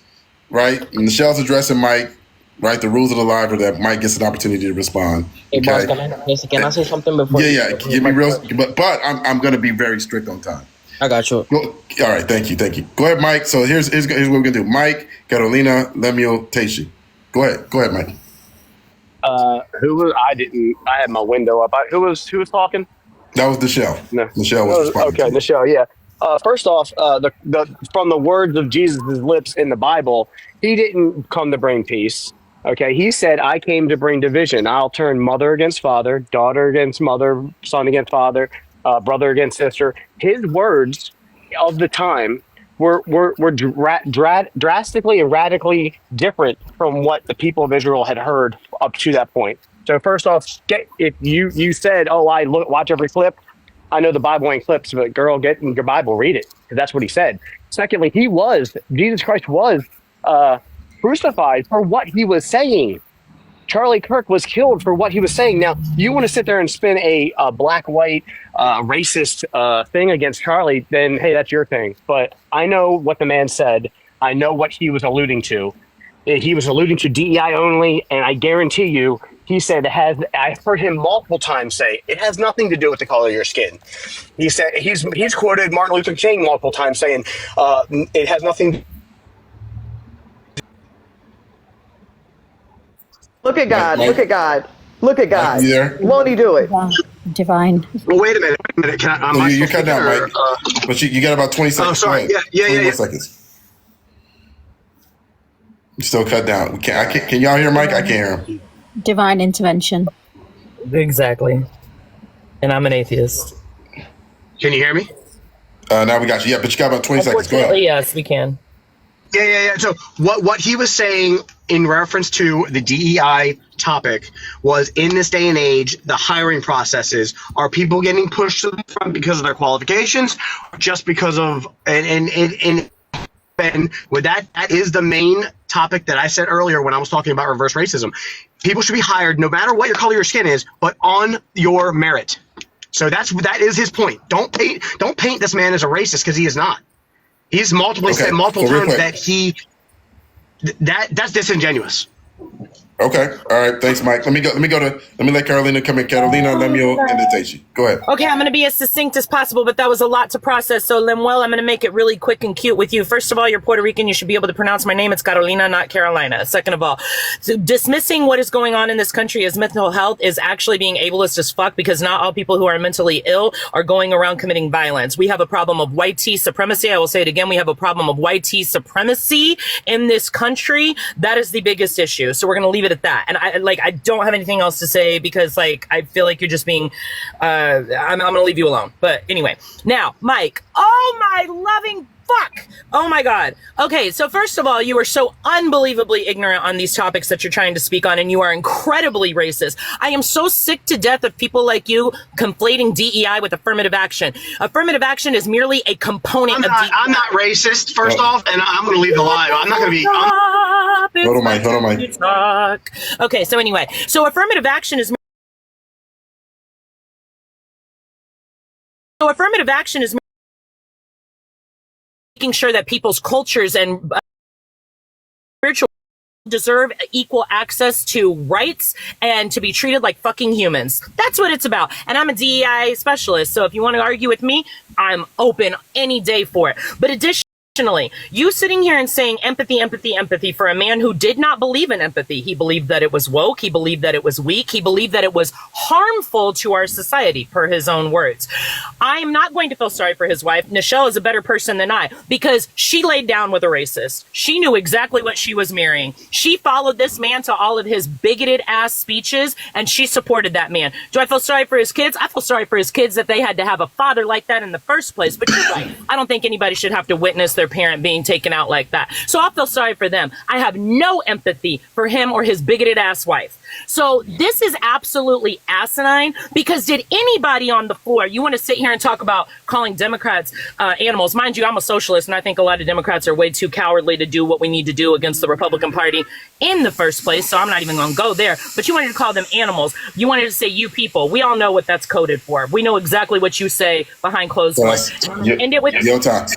Speaker 1: right? Michelle's addressing Mike, right? The rules of the live are that Mike gets an opportunity to respond.
Speaker 8: Hey, boss,
Speaker 1: Okay?
Speaker 8: can I say something before?
Speaker 1: Yeah. Give me real, but I'm gonna be very strict on time.
Speaker 8: I got you.
Speaker 1: All right, thank you. Go ahead, Mike. So here's what we're gonna do. Mike, Carolina, Lemuel, Teishi. Go ahead, Mike.
Speaker 10: Who was? I had my window up. Who was talking?
Speaker 1: That was Nichelle.
Speaker 10: No.
Speaker 1: Nichelle was responding.
Speaker 10: Okay, Nichelle. Yeah. First off, from the words of Jesus' lips in the Bible, he didn't come to bring peace. Okay, he said, "I came to bring division. I'll turn mother against father, daughter against mother, son against father, brother against sister." His words of the time were drastically and radically different from what the people of Israel had heard up to that point. So first off, if you said, "Oh, watch every clip," I know the Bible ain't clips, but girl, get in your Bible, read it, because that's what he said. Secondly, Jesus Christ was crucified for what he was saying. Charlie Kirk was killed for what he was saying. Now, you want to sit there and spin a black-white racist thing against Charlie, then, hey, that's your thing. But I know what the man said. I know what he was alluding to. He was alluding to DEI only, and I guarantee you, he said I've heard him multiple times say, it has nothing to do with the color of your skin. He said, he's quoted Martin Luther King multiple times saying, it has nothing.
Speaker 5: Look at God. Look at God. Look at God.
Speaker 1: You there?
Speaker 5: Won't he do it?
Speaker 9: Divine.
Speaker 10: Well, wait a minute. Can I?
Speaker 1: You cut down, Mike. But you got about 20 seconds.
Speaker 10: Oh, sorry. Yeah.
Speaker 1: 20 more seconds. You still cut down. Can y'all hear Mike? I can't hear him.
Speaker 9: Divine intervention.
Speaker 2: Exactly. And I'm an atheist.
Speaker 10: Can you hear me?
Speaker 1: Now we got you. Yeah, but you got about 20 seconds. Go ahead.
Speaker 2: Yes, we can.
Speaker 10: Yeah. So what he was saying in reference to the DEI topic was, in this day and age, the hiring processes, are people getting pushed to the front because of their qualifications, or just because of and with that is the main topic that I said earlier when I was talking about reverse racism. People should be hired no matter what your color of your skin is, but on your merit. So that is his point. Don't paint this man as a racist, because he is not. He's said multiple times that that's disingenuous.
Speaker 1: Okay. All right. Thanks, Mike. Let me let Carolina come in. Carolina, Lemuel, and then Teishi. Go ahead.
Speaker 2: Okay, I'm going to be as succinct as possible, but that was a lot to process. So, Lemuel, I'm going to make it really quick and cute with you. First of all, you're Puerto Rican. You should be able to pronounce my name. It's Carolina, not Carolina. Second of all, dismissing what is going on in this country as mental health is actually being ableist as fuck, because not all people who are mentally ill are going around committing violence. We have a problem of white tea supremacy. I will say it again. We have a problem of white tea supremacy in this country. That is the biggest issue. So we're going to leave it at that. And I don't have anything else to say, because I feel like you're just being, I'm going to leave you alone. But anyway, now, Mike, oh my loving fuck. Oh my God. Okay. So first of all, you are so unbelievably ignorant on these topics that you're trying to speak on, and you are incredibly racist. I am so sick to death of people like you conflating DEI with affirmative action. Affirmative action is merely a component of DEI.
Speaker 10: I'm not racist, first off, and I'm going to leave the line. I'm not going to be.
Speaker 1: Hold on, Mike.
Speaker 2: Okay. So anyway, so affirmative action is making sure that people's cultures and spiritual deserve equal access to rights and to be treated like fucking humans. That's what it's about. And I'm a DEI specialist, so if you want to argue with me, I'm open any day for it. But additionally, you sitting here and saying empathy, empathy, empathy for a man who did not believe in empathy. He believed that it was woke. He believed that it was weak. He believed that it was harmful to our society, per his own words. I am not going to feel sorry for his wife. Nichelle is a better person than I, because she laid down with a racist. She knew exactly what she was marrying. She followed this man to all of his bigoted ass speeches, and she supported that man. Do I feel sorry for his kids? I feel sorry for his kids that they had to have a father like that in the first place. But you're right. I don't think anybody should have to witness their other parent being taken out like that. So I feel sorry for them. I have no empathy for him or his bigoted ass wife. So this is absolutely asinine, because did anybody on the floor, you want to sit here and talk about calling Democrats animals? Mind you, I'm a socialist, and I think a lot of Democrats are way too cowardly to do what we need to do against the Republican Party in the first place, so I'm not even going to go there. But you wanted to call them animals. You wanted to say you people. We all know what that's coded for. We know exactly what you say behind closed doors. End it with
Speaker 1: your time.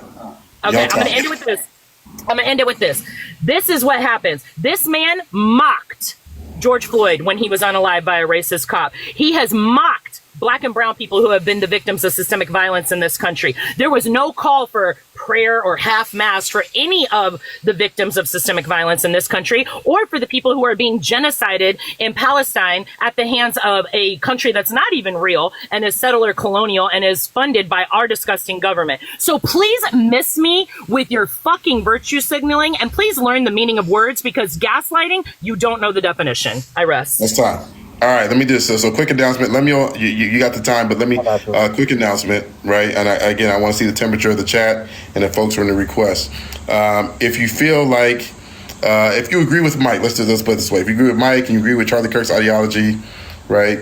Speaker 2: Okay, I'm going to end it with this. I'm going to end it with this. This is what happens. This man mocked George Floyd when he was unalived by a racist cop. He has mocked Black and brown people who have been the victims of systemic violence in this country. There was no call for prayer or half mass for any of the victims of systemic violence in this country, or for the people who are being genocided in Palestine at the hands of a country that's not even real and is settler colonial and is funded by our disgusting government. So please miss me with your fucking virtue signaling, and please learn the meaning of words, because gaslighting, you don't know the definition. I rest.
Speaker 1: That's time. All right, let me do this. So quick announcement. Let me, you got the time, but let me, quick announcement, right? And again, I want to see the temperature of the chat and the folks who are in the request. If you feel like, if you agree with Mike, let's put it this way. If you agree with Mike and you agree with Charlie Kirk's ideology, right,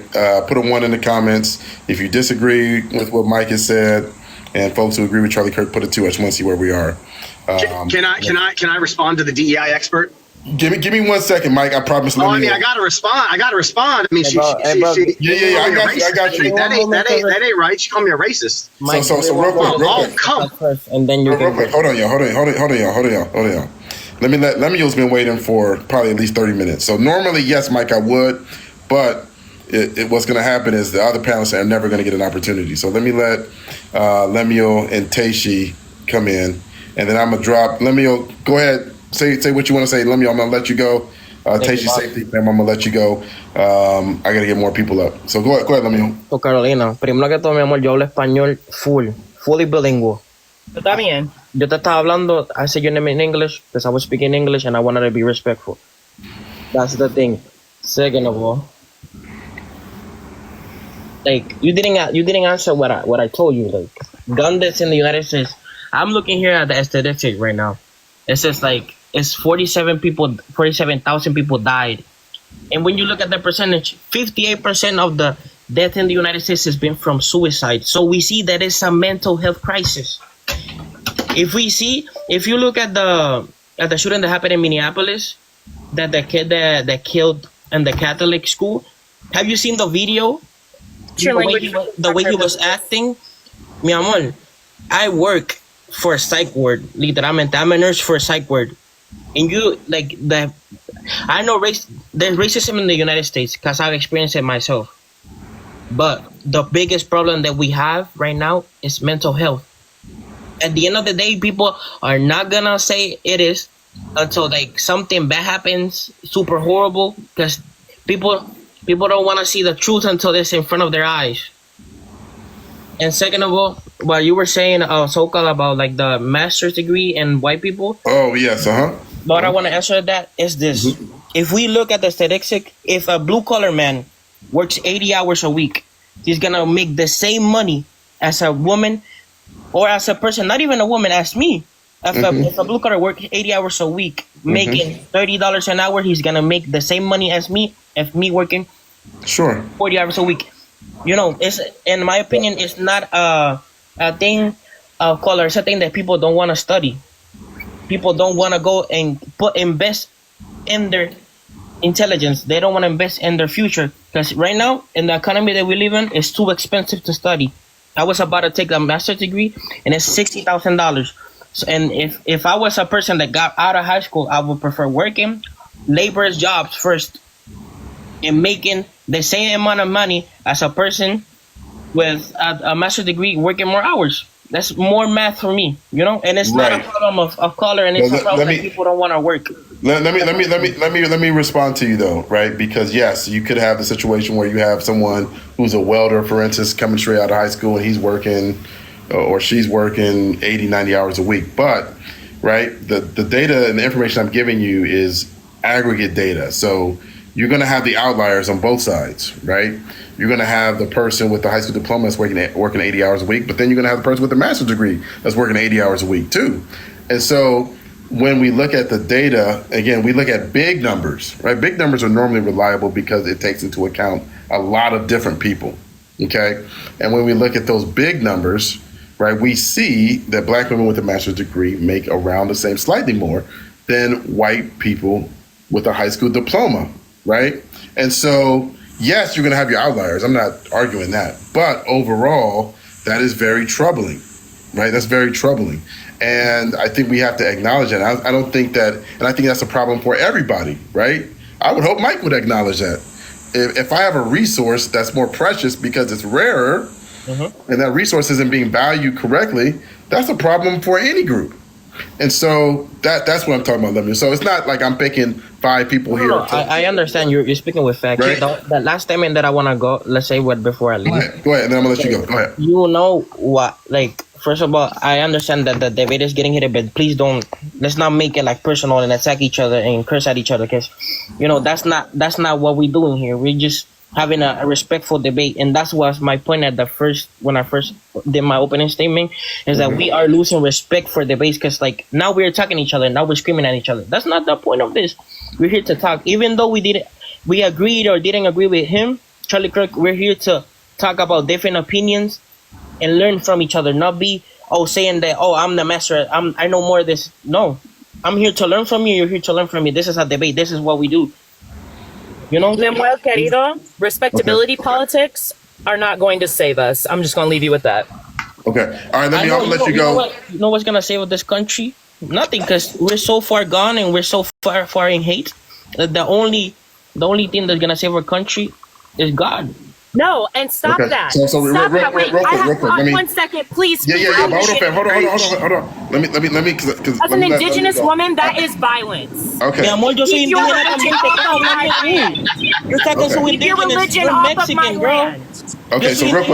Speaker 1: put a 1 in the comments. If you disagree with what Mike has said, and folks who agree with Charlie Kirk, put a 2. I just want to see where we are.
Speaker 11: Can I respond to the DEI expert?
Speaker 1: Give me 1 second, Mike. I promise.
Speaker 11: I gotta respond. I mean, she
Speaker 1: I got you.
Speaker 11: That ain't right. She called me a racist.
Speaker 1: So real quick.
Speaker 11: Come.
Speaker 8: And then you're
Speaker 1: real quick. Hold on, y'all. Lemuel's been waiting for probably at least 30 minutes. So normally, yes, Mike, I would, but what's going to happen is the other panelists are never going to get an opportunity. So let me let Lemuel and Taishi come in, and then I'm gonna drop Lemuel. Go ahead. Say what you want to say. Lemuel, I'm gonna let you go. Taishi, safety, I'm gonna let you go. I gotta get more people up. So go ahead, Lemuel.
Speaker 8: So Carolina, primero que todo, mi amor, yo hablo español fully bilingüe.
Speaker 2: Está bien.
Speaker 8: Yo te estaba hablando, I said your name in English because I was speaking English and I wanted to be respectful. That's the thing. Second of all, like you didn't answer what I told you. Like gun deaths in the United States. I'm looking here at the statistic right now. It says like it's 47,000 people died, and when you look at the percentage, 58% of the death in the United States has been from suicide. So we see that it's a mental health crisis. If you look at the shooting that happened in Minneapolis, that the kid that killed in the Catholic school, have you seen the video? The way he was acting? Mi amor, I work for a psych ward, literalmente. I'm a nurse for a psych ward. And I know there's racism in the United States because I've experienced it myself. But the biggest problem that we have right now is mental health. At the end of the day, people are not gonna say it is until like something bad happens, super horrible, because people don't want to see the truth until it's in front of their eyes. And second of all, what you were saying, Sokal, about like the master's degree and white people.
Speaker 1: Oh yes,
Speaker 8: What I want to answer that is this: if we look at the statistic, if a blue collar man works 80 hours a week, he's gonna make the same money as a woman or as a person, not even a woman, as me. If a blue collar works 80 hours a week, making $30 an hour, he's gonna make the same money as me if me working 40 hours a week. You know, it's, in my opinion, it's not a thing of color. It's a thing that people don't want to study. People don't want to go and invest in their intelligence. They don't want to invest in their future because right now, in the economy that we live in, it's too expensive to study. I was about to take a master's degree, and it's $60,000. So, and if I was a person that got out of high school, I would prefer working laborers jobs first and making the same amount of money as a person with a master's degree working more hours. That's more math for me, you know. And it's not a problem of color, and it's a problem that people don't want to work.
Speaker 1: Let me respond to you though, right? Because yes, you could have the situation where you have someone who's a welder, for instance, coming straight out of high school, and he's working or she's working 80, 90 hours a week. But right, the data and the information I'm giving you is aggregate data. So you're going to have the outliers on both sides, right? You're going to have the person with the high school diploma that's working 80 hours a week, but then you're going to have the person with the master's degree that's working 80 hours a week too. And so when we look at the data, again, we look at big numbers, right? Big numbers are normally reliable because it takes into account a lot of different people, okay? And when we look at those big numbers, right, we see that black women with a master's degree make around the same, slightly more, than white people with a high school diploma, right? And so, yes, you're going to have your outliers. I'm not arguing that. But overall, that is very troubling, right? That's very troubling. And I think we have to acknowledge that. I don't think that, and I think that's a problem for everybody, right? I would hope Mike would acknowledge that. If I have a resource that's more precious because it's rarer, and that resource isn't being valued correctly, that's a problem for any group. And so that's what I'm talking about, Lemuel. So it's not like I'm picking 5 people here.
Speaker 8: I understand you're speaking with facts.
Speaker 1: Right?
Speaker 8: The last statement that I want to go, let's say what before I leave.
Speaker 1: Go ahead, and then I'm going to let you go. Go ahead.
Speaker 8: You know what, like, first of all, I understand that the debate is getting heated, but please let's not make it like personal and attack each other and curse at each other, because, you know, that's not what we're doing here. We're just having a respectful debate, and that's was my point when I first did my opening statement, is that we are losing respect for debates, because like now we're attacking each other, now we're screaming at each other. That's not the point of this. We're here to talk, even though we agreed or didn't agree with him, Charlie Kirk. We're here to talk about different opinions and learn from each other, not be saying that I'm the master, I know more of this. No, I'm here to learn from you, you're here to learn from me. This is a debate, this is what we do. You know,
Speaker 2: Lemuel querido, respectability politics are not going to save us. I'm just going to leave you with that.
Speaker 1: Okay. All right, I'll let you go.
Speaker 8: You know what's going to save this country? Nothing, because we're so far gone and we're so far in hate. The only thing that's going to save our country is God.
Speaker 2: No, and stop that.
Speaker 1: So
Speaker 2: stop that. Wait, I have 1 second, please.
Speaker 1: Yeah. Hold on. Let me.
Speaker 2: As an indigenous woman, that is violence.
Speaker 1: Okay.
Speaker 2: Keep your religion off of my land. Keep your religion off of my land.
Speaker 1: Okay, so real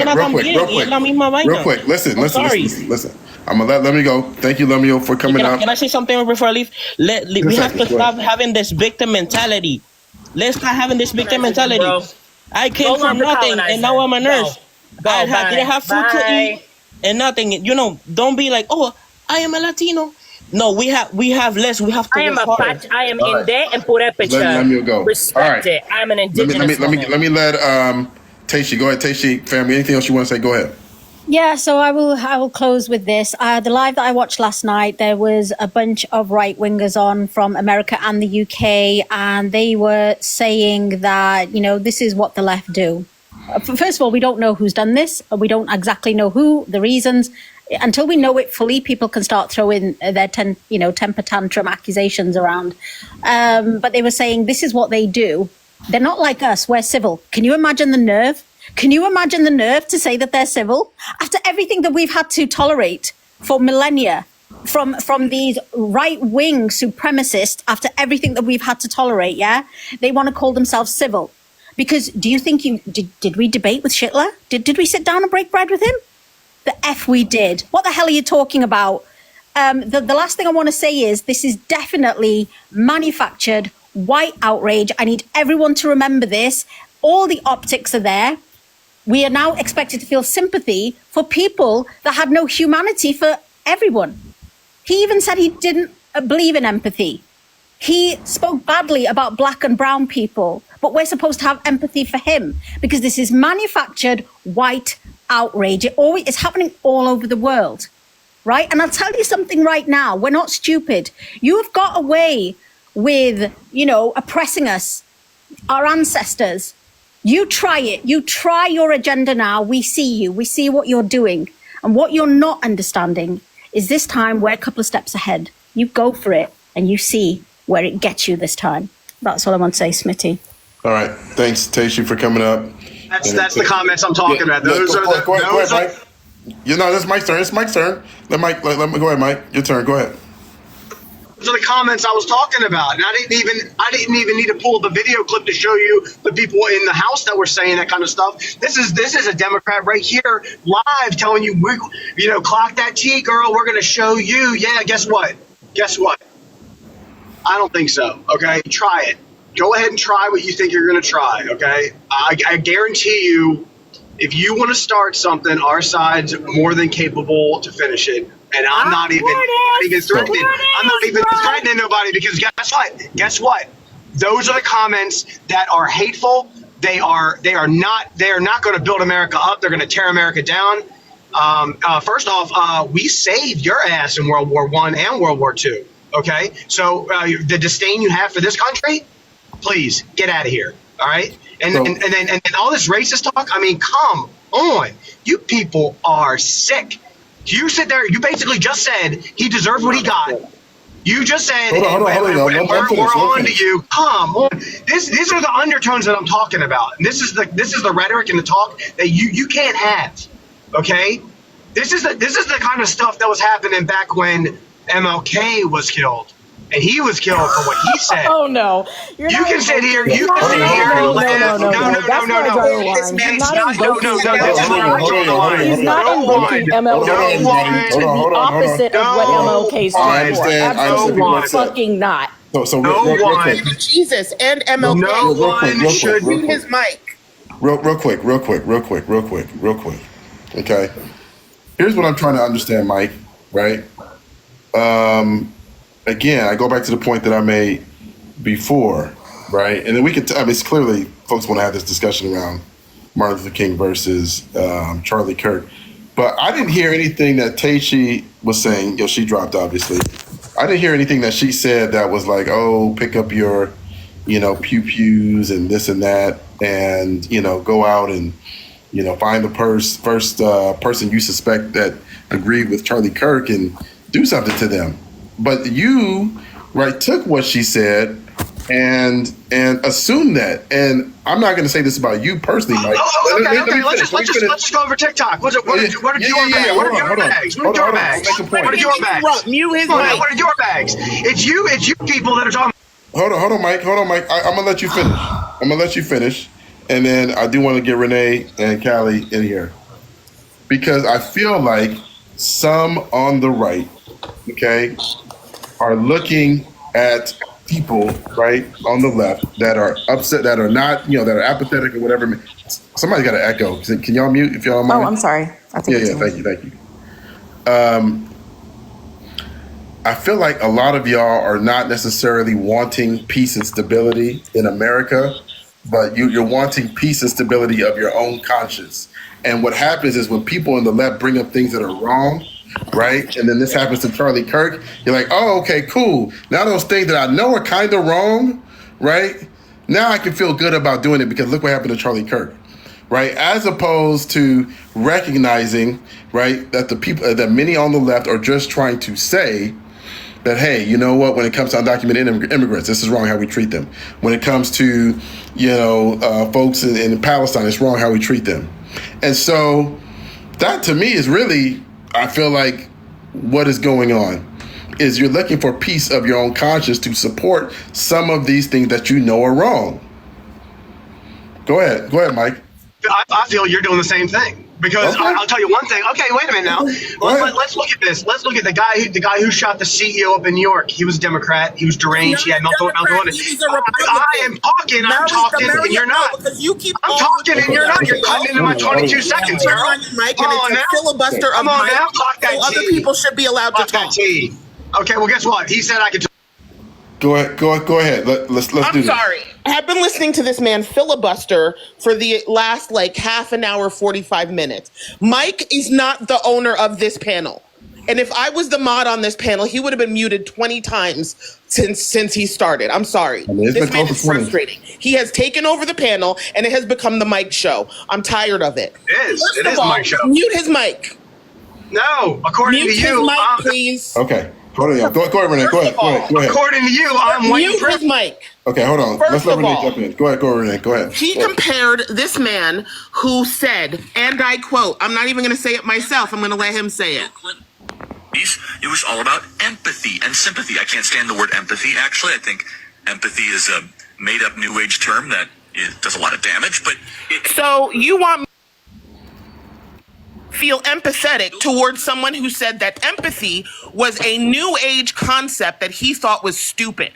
Speaker 1: quick. Listen. I'm gonna let me go. Thank you, Lemuel, for coming out.
Speaker 8: Can I say something before I leave? We have to stop having this victim mentality. Let's stop having this victim mentality. I came from nothing, and now I'm a nurse. I didn't have food to eat and nothing. You know, don't be like, I am a Latino. No, we have less. We have to.
Speaker 2: I am Inde and Purepecha.
Speaker 1: Let me go.
Speaker 2: Respect it. I'm an indigenous.
Speaker 1: Let me let Taishi go ahead. Taishi, family, anything else you want to say? Go ahead.
Speaker 9: Yeah, so I will close with this. The live that I watched last night, there was a bunch of right wingers on from America and the UK, and they were saying that, you know, this is what the left do. First of all, we don't know who's done this. We don't exactly know who, the reasons. Until we know it fully, people can start throwing their temper tantrum accusations around. But they were saying this is what they do. They're not like us. We're civil. Can you imagine the nerve? Can you imagine the nerve to say that they're civil after everything that we've had to tolerate for millennia from these right-wing supremacists? After everything that we've had to tolerate, they want to call themselves civil. Because do you think did we debate with Hitler? Did we sit down and break bread with him? The F we did. What the hell are you talking about? The last thing I want to say is this is definitely manufactured white outrage. I need everyone to remember this. All the optics are there. We are now expected to feel sympathy for people that had no humanity for everyone. He even said he didn't believe in empathy. He spoke badly about black and brown people, but we're supposed to have empathy for him because this is manufactured white outrage. It's happening all over the world, right? And I'll tell you something right now. We're not stupid. You have got away with, oppressing us, our ancestors. You try it. You try your agenda now. We see you. We see what you're doing. And what you're not understanding is this time we're a couple of steps ahead. You go for it and you see where it gets you this time. That's all I want to say, Smitty.
Speaker 1: All right. Thanks, Taishi, for coming up.
Speaker 11: That's the comments I'm talking about. Those are
Speaker 1: go ahead, Mike. This is Mike's turn. It's Mike's turn. Let me go ahead, Mike. Your turn. Go ahead.
Speaker 11: Those are the comments I was talking about, and I didn't even need to pull the video clip to show you the people in the House that were saying that kind of stuff. This is a Democrat right here live telling you, clock that T, girl. We're going to show you. Yeah, guess what? I don't think so. Okay, try it. Go ahead and try what you think you're going to try. Okay, I guarantee you, if you want to start something, our side's more than capable to finish it. And I'm not even threatening. I'm not even threatening nobody because guess what? Guess what? Those are the comments that are hateful. They are not going to build America up. They're going to tear America down. First off, we saved your ass in World War I and World War II. Okay, so the disdain you have for this country, please get out of here. All right, and then all this racist talk. I mean, come on, you people are sick. You sit there. You basically just said he deserved what he got. You just said
Speaker 1: hold on.
Speaker 11: We're on to you. Come on. These are the undertones that I'm talking about. And this is the rhetoric and the talk that you can't have. Okay? This is the kind of stuff that was happening back when MLK was killed. And he was killed for what he said.
Speaker 2: Oh no!
Speaker 11: You can sit here. You can sit here and laugh. No.
Speaker 2: He's not invoking MLK. To the opposite of what MLK stood for. Absolutely fucking not.
Speaker 1: So real quick.
Speaker 12: Jesus and MLK.
Speaker 11: No one should
Speaker 12: mute his mic.
Speaker 1: Real quick. Okay. Here's what I'm trying to understand, Mike. Right. Again, I go back to the point that I made before, right? And then we could, it's clearly folks want to have this discussion around Martin Luther King versus Charlie Kirk. But I didn't hear anything that Taishi was saying. She dropped, obviously. I didn't hear anything that she said that was like, oh, pick up your, pew-pews and this and that and, go out and, find the first person you suspect that agreed with Charlie Kirk and do something to them. But you, right, took what she said and assumed that. And I'm not going to say this about you personally, Mike.
Speaker 11: Okay. Let's just go over TikTok. What are your bags? What are your bags?
Speaker 12: Mute his mic.
Speaker 11: What are your bags? It's you people that are talking.
Speaker 1: Hold on, Mike. I'm going to let you finish. And then I do want to get Renee and Callie in here. Because I feel like some on the right, okay, are looking at people, right, on the left that are upset, that are not, that are apathetic or whatever. Somebody's got an echo. Can y'all mute if y'all don't mind?
Speaker 13: Oh, I'm sorry.
Speaker 1: Thank you. I feel like a lot of y'all are not necessarily wanting peace and stability in America, but you're wanting peace and stability of your own conscience. And what happens is when people on the left bring up things that are wrong, right? And then this happens to Charlie Kirk. You're like, oh, okay, cool. Now those things that I know are kind of wrong, right? Now I can feel good about doing it because look what happened to Charlie Kirk, right? As opposed to recognizing, right, that the people, that many on the left are just trying to say that, hey, you know what, when it comes to undocumented immigrants, this is wrong how we treat them. When it comes to, folks in Palestine, it's wrong how we treat them. And so that to me is really, I feel like what is going on is you're looking for peace of your own conscience to support some of these things that you know are wrong. Go ahead, Mike.
Speaker 11: I feel you're doing the same thing because okay. I'll tell you one thing. Okay, wait a minute now. Let's look at this. Let's look at the guy who shot the CEO up in New York. He was a Democrat. He was deranged. He had mental illness. I am talking. I'm talking, and you're not. I'm talking, and you're not. You're cutting into my 22 seconds, girl.
Speaker 12: Come on now. Filibuster of Mike. So other people should be allowed to talk.
Speaker 11: Okay, well, guess what? He said I could.
Speaker 1: Go ahead. Let's do this.
Speaker 12: I'm sorry. I have been listening to this man filibuster for the last half an hour, 45 minutes. Mike is not the owner of this panel. And if I was the mod on this panel, he would have been muted 20 times since he started. I'm sorry. This man is frustrating. He has taken over the panel and it has become the Mike show. I'm tired of it.
Speaker 11: It is the Mike show.
Speaker 12: Mute his mic.
Speaker 11: No, according to you.
Speaker 12: Mute his mic, please.
Speaker 1: Okay. Go ahead, Renee. Go ahead.
Speaker 11: According to you, I'm waiting for
Speaker 12: his mic.
Speaker 1: Okay, hold on. Let's let Renee jump in. Go ahead, Renee. Go ahead.
Speaker 12: He compared this man who said, and I quote, I'm not even going to say it myself. I'm going to let him say it.
Speaker 14: It was all about empathy and sympathy. I can't stand the word empathy, actually. I think empathy is a made-up New Age term that does a lot of damage. But
Speaker 12: so you want me to feel empathetic towards someone who said that empathy was a New Age concept that he thought was stupid.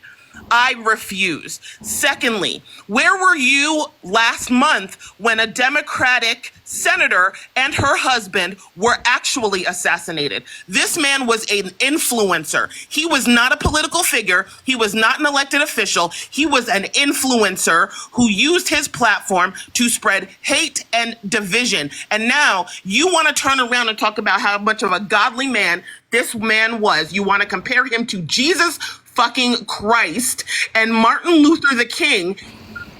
Speaker 12: I refuse. Secondly, where were you last month when a Democratic senator and her husband were actually assassinated? This man was an influencer. He was not a political figure. He was not an elected official. He was an influencer who used his platform to spread hate and division. And now you want to turn around and talk about how much of a godly man this man was. You want to compare him to Jesus fucking Christ and Martin Luther the King.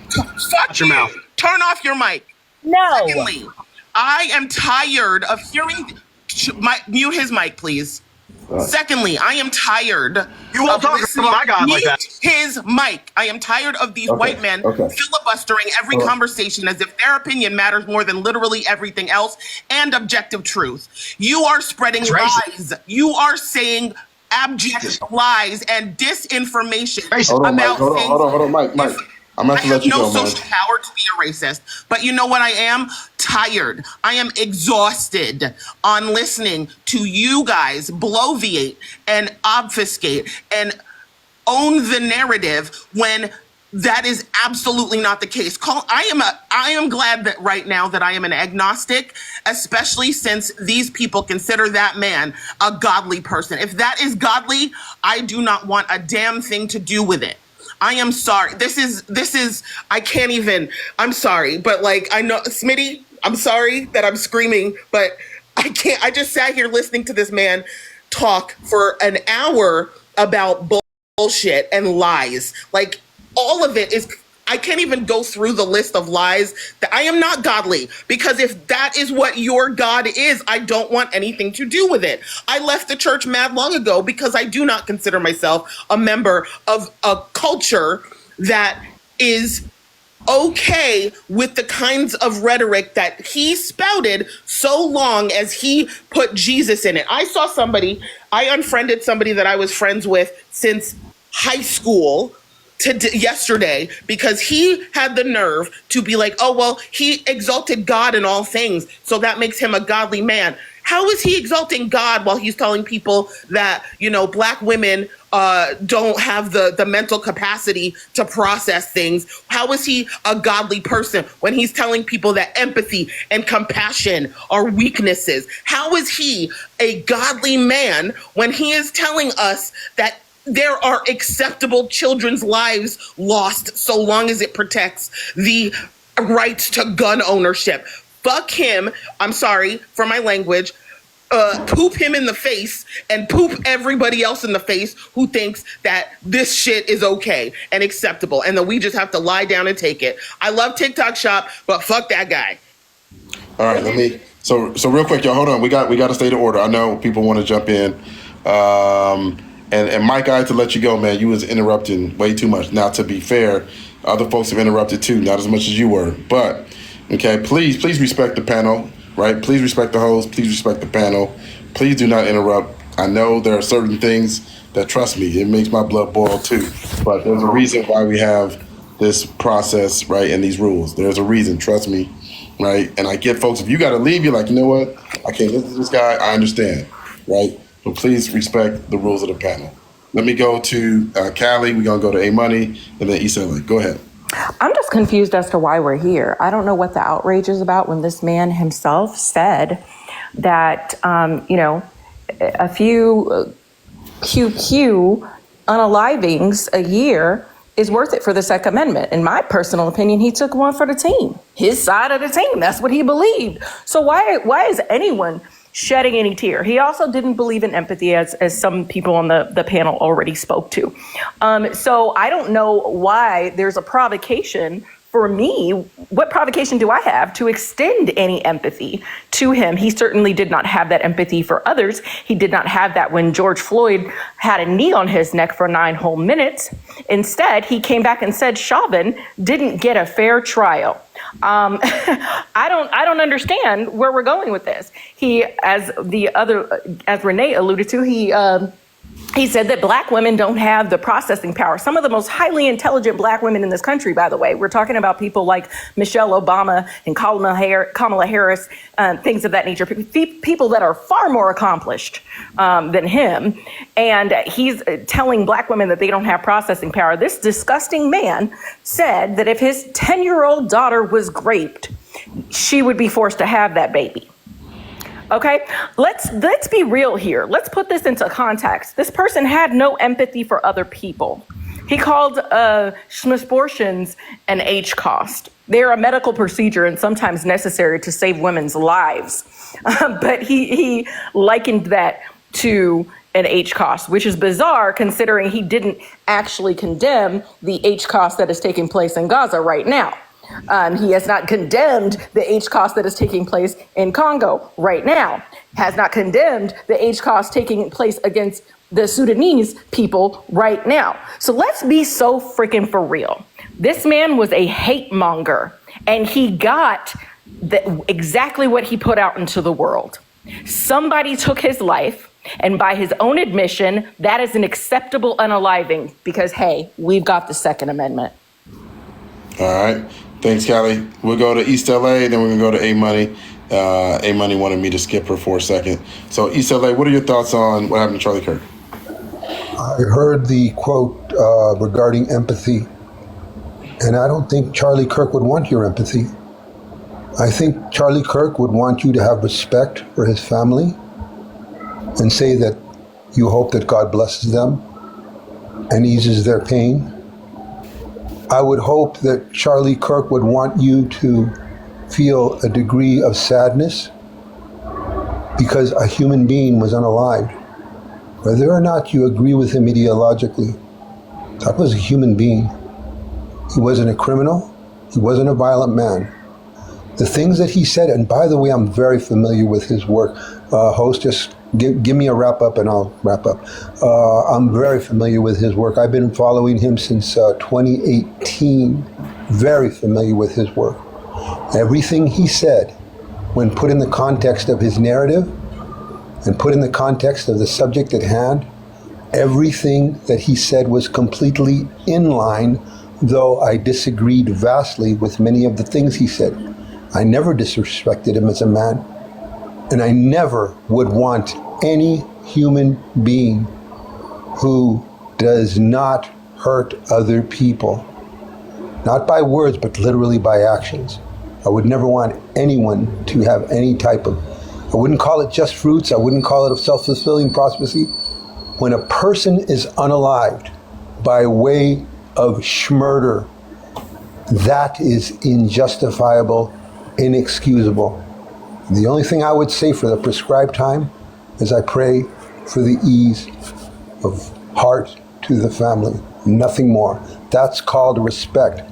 Speaker 12: Fuck
Speaker 11: your
Speaker 12: you.
Speaker 11: mouth.
Speaker 12: Turn off your mic.
Speaker 2: No.
Speaker 12: Secondly, I am tired of hearing. Mute his mic, please. Secondly, I am tired.
Speaker 11: You won't talk about my God like that.
Speaker 12: Mute his mic. I am tired of these white men filibustering every conversation as if their opinion matters more than literally everything else and objective truth. You are spreading lies. You are saying abject lies and disinformation about things.
Speaker 1: Hold on, Mike. I'm going to have to let you go, man.
Speaker 12: I have no social power to be a racist, but you know what I am? Tired. I am exhausted on listening to you guys bloviate and obfuscate and own the narrative when that is absolutely not the case. I am glad that right now that I am an agnostic, especially since these people consider that man a godly person. If that is godly, I do not want a damn thing to do with it. I am sorry. This is, I can't even, I'm sorry, but like, I know, Smitty, I'm sorry that I'm screaming, but I can't, I just sat here listening to this man talk for an hour about bullshit and lies. Like, all of it is, I can't even go through the list of lies. That I am not godly, because if that is what your God is, I don't want anything to do with it. I left the church mad long ago because I do not consider myself a member of a culture that is okay with the kinds of rhetoric that he spouted so long as he put Jesus in it. I unfriended somebody that I was friends with since high school yesterday because he had the nerve to be like, oh, well, he exalted God in all things, so that makes him a godly man. How is he exalting God while he's telling people that, you know, black women don't have the mental capacity to process things? How is he a godly person when he's telling people that empathy and compassion are weaknesses? How is he a godly man when he is telling us that there are acceptable children's lives lost so long as it protects the rights to gun ownership? Fuck him. I'm sorry for my language. Poop him in the face and poop everybody else in the face who thinks that this shit is okay and acceptable and that we just have to lie down and take it. I love TikTok Shop, but fuck that guy.
Speaker 1: All right, so real quick, y'all, hold on. We got to stay to order. I know people want to jump in. And Mike, I had to let you go, man. You was interrupting way too much. Now, to be fair, other folks have interrupted too, not as much as you were. But, okay, please respect the panel, right? Please respect the host. Please respect the panel. Please do not interrupt. I know there are certain things that, trust me, it makes my blood boil too. But there's a reason why we have this process, right, and these rules. There's a reason, trust me, right? And I get folks, if you got to leave, you're like, you know what? I can't listen to this guy. I understand, right? But please respect the rules of the panel. Let me go to Callie. We're going to go to A-Money and then Issa. Go ahead.
Speaker 13: I'm just confused as to why we're here. I don't know what the outrage is about when this man himself said that, a few QQ unalivings a year is worth it for the Second Amendment. In my personal opinion, he took one for the team, his side of the team. That's what he believed. So why is anyone shedding any tear? He also didn't believe in empathy, as some people on the panel already spoke to. So I don't know why there's a provocation for me. What provocation do I have to extend any empathy to him? He certainly did not have that empathy for others. He did not have that when George Floyd had a knee on his neck for 9 whole minutes. Instead, he came back and said Chauvin didn't get a fair trial. I don't understand where we're going with this. He, as Renee alluded to, he He said that black women don't have the processing power. Some of the most highly intelligent black women in this country, by the way. We're talking about people like Michelle Obama and Kamala Harris, things of that nature. People that are far more accomplished than him. And he's telling black women that they don't have processing power. This disgusting man said that if his 10-year-old daughter was raped, she would be forced to have that baby. Okay, let's be real here. Let's put this into context. This person had no empathy for other people. He called abortions an H cost. They're a medical procedure and sometimes necessary to save women's lives. But he likened that to an H cost, which is bizarre considering he didn't actually condemn the H cost that is taking place in Gaza right now. He has not condemned the H cost that is taking place in Congo right now, has not condemned the H cost taking place against the Sudanese people right now. So let's be so freaking for real. This man was a hate monger, and he got exactly what he put out into the world. Somebody took his life, and by his own admission, that is an acceptable unaliving because, hey, we've got the Second Amendment.
Speaker 1: All right. Thanks, Callie. We'll go to East LA, then we're going to go to A-Money. A-Money wanted me to skip her for a second. So, East LA, what are your thoughts on what happened to Charlie Kirk?
Speaker 15: I heard the quote regarding empathy, and I don't think Charlie Kirk would want your empathy. I think Charlie Kirk would want you to have respect for his family and say that you hope that God blesses them and eases their pain. I would hope that Charlie Kirk would want you to feel a degree of sadness because a human being was unalived. Whether or not you agree with him ideologically, that was a human being. He wasn't a criminal. He wasn't a violent man. The things that he said, and by the way, I'm very familiar with his work. Host, just give me a wrap up and I'll wrap up. I'm very familiar with his work. I've been following him since 2018. Very familiar with his work. Everything he said, when put in the context of his narrative and put in the context of the subject at hand, everything that he said was completely in line, though I disagreed vastly with many of the things he said. I never disrespected him as a man, and I never would want any human being who does not hurt other people, not by words, but literally by actions. I would never want anyone to have any type of, I wouldn't call it just fruits, I wouldn't call it a self-fulfilling prophecy. When a person is unalived by way of schmurder, that is injustifiable, inexcusable. The only thing I would say for the prescribed time is I pray for the ease of heart to the family, nothing more. That's called respect.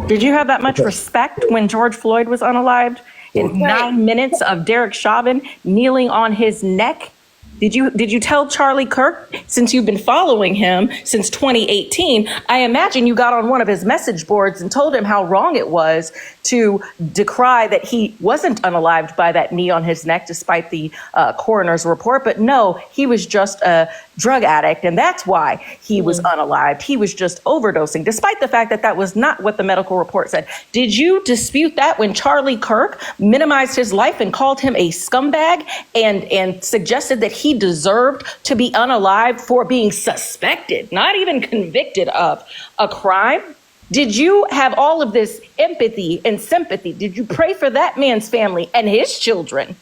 Speaker 13: Did you have that much respect when George Floyd was unalived? In 9 minutes of Derek Chauvin kneeling on his neck? Did you tell Charlie Kirk, since you've been following him since 2018, I imagine you got on one of his message boards and told him how wrong it was to decry that he wasn't unalived by that knee on his neck, despite the coroner's report. But no, he was just a drug addict, and that's why he was unalived. He was just overdosing, despite the fact that that was not what the medical report said. Did you dispute that when Charlie Kirk minimized his life and called him a scumbag and suggested that he deserved to be unalived for being suspected, not even convicted of a crime? Did you have all of this empathy and sympathy? Did you pray for that man's family and his children?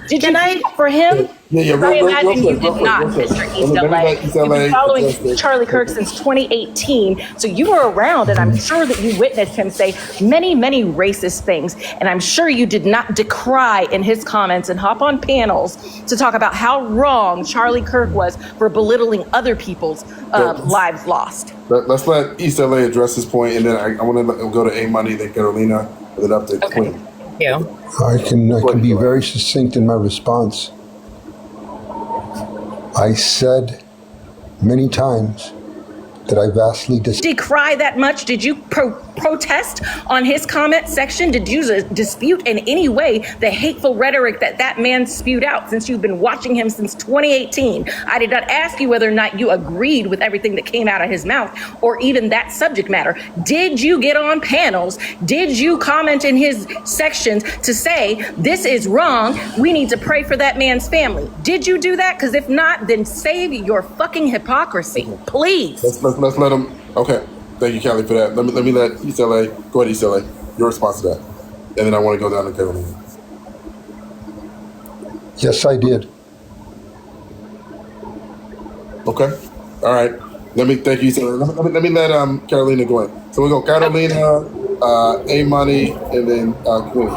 Speaker 13: Did you pray for him?
Speaker 1: Yeah,
Speaker 13: I imagine you did not,
Speaker 1: real quick.
Speaker 13: Mr. East
Speaker 1: Let me
Speaker 13: LA.
Speaker 1: let East
Speaker 13: You've
Speaker 1: LA
Speaker 13: been following
Speaker 1: address this.
Speaker 13: Charlie Kirk since 2018, so you were around, and I'm sure that you witnessed him say many, many racist things, and I'm sure you did not decry in his comments and hop on panels to talk about how wrong Charlie Kirk was for belittling other people's lives lost.
Speaker 1: Let's let East LA address this point, and then I want to go to A-Money, then Carolina, and then up to Queen.
Speaker 13: Yeah.
Speaker 15: I can be very succinct in my response. I said many times that I vastly
Speaker 13: decry that much? Did you
Speaker 16: protest on his comment section? Did you dispute in any way the hateful rhetoric that man spewed out since you've been watching him since 2018? I did not ask you whether or not you agreed with everything that came out of his mouth or even that subject matter. Did you get on panels? Did you comment in his sections to say, this is wrong, we need to pray for that man's family? Did you do that? Because if not, then save your fucking hypocrisy, please.
Speaker 1: Let's let him. Okay, thank you, Callie, for that. Let me let ECLA go ahead. ECLA, your response to that, and then I want to go down to Carolina.
Speaker 15: Yes, I did.
Speaker 1: Okay, all right. Let me thank you, ECLA. Let me let Carolina go in. So we go Carolina, A Money, and then Queen.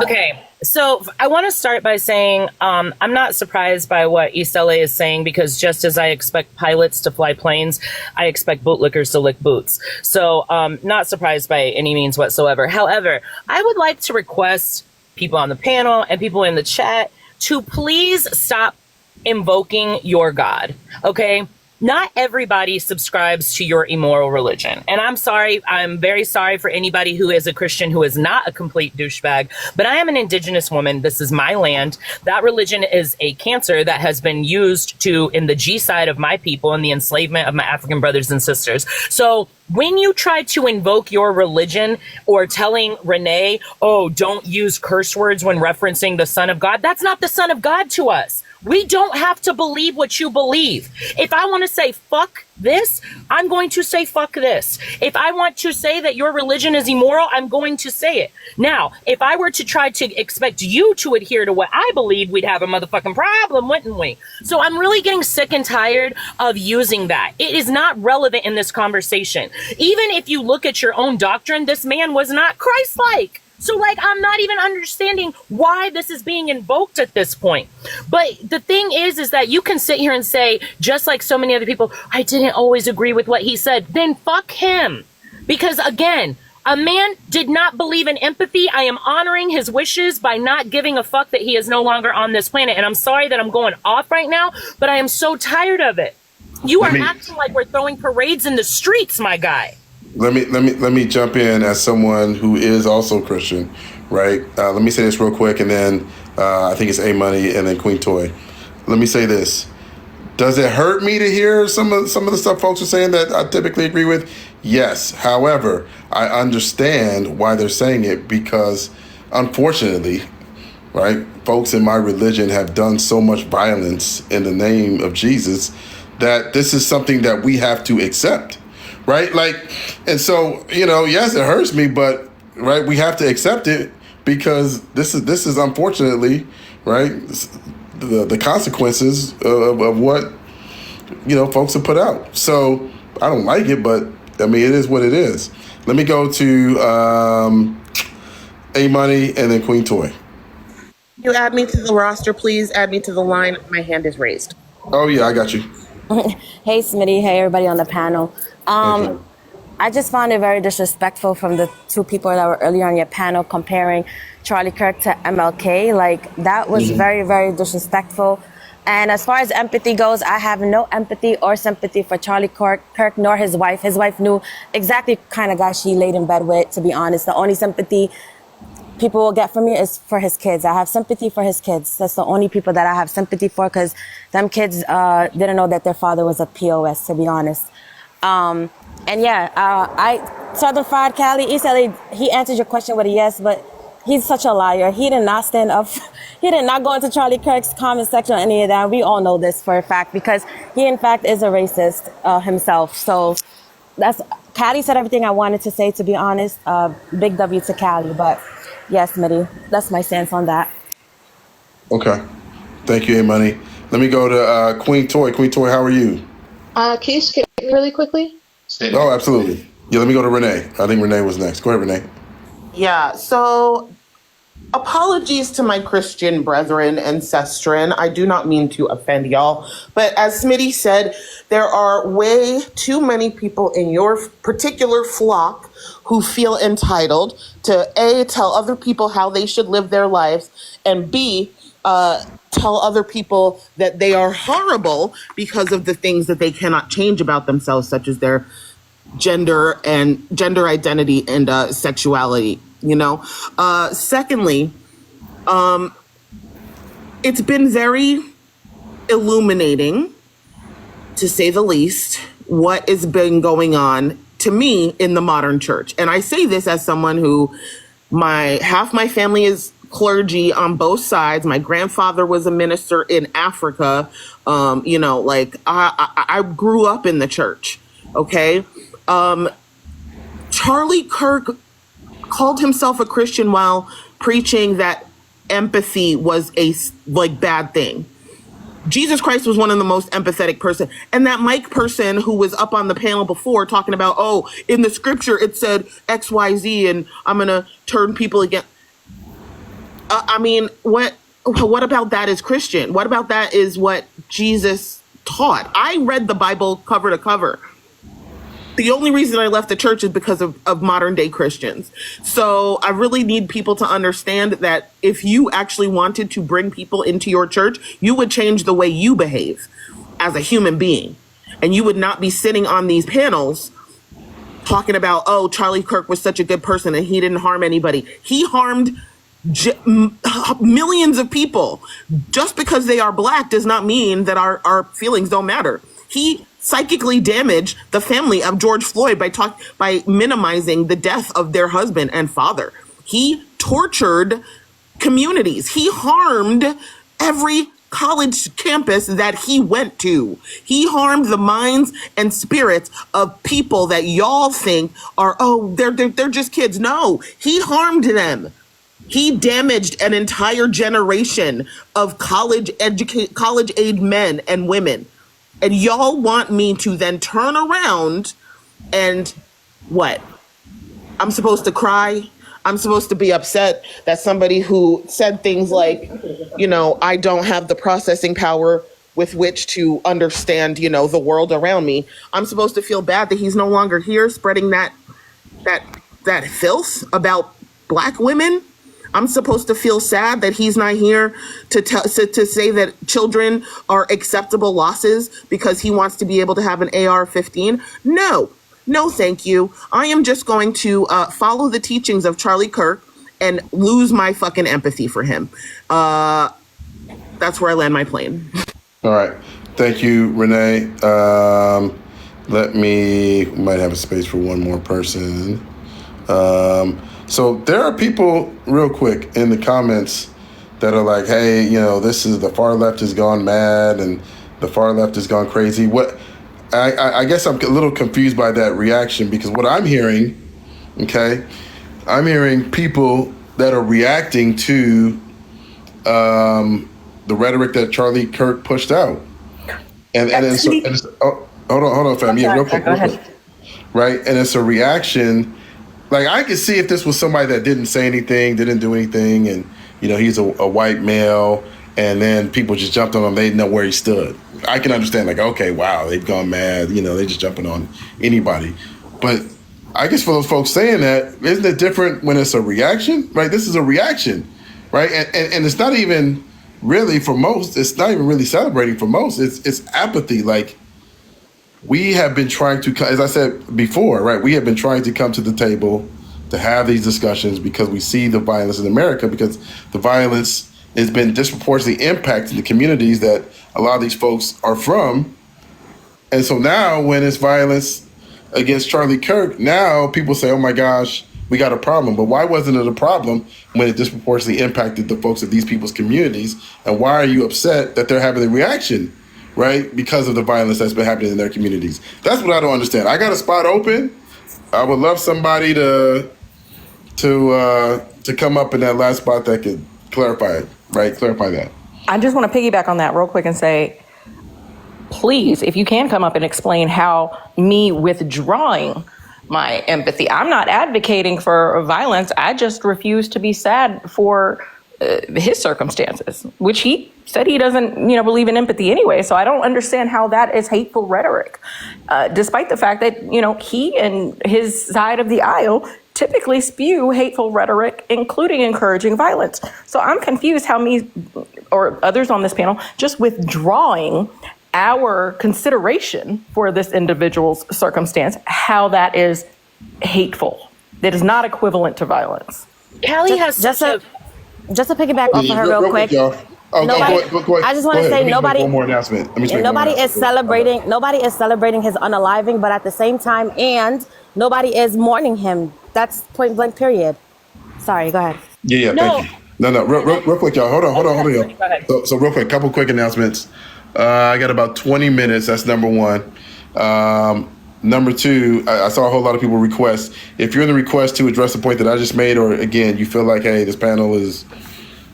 Speaker 2: Okay. So I want to start by saying I'm not surprised by what Isele is saying, because just as I expect pilots to fly planes, I expect bootlickers to lick boots. So not surprised by any means whatsoever. However, I would like to request people on the panel and people in the chat to please stop invoking your God, okay? Not everybody subscribes to your immoral religion. And I'm sorry, I'm very sorry for anybody who is a Christian who is not a complete douchebag, but I am an indigenous woman. This is my land. That religion is a cancer that has been used to, in the G side of my people, and the enslavement of my African brothers and sisters. So when you try to invoke your religion or telling Renee, oh, don't use curse words when referencing the Son of God, that's not the Son of God to us. We don't have to believe what you believe. If I want to say fuck this, I'm going to say fuck this. If I want to say that your religion is immoral, I'm going to say it. Now, if I were to try to expect you to adhere to what I believe, we'd have a motherfucking problem, wouldn't we? So I'm really getting sick and tired of using that. It is not relevant in this conversation. Even if you look at your own doctrine, this man was not Christ-like. So, like, I'm not even understanding why this is being invoked at this point. But the thing is that you can sit here and say, just like so many other people, I didn't always agree with what he said. Then fuck him. Because, again, a man did not believe in empathy. I am honoring his wishes by not giving a fuck that he is no longer on this planet. And I'm sorry that I'm going off right now, but I am so tired of it. You are acting like we're throwing parades in the streets, my guy.
Speaker 1: Let me jump in as someone who is also Christian, right? Let me say this real quick, and then I think it's A Money and then Queen Toy. Let me say this: does it hurt me to hear some of the stuff folks are saying that I typically agree with? Yes. However, I understand why they're saying it, because unfortunately, right, folks in my religion have done so much violence in the name of Jesus that this is something that we have to accept. Right? Like, and so, you know, yes, it hurts me, but right, we have to accept it, because this is unfortunately, right, the consequences of what, you know, folks have put out. So I don't like it, but I mean, it is what it is. Let me go to A Money and then Queen Toy.
Speaker 12: You add me to the roster, please. Add me to the line. My hand is raised.
Speaker 1: Oh yeah, I got you.
Speaker 17: Hey, Smitty. Hey, everybody on the panel. I just found it very disrespectful from the two people that were earlier on your panel comparing Charlie Kirk to MLK. Like, that was very, very disrespectful. And as far as empathy goes, I have no empathy or sympathy for Charlie Kirk nor his wife. His wife knew exactly kind of guy she laid in bed with, to be honest. The only sympathy people will get from me is for his kids. I have sympathy for his kids. That's the only people that I have sympathy for, because them kids didn't know that their father was a POS, to be honest. And yeah, I Southern Fried Cali, East LA, he answered your question with a yes, but he's such a liar. He did not stand up. He did not go into Charlie Kirk's comment section or any of that. We all know this for a fact, because he in fact is a racist himself. So that's, Cali said everything I wanted to say, to be honest. Big W to Cali, but yes, Smitty, that's my stance on that.
Speaker 1: Okay. Thank you, A Money. Let me go to Queen Toy. Queen Toy, how are you?
Speaker 18: Can you skip me really quickly?
Speaker 1: Oh, absolutely. Yeah, let me go to Renee. I think Renee was next. Go ahead, Renee.
Speaker 12: Yeah, so apologies to my Christian brethren and sestrin. I do not mean to offend y'all, but as Smitty said, there are way too many people in your particular flock who feel entitled to A, tell other people how they should live their lives, and B, tell other people that they are horrible because of the things that they cannot change about themselves, such as their gender and gender identity and sexuality, you know. Secondly, it's been very illuminating, to say the least, what has been going on to me in the modern church. And I say this as someone who half my family is clergy on both sides. My grandfather was a minister in Africa. You know, like I grew up in the church. Okay. Charlie Kirk called himself a Christian while preaching that empathy was a bad thing. Jesus Christ was one of the most empathetic person. And that Mike person who was up on the panel before talking about, oh, in the scripture it said XYZ and I'm going to turn people against. I mean, what about that is Christian? What about that is what Jesus taught? I read the Bible cover to cover. The only reason I left the church is because of modern day Christians. So I really need people to understand that if you actually wanted to bring people into your church, you would change the way you behave as a human being. And you would not be sitting on these panels talking about, oh, Charlie Kirk was such a good person and he didn't harm anybody. He harmed millions of people. Just because they are black does not mean that our feelings don't matter. He psychically damaged the family of George Floyd by minimizing the death of their husband and father. He tortured communities. He harmed every college campus that he went to. He harmed the minds and spirits of people that y'all think are, oh, they're just kids. No, he harmed them. He damaged an entire generation of college age men and women. And y'all want me to then turn around and what? I'm supposed to cry? I'm supposed to be upset that somebody who said things like, you know, I don't have the processing power with which to understand, you know, the world around me. I'm supposed to feel bad that he's no longer here spreading that filth about black women. I'm supposed to feel sad that he's not here to say that children are acceptable losses because he wants to be able to have an AR-15. No, thank you. I am just going to follow the teachings of Charlie Kirk and lose my fucking empathy for him. That's where I land my plane.
Speaker 1: All right. Thank you, Renee. We might have a space for one more person. So there are people, real quick, in the comments that are like, hey, you know, the far left has gone mad and the far left has gone crazy. I guess I'm a little confused by that reaction because what I'm hearing, okay, I'm hearing people that are reacting to the rhetoric that Charlie Kirk pushed out. Hold on, fam. Yeah, real quick. Right? And it's a reaction. Like, I could see if this was somebody that didn't say anything, didn't do anything, and, you know, he's a white male, and then people just jumped on him. They didn't know where he stood. I can understand, like, okay, wow, they've gone mad. You know, they're just jumping on anybody. But I guess for those folks saying that, isn't it different when it's a reaction? Right? This is a reaction, right? And it's not even really, for most, it's not even really celebrating for most. It's apathy. Like, we have been trying to, as I said before, right, we have been trying to come to the table to have these discussions because we see the violence in America, because the violence has been disproportionately impacting the communities that a lot of these folks are from. And so now when it's violence against Charlie Kirk, now people say, oh my gosh, we got a problem. But why wasn't it a problem when it disproportionately impacted the folks of these people's communities? And why are you upset that they're having a reaction? Right? Because of the violence that's been happening in their communities. That's what I don't understand. I got a spot open. I would love somebody to come up in that last spot that could clarify it, right? Clarify that.
Speaker 13: I just want to piggyback on that real quick and say, please, if you can come up and explain how me withdrawing my empathy, I'm not advocating for violence. I just refuse to be sad for his circumstances, which he said he doesn't, believe in empathy anyway. So I don't understand how that is hateful rhetoric, despite the fact that, he and his side of the aisle typically spew hateful rhetoric, including encouraging violence. So I'm confused how me or others on this panel just withdrawing
Speaker 16: our consideration for this individual's circumstance, how that is hateful. That is not equivalent to violence.
Speaker 2: Callie has
Speaker 17: just to piggyback off of her real quick.
Speaker 1: Y'all. Oh,
Speaker 17: Nobody,
Speaker 1: go ahead.
Speaker 17: I just want to say
Speaker 1: Let me
Speaker 17: nobody.
Speaker 1: make one more announcement. Let me make
Speaker 17: Nobody
Speaker 1: one more
Speaker 17: is celebrating. Nobody is celebrating his unaliving, but at the same time, and nobody is mourning him. That's point blank. Period. Sorry. Go ahead.
Speaker 1: Yeah. Thank you. No. Real quick, y'all. Hold on, y'all. So real quick, couple quick announcements. I got about 20 minutes. That's number one. Number two, I saw a whole lot of people request. If you're in the request to address the point that I just made, or again, you feel like, hey, this panel is,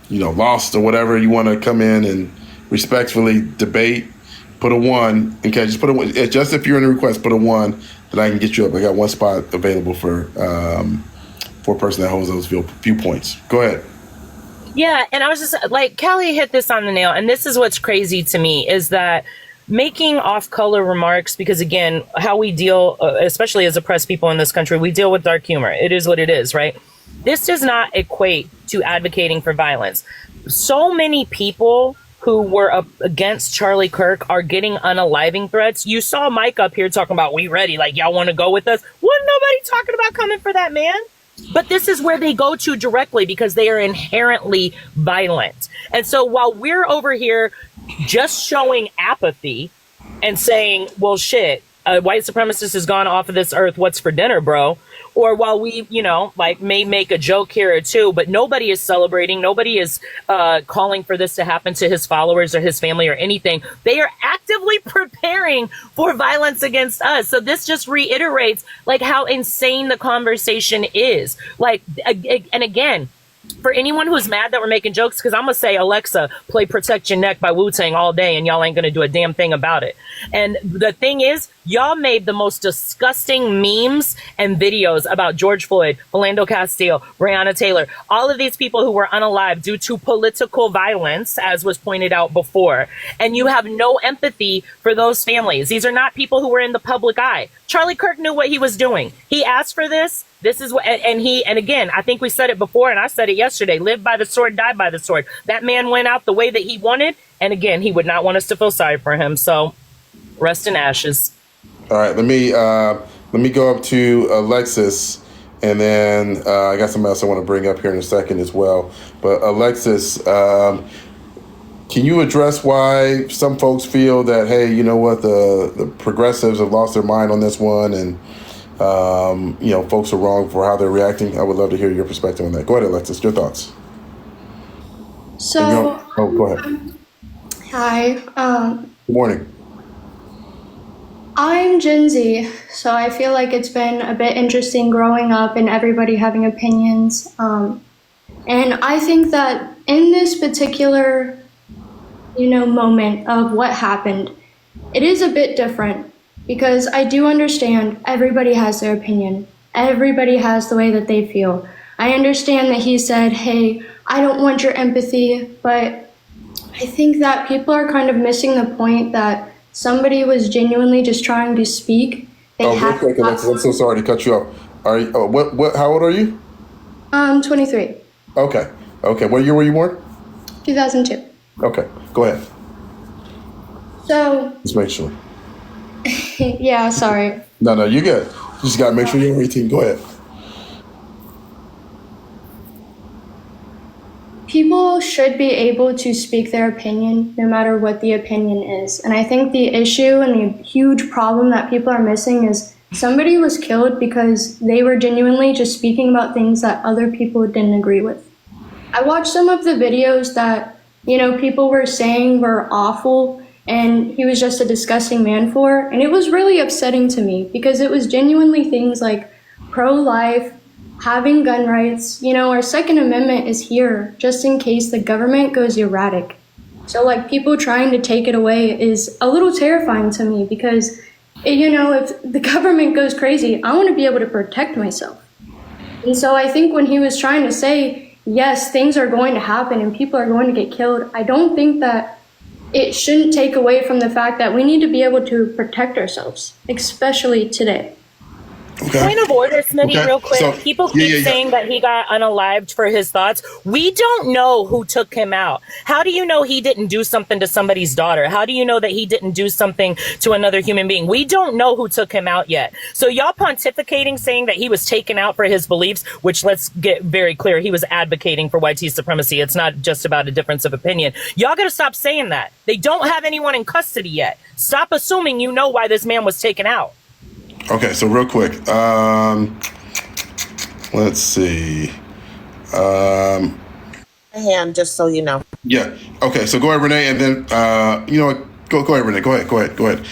Speaker 1: lost or whatever, you want to come in and respectfully debate, put a 1. Okay, just put a 1. Just if you're in the request, put a 1, then I can get you up. I got one spot available for a person that holds those viewpoints. Go ahead.
Speaker 2: Yeah, and I was just like, Callie hit this on the nail, and this is what's crazy to me is that making off-color remarks, because again, how we deal, especially as oppressed people in this country, we deal with dark humor. It is what it is, right? This does not equate to advocating for violence. So many people who were up against Charlie Kirk are getting unaliving threats. You saw Mike up here talking about, we ready, like, y'all want to go with us? Wasn't nobody talking about coming for that man? But this is where they go to directly because they are inherently violent. And so while we're over here just showing apathy and saying, well, shit, a white supremacist has gone off of this earth. What's for dinner, bro? Or while we, may make a joke here or two, but nobody is celebrating. Nobody is calling for this to happen to his followers or his family or anything. They are actively preparing for violence against us. So this just reiterates how insane the conversation is. And again, for anyone who's mad that we're making jokes, because I'm going to say, Alexa, play Protect Your Neck by Wu-Tang all day, and y'all ain't going to do a damn thing about it. And the thing is, y'all made the most disgusting memes and videos about George Floyd, Philando Castile, Breonna Taylor, all of these people who were unalive due to political violence, as was pointed out before. And you have no empathy for those families. These are not people who were in the public eye. Charlie Kirk knew what he was doing. He asked for this. This is what, and again, I think we said it before, and I said it yesterday, live by the sword, die by the sword. That man went out the way that he wanted. And again, he would not want us to feel sorry for him. So rest in ashes.
Speaker 1: All right. Let me go up to Alexis, and then I got somebody else I want to bring up here in a second as well. But Alexis, can you address why some folks feel that, hey, you know what, the progressives have lost their mind on this one, and folks are wrong for how they're reacting? I would love to hear your perspective on that. Go ahead, Alexis. Your thoughts.
Speaker 19: So,
Speaker 1: go ahead.
Speaker 19: Hi.
Speaker 1: Good morning.
Speaker 19: I'm Gen Z, so I feel like it's been a bit interesting growing up and everybody having opinions. And I think that in this particular, moment of what happened, it is a bit different. Because I do understand everybody has their opinion. Everybody has the way that they feel. I understand that he said, hey, I don't want your empathy, but I think that people are kind of missing the point that somebody was genuinely just trying to speak.
Speaker 1: Real quick, Alexis, I'm so sorry to cut you off. Are you, how old are you?
Speaker 19: 23.
Speaker 1: Okay. What year were you born?
Speaker 19: 2002.
Speaker 1: Okay, go ahead.
Speaker 19: So.
Speaker 1: Let's make sure.
Speaker 19: Yeah, sorry.
Speaker 1: No, you're good. You just gotta make sure you're 18. Go ahead.
Speaker 19: People should be able to speak their opinion no matter what the opinion is. And I think the issue and the huge problem that people are missing is somebody was killed because they were genuinely just speaking about things that other people didn't agree with. I watched some of the videos that, people were saying were awful and he was just a disgusting man for, and it was really upsetting to me because it was genuinely things like pro-life, having gun rights. Our Second Amendment is here just in case the government goes erratic. So people trying to take it away is a little terrifying to me because, if the government goes crazy, I want to be able to protect myself. And so I think when he was trying to say, yes, things are going to happen and people are going to get killed, I don't think that it shouldn't take away from the fact that we need to be able to protect ourselves, especially today.
Speaker 2: Point of order, Smitty,
Speaker 1: Okay.
Speaker 2: real quick.
Speaker 1: So,
Speaker 2: People keep saying that he got unalived for his thoughts. We don't know who took him out. How do you know he didn't do something to somebody's daughter? How do you know that he didn't do something to another human being? We don't know who took him out yet. So y'all pontificating, saying that he was taken out for his beliefs, which, let's get very clear, he was advocating for white supremacy. It's not just about a difference of opinion. Y'all gotta stop saying that. They don't have anyone in custody yet. Stop assuming you know why this man was taken out.
Speaker 1: Okay, so real quick, let's see.
Speaker 12: Hand, just so you know.
Speaker 1: Yeah. Okay, so go ahead, Renee, and then you know what? Go ahead, Renee. Go ahead.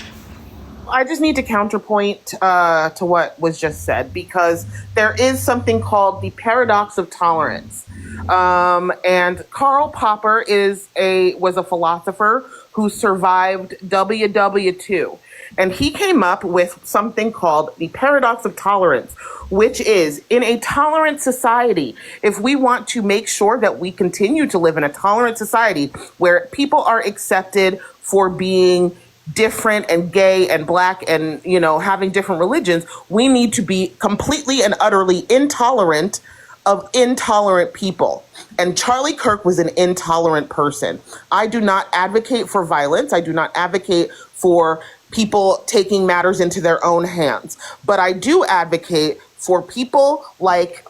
Speaker 12: I just need to counterpoint to what was just said, because there is something called the paradox of tolerance. And Karl Popper was a philosopher who survived WW2. And he came up with something called the paradox of tolerance, which is, in a tolerant society, if we want to make sure that we continue to live in a tolerant society where people are accepted for being different and gay and black and, you know, having different religions, we need to be completely and utterly intolerant of intolerant people. And Charlie Kirk was an intolerant person. I do not advocate for violence. I do not advocate for people taking matters into their own hands. But I do advocate for people like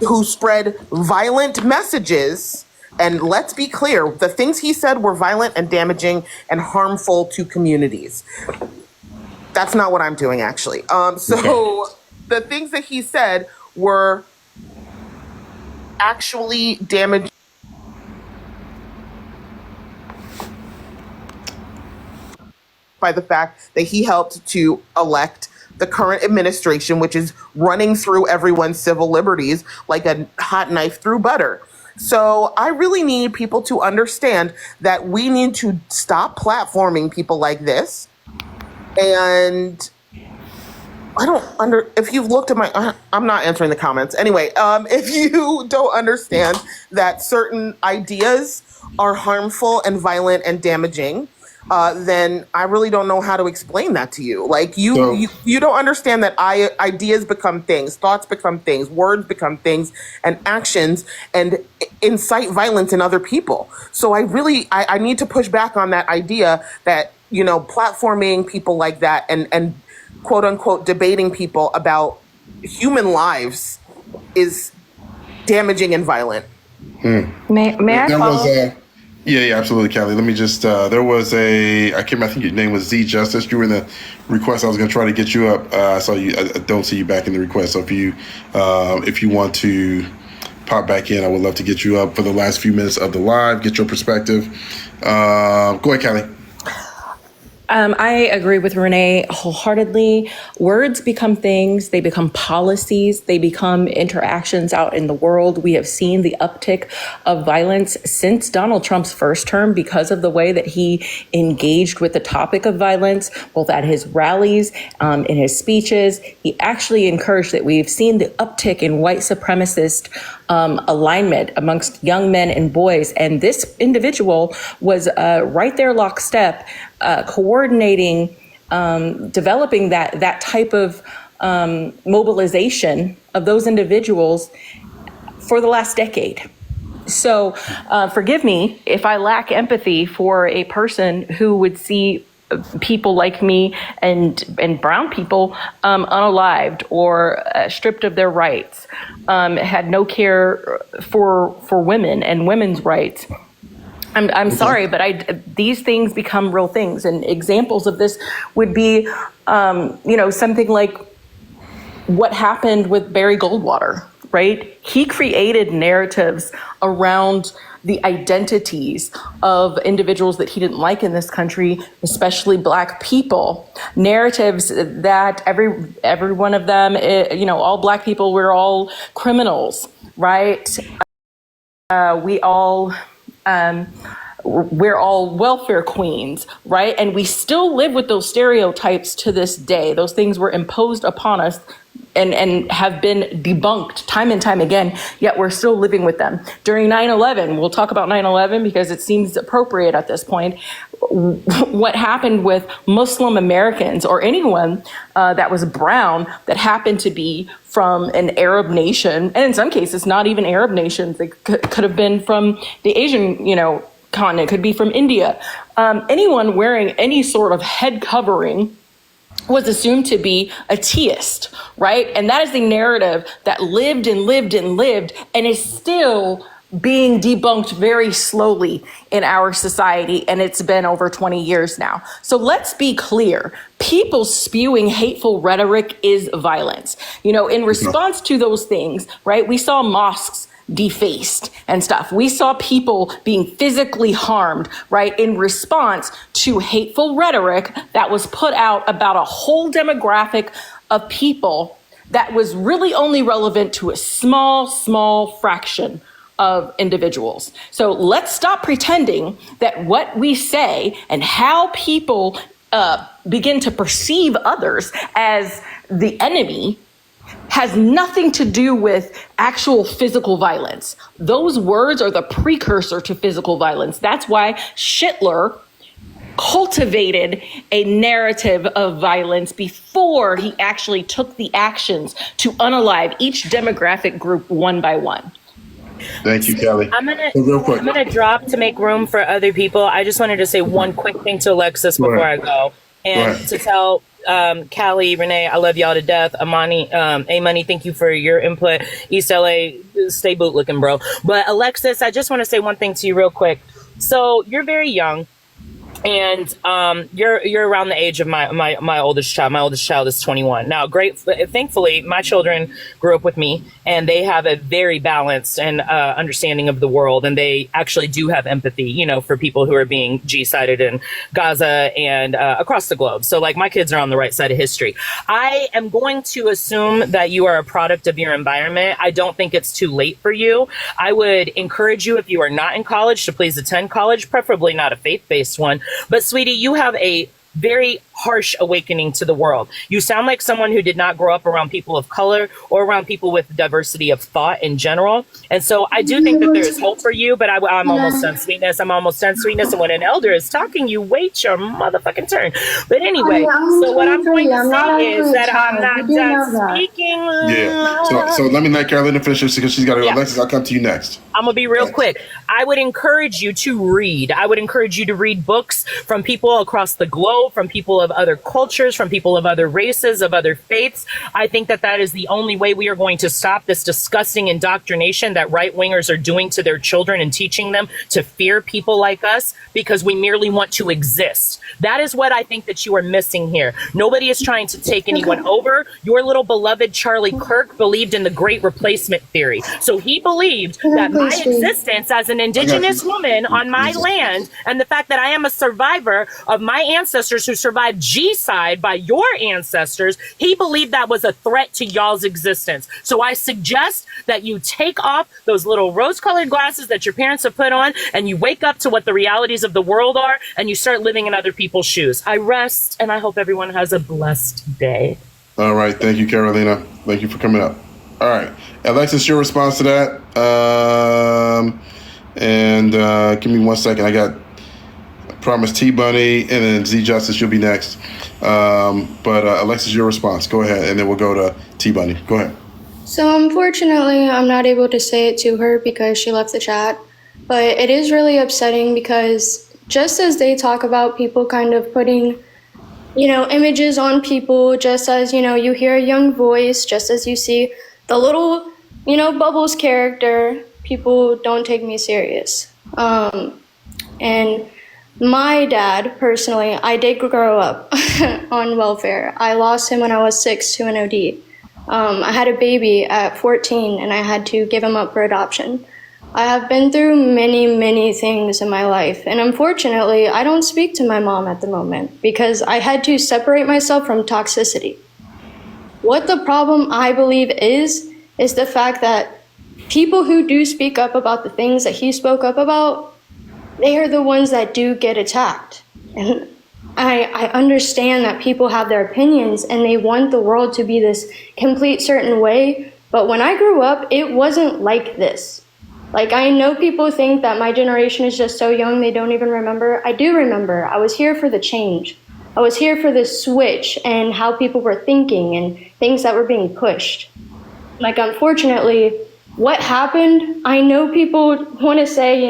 Speaker 12: who spread violent messages. And let's be clear, the things he said were violent and damaging and harmful to communities. That's not what I'm doing, actually. The things that he said were actually damaging by the fact that he helped to elect the current administration, which is running through everyone's civil liberties like a hot knife through butter. So I really need people to understand that we need to stop platforming people like this. And if you've looked at I'm not answering the comments. Anyway, if you don't understand that certain ideas are harmful and violent and damaging, then I really don't know how to explain that to you. Like you don't understand that ideas become things, thoughts become things, words become things, and actions and incite violence in other people. So I need to push back on that idea that, you know, platforming people like that and quote unquote debating people about human lives is damaging and violent.
Speaker 13: May I follow?
Speaker 1: Yeah, absolutely, Callie. Let me just, there was I think your name was Z Justice. You were in the request. I was going to try to get you up. I don't see you back in the request. So if you want to pop back in, I would love to get you up for the last few minutes of the live, get your perspective. Go ahead, Callie.
Speaker 13: I agree with Renee wholeheartedly. Words become things, they become policies, they become interactions out in the world. We have seen the uptick of violence since Donald Trump's first term because of the way that he engaged with the topic of violence, both at his rallies, in his speeches. He actually encouraged that. We've seen the uptick in white supremacist alignment amongst young men and boys. And this individual was right there lockstep, coordinating, developing that type of mobilization of those individuals for the last decade. So forgive me if I lack empathy for a person who would see people like me and brown people unalived or stripped of their rights, had no care for women and women's rights. I'm sorry, but these things become real things, and examples of this would be, something like what happened with Barry Goldwater, right? He created narratives around the identities of individuals that he didn't like in this country, especially Black people. Narratives that every one of them, all Black people, we're all criminals, right? We're all welfare queens, right? And we still live with those stereotypes to this day. Those things were imposed upon us and have been debunked time and time again, yet we're still living with them. During 9/11, we'll talk about 9/11 because it seems appropriate at this point.
Speaker 16: what happened with Muslim Americans or anyone that was brown that happened to be from an Arab nation, and in some cases, not even Arab nations. They could have been from the Asian, continent, could be from India. Anyone wearing any sort of head covering was assumed to be a theist, right? And that is the narrative that lived and lived and lived and is still being debunked very slowly in our society, and it's been over 20 years now. So let's be clear. People spewing hateful rhetoric is violence. In response to those things, right, we saw mosques defaced and stuff. We saw people being physically harmed, right, in response to hateful rhetoric that was put out about a whole demographic of people that was really only relevant to a small fraction of individuals. So let's stop pretending that what we say and how people begin to perceive others as the enemy has nothing to do with actual physical violence. Those words are the precursor to physical violence. That's why Hitler cultivated a narrative of violence before he actually took the actions to unalive each demographic group one by one.
Speaker 1: Thank you, Kelly.
Speaker 2: I'm
Speaker 1: Real quick.
Speaker 2: gonna drop to make room for other people. I just wanted to say one quick thing to Alexis before I go, and to tell Callie, Renee, I love y'all to death. Amani, A-Money, thank you for your input. East LA, stay bootlicking, bro. But Alexis, I just want to say one thing to you real quick. So you're very young. And you're around the age of my oldest child. My oldest child is 21 now. Thankfully, my children grew up with me, and they have a very balanced and understanding of the world, and they actually do have empathy, for people who are being G-sided in Gaza and across the globe. So, my kids are on the right side of history. I am going to assume that you are a product of your environment. I don't think it's too late for you. I would encourage you, if you are not in college, to please attend college, preferably not a faith-based one. But sweetie, you have a very harsh awakening to the world. You sound like someone who did not grow up around people of color or around people with diversity of thought in general. And so I do think that there is hope for you, but I'm almost done, sweetness. I'm almost done, sweetness. And when an elder is talking, you wait your motherfucking turn. But anyway, so what I'm going to say is that I'm not done speaking.
Speaker 1: Yeah. So let me let Carolina finish because she's got to go. Alexis, I'll come to you next.
Speaker 2: I'm going to be real quick. I would encourage you to read. I would encourage you to read books from people across the globe, from people of other cultures, from people of other races, of other faiths. I think that that is the only way we are going to stop this disgusting indoctrination that right-wingers are doing to their children and teaching them to fear people like us because we merely want to exist. That is what I think that you are missing here. Nobody is trying to take anyone over. Your little beloved Charlie Kirk believed in the great replacement theory. So he believed that my existence as an indigenous woman on my land and the fact that I am a survivor of my ancestors who survived G-side by your ancestors, he believed that was a threat to y'all's existence. So I suggest that you take off those little rose-colored glasses that your parents have put on and you wake up to what the realities of the world are and you start living in other people's shoes. I rest, and I hope everyone has a blessed day.
Speaker 1: All right. Thank you, Carolina. Thank you for coming up. All right. Alexis, your response to that? Give me 1 second. I promised T-Bunny and then Z-Justice, you'll be next. But Alexis, your response. Go ahead, and then we'll go to T-Bunny. Go ahead.
Speaker 19: So unfortunately, I'm not able to say it to her because she left the chat. But it is really upsetting because just as they talk about people kind of putting, images on people, just as, you hear a young voice, just as you see the little, Bubbles character, people don't take me serious. And my dad, personally, I did grow up on welfare. I lost him when I was 6 to an OD. I had a baby at 14 and I had to give him up for adoption. I have been through many, many things in my life. And unfortunately, I don't speak to my mom at the moment because I had to separate myself from toxicity. What the problem, I believe, is the fact that people who do speak up about the things that he spoke up about, they are the ones that do get attacked. And I understand that people have their opinions and they want the world to be this complete certain way. But when I grew up, it wasn't like this. Like, I know people think that my generation is just so young they don't even remember. I do remember. I was here for the change. I was here for the switch and how people were thinking and things that were being pushed. Like, unfortunately, what happened, I know people want to say,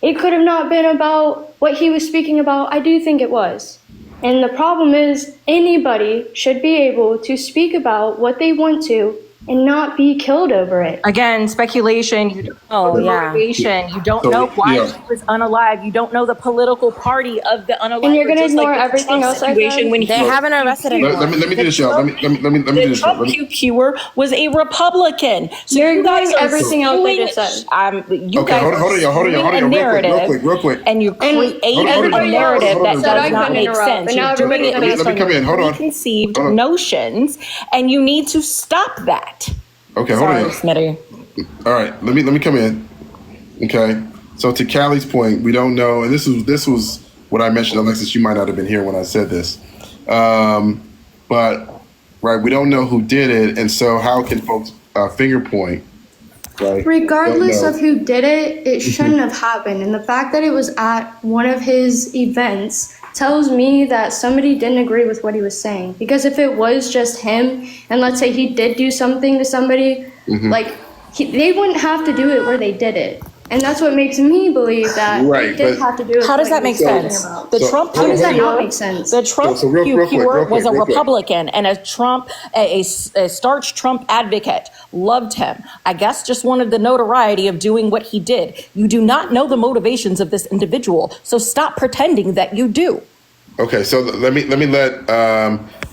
Speaker 19: it could have not been about what he was speaking about. I do think it was. And the problem is, anybody should be able to speak about what they want to and not be killed over it.
Speaker 16: Again, speculation. You don't know the motivation. You don't know why he was unalive. You don't know the political party of the unalive.
Speaker 19: And you're going to ignore everything else I said?
Speaker 16: When
Speaker 17: They haven't arrested anyone.
Speaker 1: Let me do this, y'all. Let me do
Speaker 16: The
Speaker 1: this.
Speaker 16: Trump QQer was a Republican. So
Speaker 19: You're
Speaker 16: you guys
Speaker 19: ignoring
Speaker 16: are
Speaker 19: everything else I just said.
Speaker 16: You
Speaker 1: Okay,
Speaker 16: guys
Speaker 1: hold on, y'all. Real quick.
Speaker 16: and you create a narrative that does not make sense. You're doing it based on preconceived notions, and you need to stop that.
Speaker 1: Okay, hold on.
Speaker 16: Smitty.
Speaker 1: All right, let me come in. Okay, so to Callie's point, we don't know, and this was what I mentioned, Alexis. You might not have been here when I said this, but right, we don't know who did it, and so how can folks finger point? Right?
Speaker 19: Regardless of who did it, it shouldn't have happened. And the fact that it was at one of his events tells me that somebody didn't agree with what he was saying. Because if it was just him, and let's say he did do something to somebody, they wouldn't have to do it where they did it. And that's what makes me believe that they did have to do it.
Speaker 16: How does that make sense?
Speaker 19: How does that not make sense?
Speaker 16: The Trump QQer was a Republican and a starch Trump advocate. Loved him. I guess just wanted the notoriety of doing what he did. You do not know the motivations of this individual, so stop pretending that you do.
Speaker 1: Okay, so let me let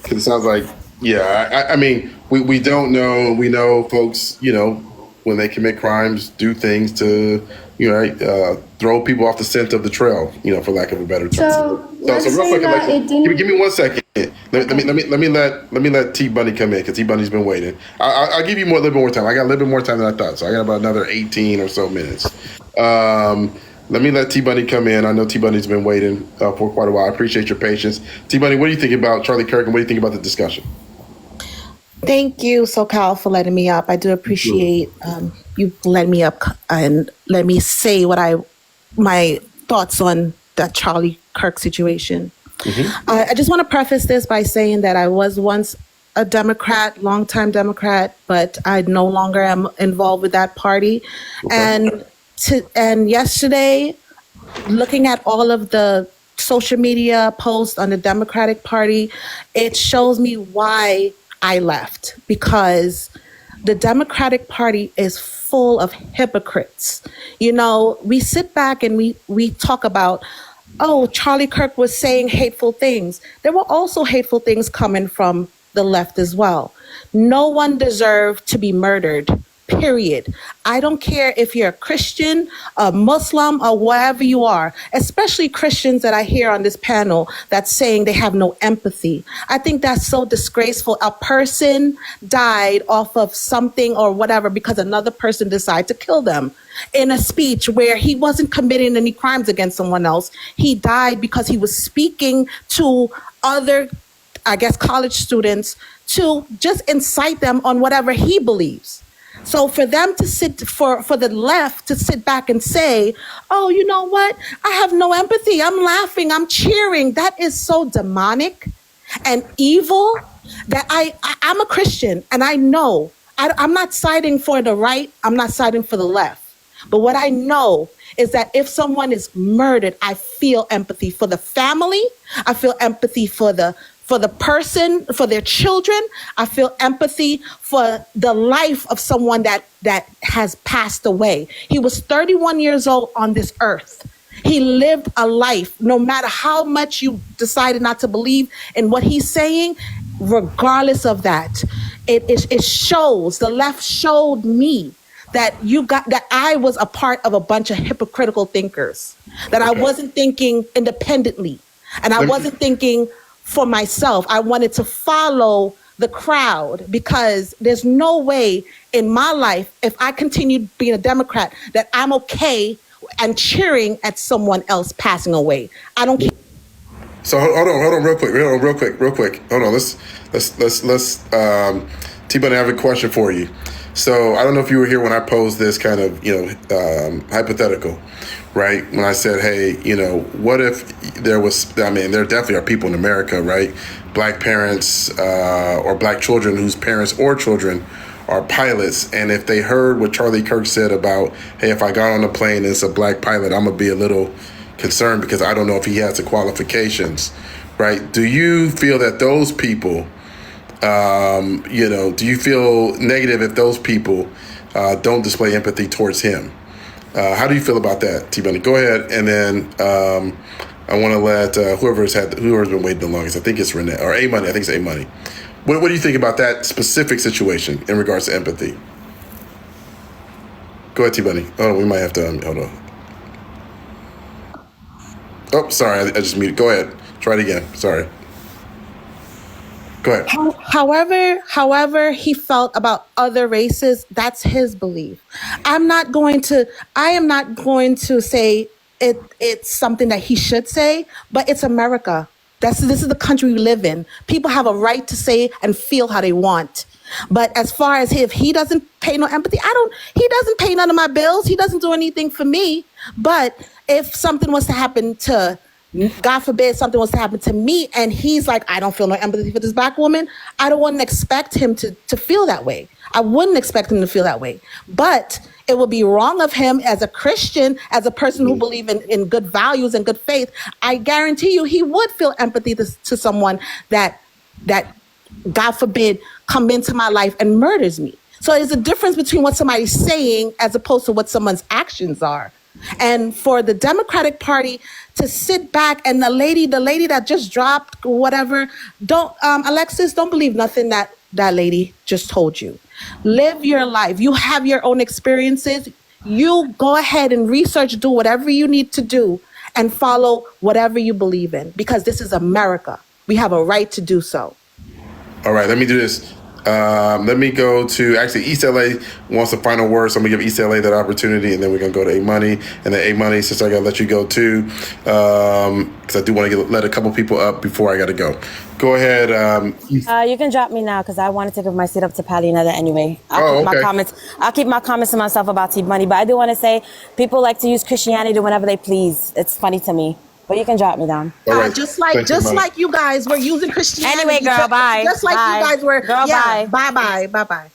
Speaker 1: because it sounds like I mean we don't know. We know folks, when they commit crimes, do things to throw people off the scent of the trail, for lack of a better term.
Speaker 19: So real quick,
Speaker 1: Alexis, give me 1 second. Let me let T Bunny come in because T Bunny's been waiting. I'll give you a little bit more time. I got a little bit more time than I thought, so I got about another 18 or so minutes. Let me let T Bunny come in. I know T Bunny's been waiting for quite a while. I appreciate your patience. T Bunny, what do you think about Charlie Kirk, and what do you think about the discussion?
Speaker 20: Thank you, SoCal, for letting me up. I do appreciate you letting me up and let me say my thoughts on that Charlie Kirk situation. I just want to preface this by saying that I was once a Democrat, longtime Democrat, but I no longer am involved with that party. And yesterday, looking at all of the social media posts on the Democratic Party, it shows me why I left, because the Democratic Party is full of hypocrites. We sit back and we talk about, Charlie Kirk was saying hateful things. There were also hateful things coming from the left as well. No one deserved to be murdered, period. I don't care if you're a Christian, a Muslim, or whatever you are, especially Christians that I hear on this panel that's saying they have no empathy. I think that's so disgraceful. A person died off of something or whatever because another person decided to kill them in a speech where he wasn't committing any crimes against someone else. He died because he was speaking to other, college students to just incite them on whatever he believes. So for them to for the left to sit back and say, oh, you know what? I have no empathy. I'm laughing. I'm cheering. That is so demonic and evil that I'm a Christian and I know I'm not siding for the right. I'm not siding for the left. But what I know is that if someone is murdered, I feel empathy for the family. I feel empathy for the person, for their children. I feel empathy for the life of someone that has passed away. He was 31 years old on this earth. He lived a life, no matter how much you decided not to believe in what he's saying, regardless of that, it shows, the left showed me that I was a part of a bunch of hypocritical thinkers, that I wasn't thinking independently, and I wasn't thinking for myself. I wanted to follow the crowd because there's no way in my life, if I continued being a Democrat, that I'm okay and cheering at someone else passing away. I don't care.
Speaker 1: So hold on real quick. Hold on. Let's T-Bunny, I have a question for you. So I don't know if you were here when I posed this kind of, hypothetical, right? When I said, hey, what if there was, I mean, there definitely are people in America, right? Black parents or black children whose parents or children are pilots. And if they heard what Charlie Kirk said about, hey, if I got on a plane and it's a black pilot, I'm going to be a little concerned because I don't know if he has the qualifications, right? Do you feel that those people, do you feel negative if those people don't display empathy towards him? How do you feel about that, T-Bunny? Go ahead, and then I want to let whoever's been waiting the longest. I think it's Renee or A Money. I think it's A Money. What do you think about that specific situation in regards to empathy? Go ahead, T-Bunny. Oh, we might have to hold on. Oh, sorry, I just muted. Go ahead. Try it again. Sorry. Go ahead.
Speaker 20: However he felt about other races, that's his belief. I am not going to say it's something that he should say, but it's America. This is the country we live in. People have a right to say and feel how they want. But as far as if he doesn't pay no empathy, he doesn't pay none of my bills. He doesn't do anything for me. But if something was to happen to, God forbid, something was to happen to me and he's like, I don't feel no empathy for this black woman, I don't want to expect him to feel that way. I wouldn't expect him to feel that way. But it would be wrong of him as a Christian, as a person who believes in good values and good faith. I guarantee you he would feel empathy to someone that God forbid come into my life and murders me. So there's a difference between what somebody's saying as opposed to what someone's actions are. And for the Democratic Party to sit back and the lady that just dropped whatever, Alexis, don't believe nothing that lady just told you. Live your life. You have your own experiences. You go ahead and research, do whatever you need to do and follow whatever you believe in, because this is America. We have a right to do so.
Speaker 1: All right, let me do this. Let me go to, actually, East LA wants the final word, so I'm going to give East LA that opportunity, and then we're going to go to A Money. And then A Money, since I got to let you go too, because I do want to let a couple people up before I got to go. Go ahead.
Speaker 17: You can drop me now because I wanted to give my seat up to Patty Another anyway. I'll keep my comments to myself about T-Bunny, but I do want to say people like to use Christianity whenever they please. It's funny to me. But you can drop me down.
Speaker 20: Right. Just like you guys were using Christianity.
Speaker 17: Anyway, girl, bye.
Speaker 20: Just like
Speaker 17: bye.
Speaker 20: you guys were.
Speaker 17: Girl,
Speaker 20: yeah,
Speaker 17: bye.
Speaker 20: Bye.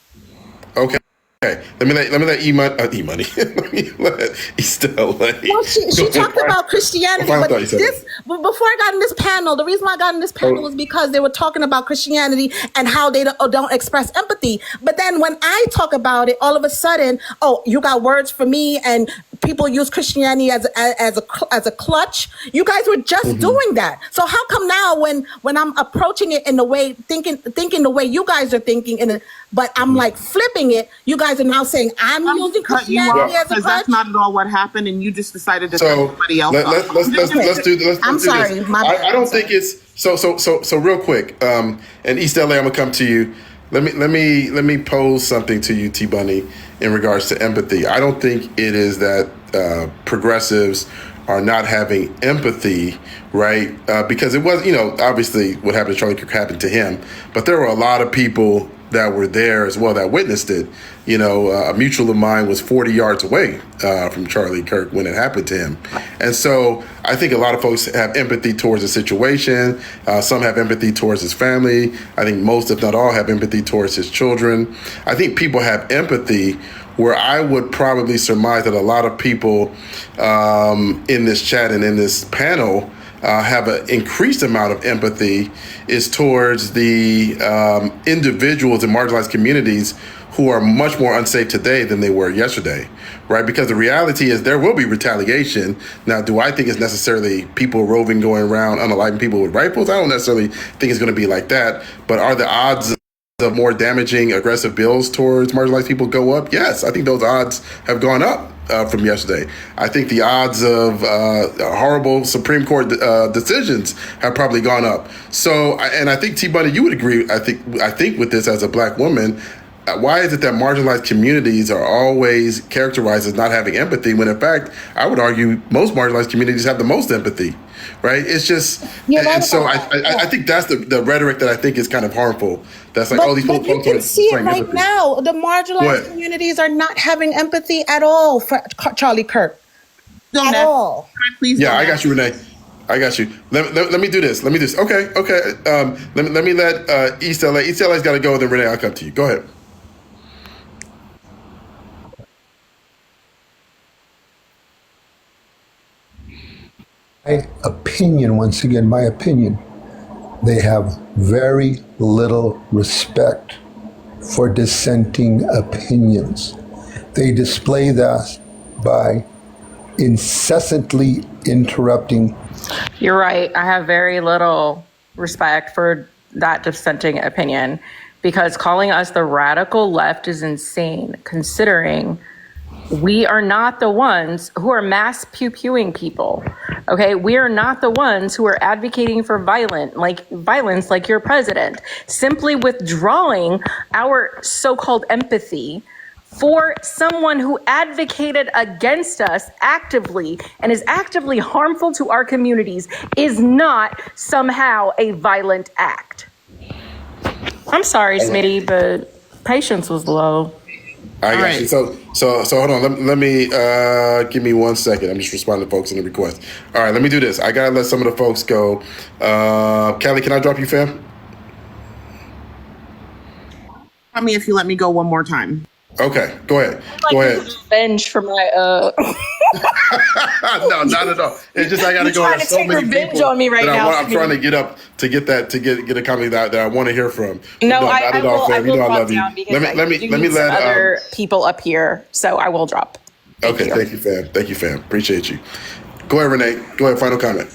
Speaker 1: Okay. Okay, let me let E-Money. Let me let East LA.
Speaker 20: Well, she talked about Christianity, but before I got in this panel, the reason why I got in this panel was because they were talking about Christianity and how they don't express empathy. But then when I talk about it, all of a sudden, you got words for me, and people use Christianity as a clutch. You guys were just doing that. So how come now when I'm approaching it in the way thinking the way you guys are thinking, but I'm like flipping it, you guys are now saying I'm using Christianity as a clutch?
Speaker 12: That's not at all what happened, and you just decided to cut somebody else off.
Speaker 1: Let's do this.
Speaker 20: I'm sorry. My bad.
Speaker 1: I don't think it's so real quick. And East LA, I'm gonna come to you. Let me pose something to you, T-Bunny, in regards to empathy. I don't think it is that progressives are not having empathy, right? Because it was, obviously what happened to Charlie Kirk happened to him, but there were a lot of people that were there as well that witnessed it. A mutual of mine was 40 yards away from Charlie Kirk when it happened to him. And so I think a lot of folks have empathy towards the situation. Some have empathy towards his family. I think most, if not all, have empathy towards his children. I think people have empathy where I would probably surmise that a lot of people in this chat and in this panel have an increased amount of empathy is towards the individuals in marginalized communities who are much more unsafe today than they were yesterday, right? Because the reality is there will be retaliation. Now, do I think it's necessarily people roving, going around, unaliving people with rifles? I don't necessarily think it's going to be like that. But are the odds of more damaging, aggressive bills towards marginalized people go up? Yes, I think those odds have gone up from yesterday. I think the odds of horrible Supreme Court decisions have probably gone up. So, and I think T-Bunny, you would agree. I think with this as a black woman, why is it that marginalized communities are always characterized as not having empathy when, in fact, I would argue most marginalized communities have the most empathy, right? It's just, and so I think that's the rhetoric that I think is kind of harmful. That's like, these
Speaker 20: but you can see it right now. The marginalized communities are not having empathy at all for Charlie Kirk. At all.
Speaker 1: Yeah, I got you, Renee. I got you. Let me do this. Okay. Let me let East LA. East LA's got to go. Then Renee, I'll come to you. Go ahead.
Speaker 15: My opinion, once again, my opinion, they have very little respect for dissenting opinions. They display that by incessantly interrupting.
Speaker 13: You're right. I have very little respect for that dissenting opinion because calling us the radical left is insane, considering we are not the ones who are mass pew-pewing people. Okay, we are not the ones who are advocating for violence like your president. Simply withdrawing our so-called empathy for someone who advocated against us actively and is actively harmful to our communities is not somehow a violent act. I'm sorry, Smitty, but patience was low.
Speaker 1: I got you. So hold on. Let me give me 1 second. I'm just responding to folks in the request. All right, let me do this. I gotta let some of the folks go. Callie, can I drop you, fam?
Speaker 12: Tell me if you let me go one more time.
Speaker 1: Okay, go ahead. Go ahead.
Speaker 13: Revenge for my
Speaker 1: No, not at all. It's just I gotta go.
Speaker 13: Trying to take revenge on me right now.
Speaker 1: I'm trying to get up to get a comment that I want to hear from.
Speaker 13: No,
Speaker 1: not
Speaker 13: I
Speaker 1: at all,
Speaker 13: will
Speaker 1: fam. You know I
Speaker 13: drop
Speaker 1: love you.
Speaker 13: down because
Speaker 1: Let me let
Speaker 13: other people up here, so I will drop.
Speaker 1: Thank you, fam. Appreciate you. Go ahead, Renee. Go ahead. Final comment.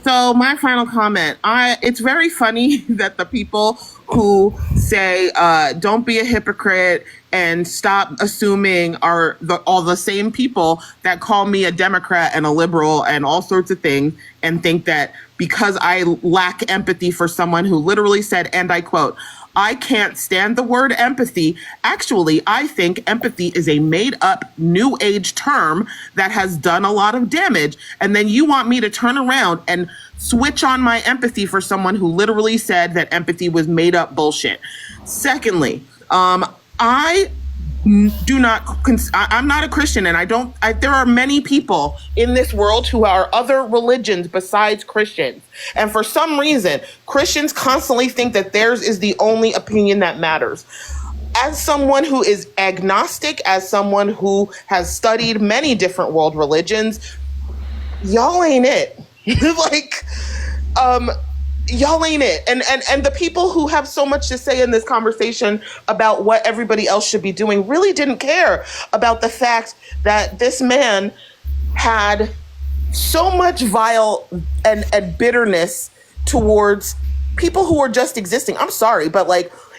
Speaker 12: So my final comment, it's very funny that the people who say, don't be a hypocrite and stop assuming are all the same people that call me a Democrat and a liberal and all sorts of things and think that because I lack empathy for someone who literally said, and I quote, I can't stand the word empathy. Actually, I think empathy is a made up new age term that has done a lot of damage. And then you want me to turn around and switch on my empathy for someone who literally said that empathy was made up bullshit. Secondly, I do not, I'm not a Christian, and there are many people in this world who are other religions besides Christians. And for some reason, Christians constantly think that theirs is the only opinion that matters. As someone who is agnostic, as someone who has studied many different world religions, y'all ain't it. Y'all ain't it. And the people who have so much to say in this conversation about what everybody else should be doing really didn't care about the fact that this man had so much vile and bitterness towards people who are just existing. I'm sorry, but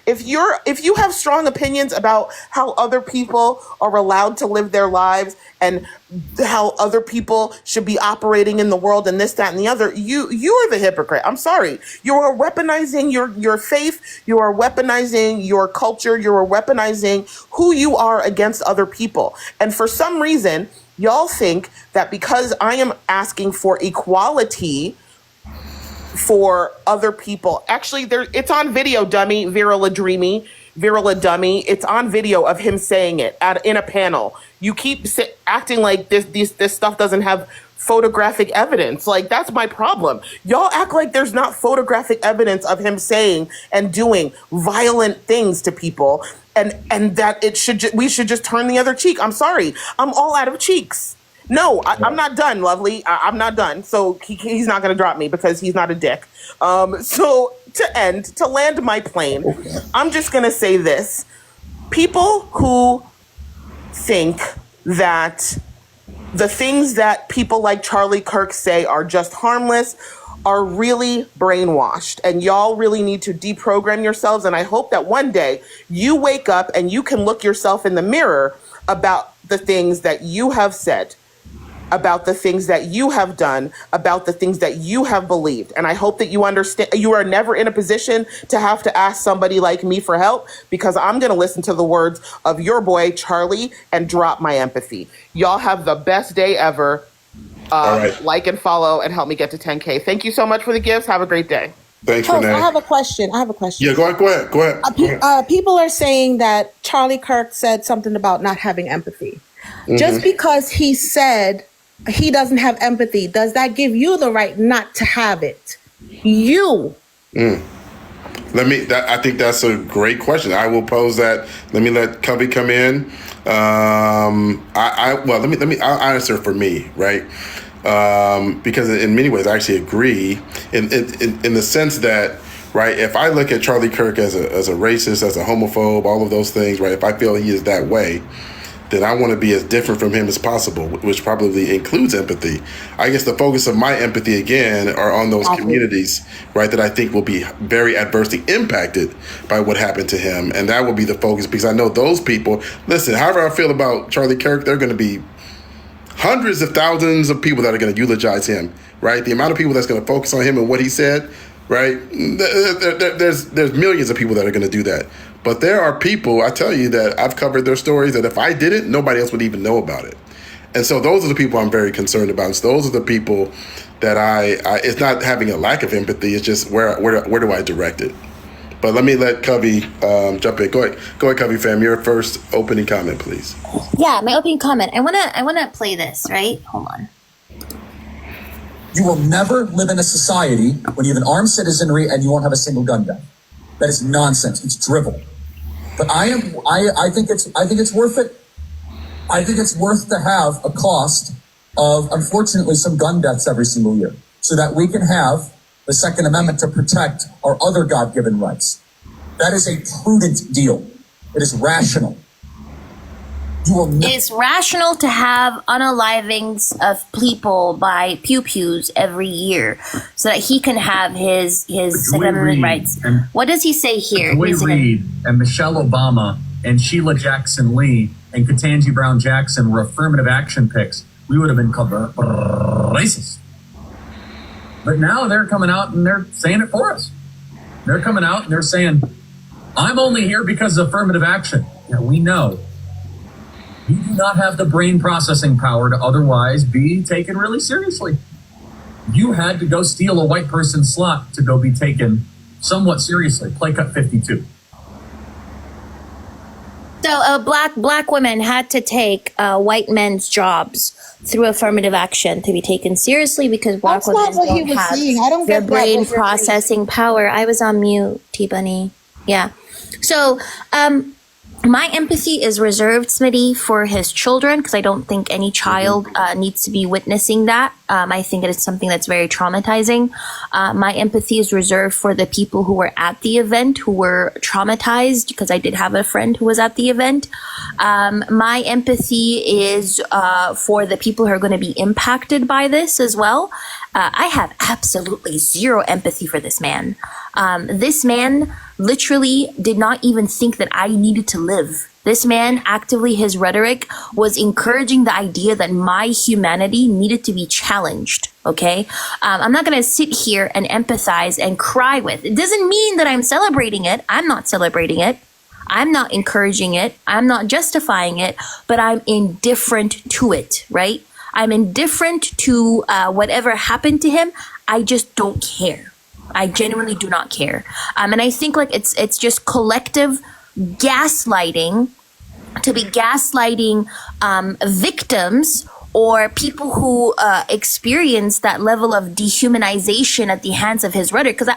Speaker 12: if you have strong opinions about how other people are allowed to live their lives and how other people should be operating in the world and this, that, and the other, you are the hypocrite. I'm sorry. You are weaponizing your faith. You are weaponizing your culture. You are weaponizing who you are against other people. And for some reason, y'all think that because I am asking for equality for other people. Actually, it's on video, dummy, Virula dummy. It's on video of him saying it in a panel. You keep acting like this stuff doesn't have photographic evidence. That's my problem. Y'all act like there's not photographic evidence of him saying and doing violent things to people, and that we should just turn the other cheek. I'm sorry. I'm all out of cheeks. No, I'm not done, lovely. I'm not done. So he's not going to drop me because he's not a dick. So to land my plane, I'm just going to say this. People who think that the things that people like Charlie Kirk say are just harmless are really brainwashed, and y'all really need to deprogram yourselves. And I hope that one day you wake up and you can look yourself in the mirror about the things that you have said. about the things that you have done, about the things that you have believed. And I hope that you understand you are never in a position to have to ask somebody like me for help, because I'm going to listen to the words of your boy, Charlie, and drop my empathy. Y'all have the best day ever.
Speaker 1: All right.
Speaker 12: Like and follow and help me get to 10K. Thank you so much for the gifts. Have a great day.
Speaker 1: Thanks,
Speaker 20: Toast,
Speaker 1: Renee.
Speaker 20: I have a question.
Speaker 1: Yeah, go ahead.
Speaker 20: People are saying that Charlie Kirk said something about not having empathy.
Speaker 1: Mhm.
Speaker 20: Just because he said he doesn't have empathy, does that give you the right not to have it? You.
Speaker 1: I think that's a great question. I will pose that. Let me let Cubby come in. I'll answer for me, right? Because in many ways I actually agree in the sense that, right, if I look at Charlie Kirk as a racist, as a homophobe, all of those things, right, if I feel he is that way, then I want to be as different from him as possible, which probably includes empathy. I guess the focus of my empathy, again, are on those communities, right, that I think will be very adversely impacted by what happened to him. And that will be the focus, because I know those people, listen, however I feel about Charlie Kirk, there are going to be hundreds of thousands of people that are going to eulogize him, right? The amount of people that's going to focus on him and what he said, right? There's millions of people that are going to do that. But there are people, I tell you, that I've covered their stories that if I did it, nobody else would even know about it. And so those are the people I'm very concerned about. So those are the people that it's not having a lack of empathy, it's just where do I direct it? But let me let Covey jump in. Go ahead, Covey fam. Your first opening comment, please.
Speaker 21: Yeah, my opening comment. I wanna play this, right? Hold on.
Speaker 22: You will never live in a society when you have an armed citizenry and you won't have a single gun death. That is nonsense. It's drivel. But I think it's worth it. I think it's worth to have a cost of, unfortunately, some gun deaths every single year, so that we can have the Second Amendment to protect our other God-given rights. That is a prudent deal. It is rational.
Speaker 21: It's rational to have unalivings of people by pew-pews every year so that he can have his Second Amendment rights. What does he say here?
Speaker 23: Joy Reid and Michelle Obama and Sheila Jackson Lee and Ketanji Brown Jackson were affirmative action picks, we would have been called racist. But now they're coming out and they're saying it for us. They're coming out and they're saying, I'm only here because of affirmative action. Yeah, we know. You do not have the brain processing power to otherwise be taken really seriously. You had to go steal a white person's slot to go be taken somewhat seriously. Play cut 52.
Speaker 21: So black women had to take white men's jobs through affirmative action to be taken seriously because black
Speaker 20: That's not
Speaker 21: women
Speaker 20: what he
Speaker 21: don't
Speaker 20: was
Speaker 21: have
Speaker 20: saying. I don't
Speaker 21: their
Speaker 20: get that
Speaker 21: brain
Speaker 20: reference.
Speaker 21: processing power. I was on mute, T-Bunny. Yeah. So my empathy is reserved, Smitty, for his children, because I don't think any child needs to be witnessing that. I think it is something that's very traumatizing. My empathy is reserved for the people who were at the event, who were traumatized, because I did have a friend who was at the event. My empathy is for the people who are going to be impacted by this as well. I have absolutely zero empathy for this man. This man literally did not even think that I needed to live. This man, actively, his rhetoric was encouraging the idea that my humanity needed to be challenged, okay? I'm not going to sit here and empathize and cry with. It doesn't mean that I'm celebrating it. I'm not celebrating it. I'm not encouraging it. I'm not justifying it, but I'm indifferent to it, right? I'm indifferent to whatever happened to him. I just don't care. I genuinely do not care. And I think like it's just collective gaslighting, to be gaslighting victims or people who experience that level of dehumanization at the hands of his rhetoric. Because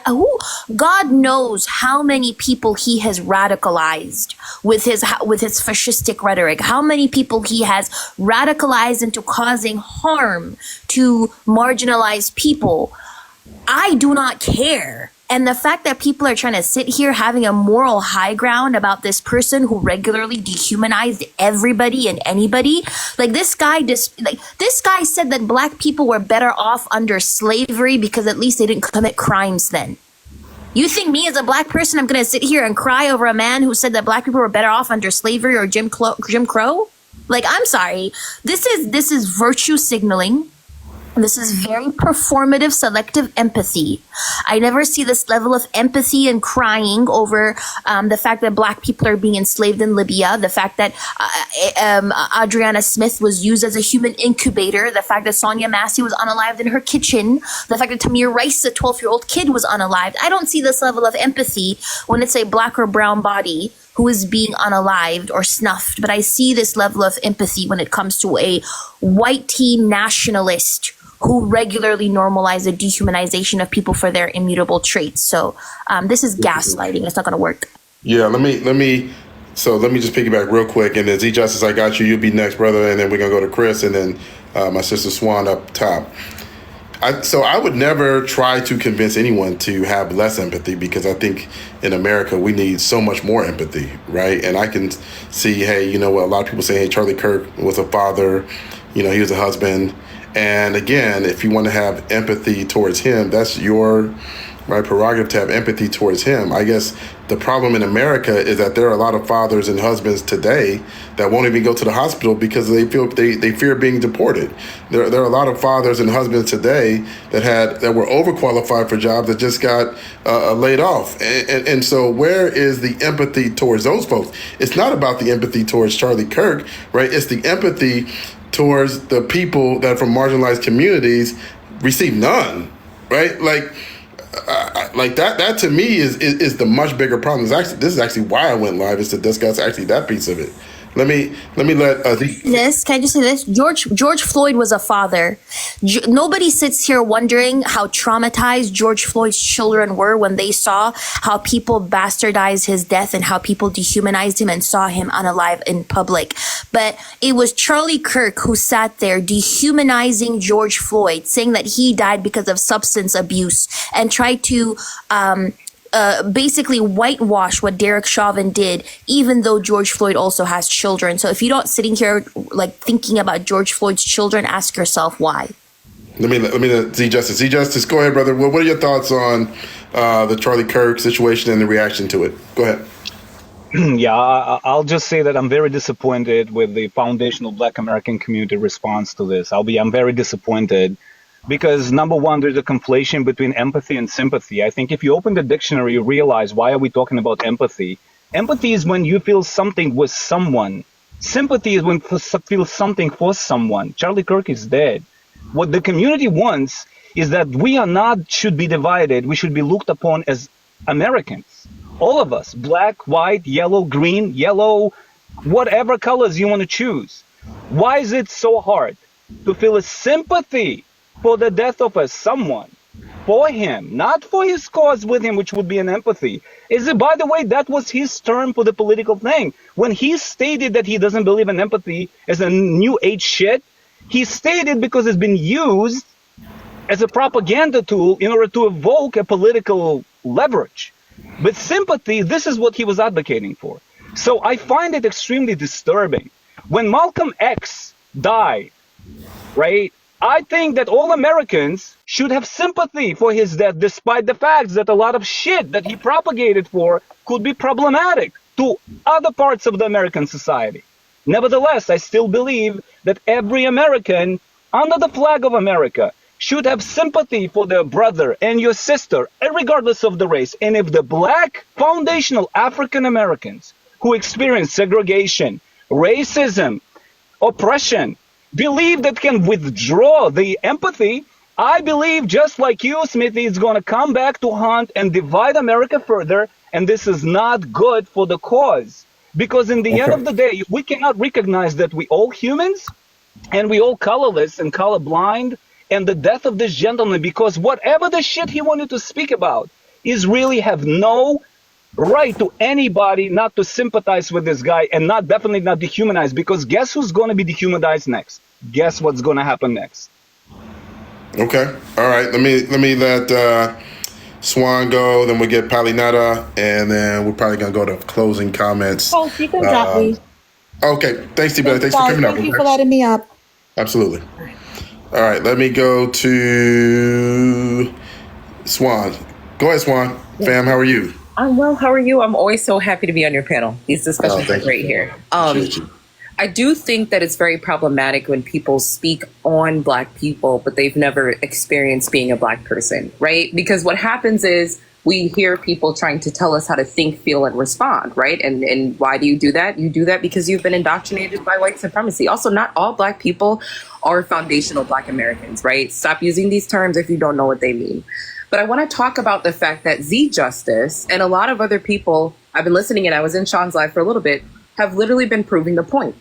Speaker 21: God knows how many people he has radicalized with his fascistic rhetoric, how many people he has radicalized into causing harm to marginalized people. I do not care. And the fact that people are trying to sit here having a moral high ground about this person who regularly dehumanized everybody and anybody, like this guy said that black people were better off under slavery because at least they didn't commit crimes then. You think me as a black person, I'm going to sit here and cry over a man who said that black people were better off under slavery or Jim Crow? Like, I'm sorry. This is virtue signaling. This is very performative, selective empathy. I never see this level of empathy and crying over the fact that Black people are being enslaved in Libya, the fact that Adriana Smith was used as a human incubator, the fact that Sonia Massey was unalived in her kitchen, the fact that Tamir Rice, a 12-year-old kid, was unalived. I don't see this level of empathy when it's a Black or brown body who is being unalived or snuffed, but I see this level of empathy when it comes to a white teen nationalist who regularly normalize the dehumanization of people for their immutable traits. So this is gaslighting. It's not going to work.
Speaker 1: Yeah, let me just piggyback real quick, and then Z Justice, I got you. You'll be next, brother, and then we're gonna go to Chris, and then my sister Swan up top. So I would never try to convince anyone to have less empathy, because I think in America we need so much more empathy, right? And I can see, hey, you know what? A lot of people say, hey, Charlie Kirk was a father, he was a husband. And again, if you want to have empathy towards him, that's your prerogative to have empathy towards him. I guess the problem in America is that there are a lot of fathers and husbands today that won't even go to the hospital because they fear being deported. There are a lot of fathers and husbands today that were overqualified for jobs that just got laid off. And so where is the empathy towards those folks? It's not about the empathy towards Charlie Kirk, right? It's the empathy towards the people that from marginalized communities receive none, right? Like that to me is the much bigger problem. This is actually why I went live, is to discuss actually that piece of it. Let me let
Speaker 21: this. Can I just say this? George Floyd was a father. Nobody sits here wondering how traumatized George Floyd's children were when they saw how people bastardized his death and how people dehumanized him and saw him unalive in public. But it was Charlie Kirk who sat there dehumanizing George Floyd, saying that he died because of substance abuse, and tried to basically whitewash what Derek Chauvin did, even though George Floyd also has children. So if you're not sitting here like thinking about George Floyd's children, ask yourself why.
Speaker 1: Let me Z Justice, go ahead, brother. What are your thoughts on the Charlie Kirk situation and the reaction to it? Go ahead.
Speaker 3: Yeah, I'll just say that I'm very disappointed with the foundational Black American community response to this. I'm very disappointed. Because number one, there's a conflation between empathy and sympathy. I think if you open the dictionary, you realize, why are we talking about empathy? Empathy is when you feel something with someone. Sympathy is when you feel something for someone. Charlie Kirk is dead. What the community wants is that we should be divided. We should be looked upon as Americans. All of us, black, white, yellow, green, yellow, whatever colors you want to choose. Why is it so hard to feel a sympathy for the death of someone, for him, not for his cause with him, which would be an empathy? By the way, that was his term for the political thing. When he stated that he doesn't believe in empathy as a new age shit, he stated because it's been used as a propaganda tool in order to evoke a political leverage. But sympathy, this is what he was advocating for. So I find it extremely disturbing. When Malcolm X died, right, I think that all Americans should have sympathy for his death, despite the fact that a lot of shit that he propagated for could be problematic to other parts of the American society. Nevertheless, I still believe that every American, under the flag of America, should have sympathy for their brother and your sister, regardless of the race. And if the Black foundational African Americans who experience segregation, racism, oppression, believe that can withdraw the empathy, I believe, just like you, Smithy, it's going to come back to haunt and divide America further, and this is not good for the cause. Because in the end of the day, we cannot recognize that we all humans, and we all colorless and colorblind, and the death of this gentleman, because whatever the shit he wanted to speak about is really have no right to anybody not to sympathize with this guy, and definitely not dehumanize, because guess who's going to be dehumanized next? Guess what's going to happen next?
Speaker 1: Okay, all right. Let me let Swan go. Then we get Palinata, and then we're probably gonna go to closing comments.
Speaker 20: Oh, you can drop me.
Speaker 1: Okay, thanks, T-Belly. Thanks for coming up.
Speaker 20: Thank you for letting me up.
Speaker 1: Absolutely. All right, let me go to Swan. Go ahead, Swan. Fam, how are you?
Speaker 4: I'm well. How are you? I'm always so happy to be on your panel. These discussions are great here. I do think that it's very problematic when people speak on Black people, but they've never experienced being a Black person, right? Because what happens is we hear people trying to tell us how to think, feel, and respond, right? And why do you do that? You do that because you've been indoctrinated by white supremacy. Also, not all Black people are foundational Black Americans, right? Stop using these terms if you don't know what they mean. But I want to talk about the fact that Z Justice and a lot of other people, I've been listening and I was in Sean's live for a little bit, have literally been proving the point.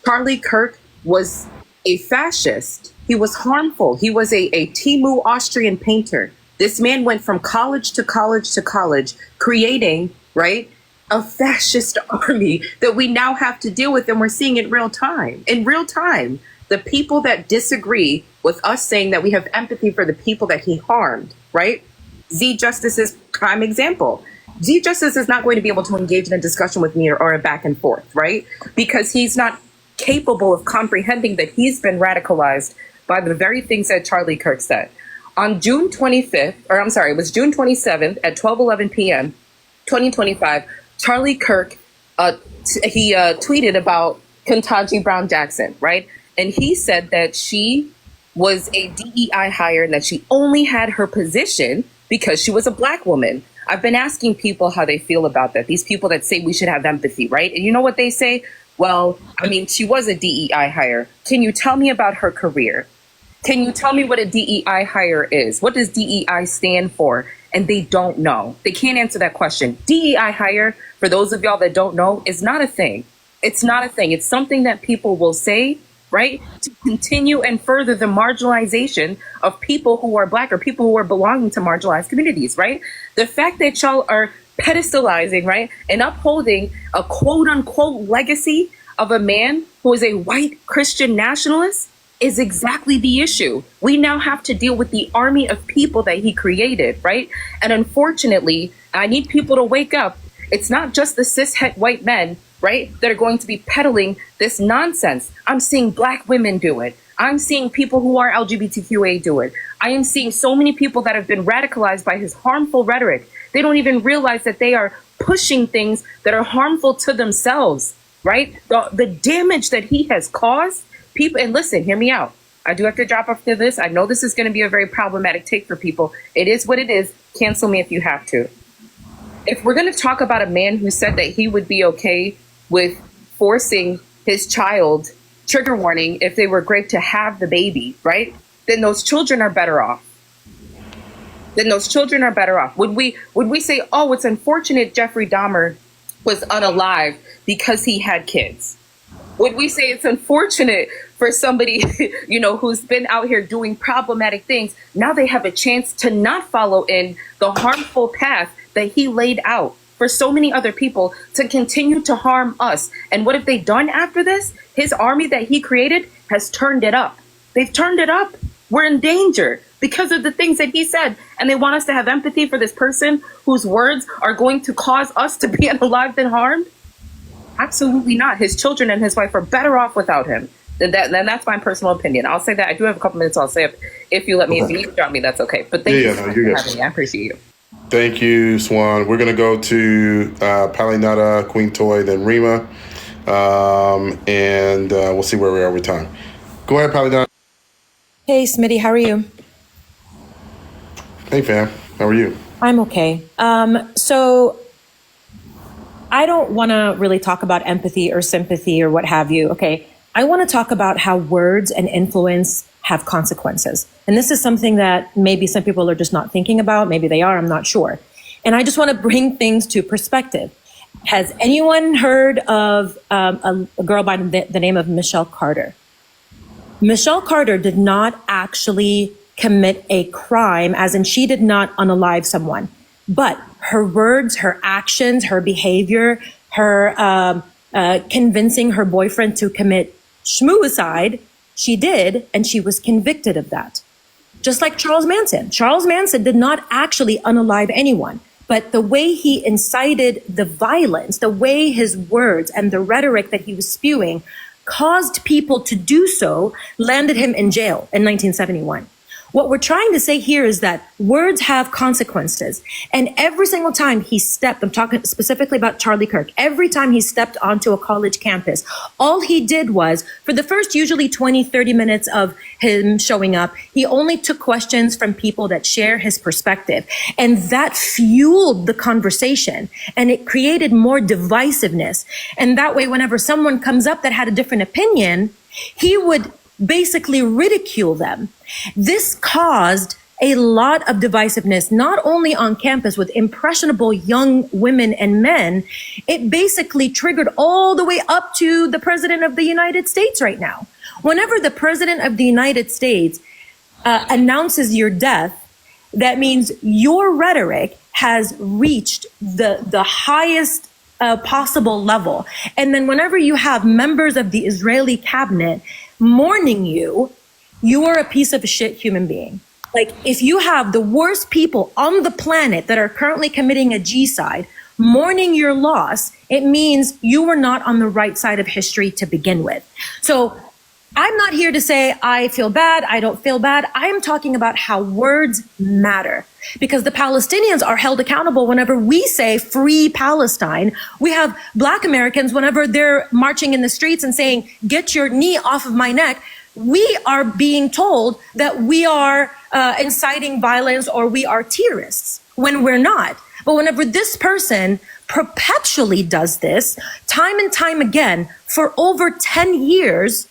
Speaker 4: Charlie Kirk was a fascist. He was harmful. He was a Timu Austrian painter. This man went from college to college to college, creating, right, a fascist army that we now have to deal with, and we're seeing it real time. In real time, the people that disagree with us saying that we have empathy for the people that he harmed, right? Z Justice is prime example. Z Justice is not going to be able to engage in a discussion with me or a back and forth, right? Because he's not capable of comprehending that he's been radicalized by the very things that Charlie Kirk said. On June 25th, or I'm sorry, it was June 27th at 12:11 p.m., 2025, Charlie Kirk, he tweeted about Ketanji Brown Jackson, right? And he said that she was a DEI hire and that she only had her position because she was a Black woman. I've been asking people how they feel about that. These people that say we should have empathy, right? And you know what they say? Well, I mean, she was a DEI hire. Can you tell me about her career? Can you tell me what a DEI hire is? What does DEI stand for? And they don't know. They can't answer that question. DEI hire, for those of y'all that don't know, is not a thing. It's not a thing. It's something that people will say, right, to continue and further the marginalization of people who are Black or people who are belonging to marginalized communities, right? The fact that y'all are pedestalizing, right, and upholding a quote unquote legacy of a man who is a white Christian nationalist is exactly the issue. We now have to deal with the army of people that he created, right? And unfortunately, I need people to wake up. It's not just the cishet white men, right, that are going to be peddling this nonsense. I'm seeing Black women do it. I'm seeing people who are LGBTQA do it. I am seeing so many people that have been radicalized by his harmful rhetoric. They don't even realize that they are pushing things that are harmful to themselves, right? The damage that he has caused people, and listen, hear me out. I do have to drop off to this. I know this is going to be a very problematic take for people. It is what it is. Cancel me if you have to. If we're going to talk about a man who said that he would be okay with forcing his child, trigger warning, if they were raped, to have the baby, right? Then those children are better off. Would we say, oh, it's unfortunate Jeffrey Dahmer was unalive because he had kids? Would we say it's unfortunate for somebody, you know, who's been out here doing problematic things? Now they have a chance to not follow in the harmful path that he laid out for so many other people to continue to harm us. And what have they done after this? His army that he created has turned it up. They've turned it up. We're in danger because of the things that he said. And they want us to have empathy for this person whose words are going to cause us to be unalived and harmed? Absolutely not. His children and his wife are better off without him. Then that's my personal opinion. I'll say that. I do have a couple minutes. I'll say if you let me. If you need to drop me, that's okay. But thank you for having me. I appreciate you.
Speaker 1: Thank you, Swan. We're going to go to Palinata, Queen Toy, then Rima. And we'll see where we are with time. Go ahead, Palinata.
Speaker 6: Hey, Smitty, how are you?
Speaker 1: Hey, fam. How are you?
Speaker 6: I'm okay. So I don't want to really talk about empathy or sympathy or what have you. Okay. I want to talk about how words and influence have consequences. And this is something that maybe some people are just not thinking about. Maybe they are, I'm not sure. And I just want to bring things to perspective. Has anyone heard of a girl by the name of Michelle Carter? Michelle Carter did not actually commit a crime, as in she did not unalive someone. But her words, her actions, her behavior, her convincing her boyfriend to commit schmooicide, she did, and she was convicted of that. Just like Charles Manson. Charles Manson did not actually unalive anyone, but the way he incited the violence, the way his words and the rhetoric that he was spewing caused people to do so, landed him in jail in 1971. What we're trying to say here is that words have consequences. And every single time he stepped, I'm talking specifically about Charlie Kirk, every time he stepped onto a college campus, all he did was, for the first usually 20, 30 minutes of him showing up, he only took questions from people that share his perspective. And that fueled the conversation, and it created more divisiveness. And that way, whenever someone comes up that had a different opinion, he would basically ridicule them. This caused a lot of divisiveness, not only on campus with impressionable young women and men, it basically triggered all the way up to the President of the United States right now. Whenever the President of the United States announces your death, that means your rhetoric has reached the highest possible level. And then whenever you have members of the Israeli cabinet mourning you, you are a piece of shit human being. Like, if you have the worst people on the planet that are currently committing a G-side mourning your loss, it means you were not on the right side of history to begin with. So I'm not here to say I feel bad, I don't feel bad. I am talking about how words matter, because the Palestinians are held accountable whenever we say free Palestine. We have Black Americans, whenever they're marching in the streets and saying, get your knee off of my neck, we are being told that we are inciting violence or we are terrorists, when we're not. But whenever this person perpetually does this, time and time again, for over 10 years,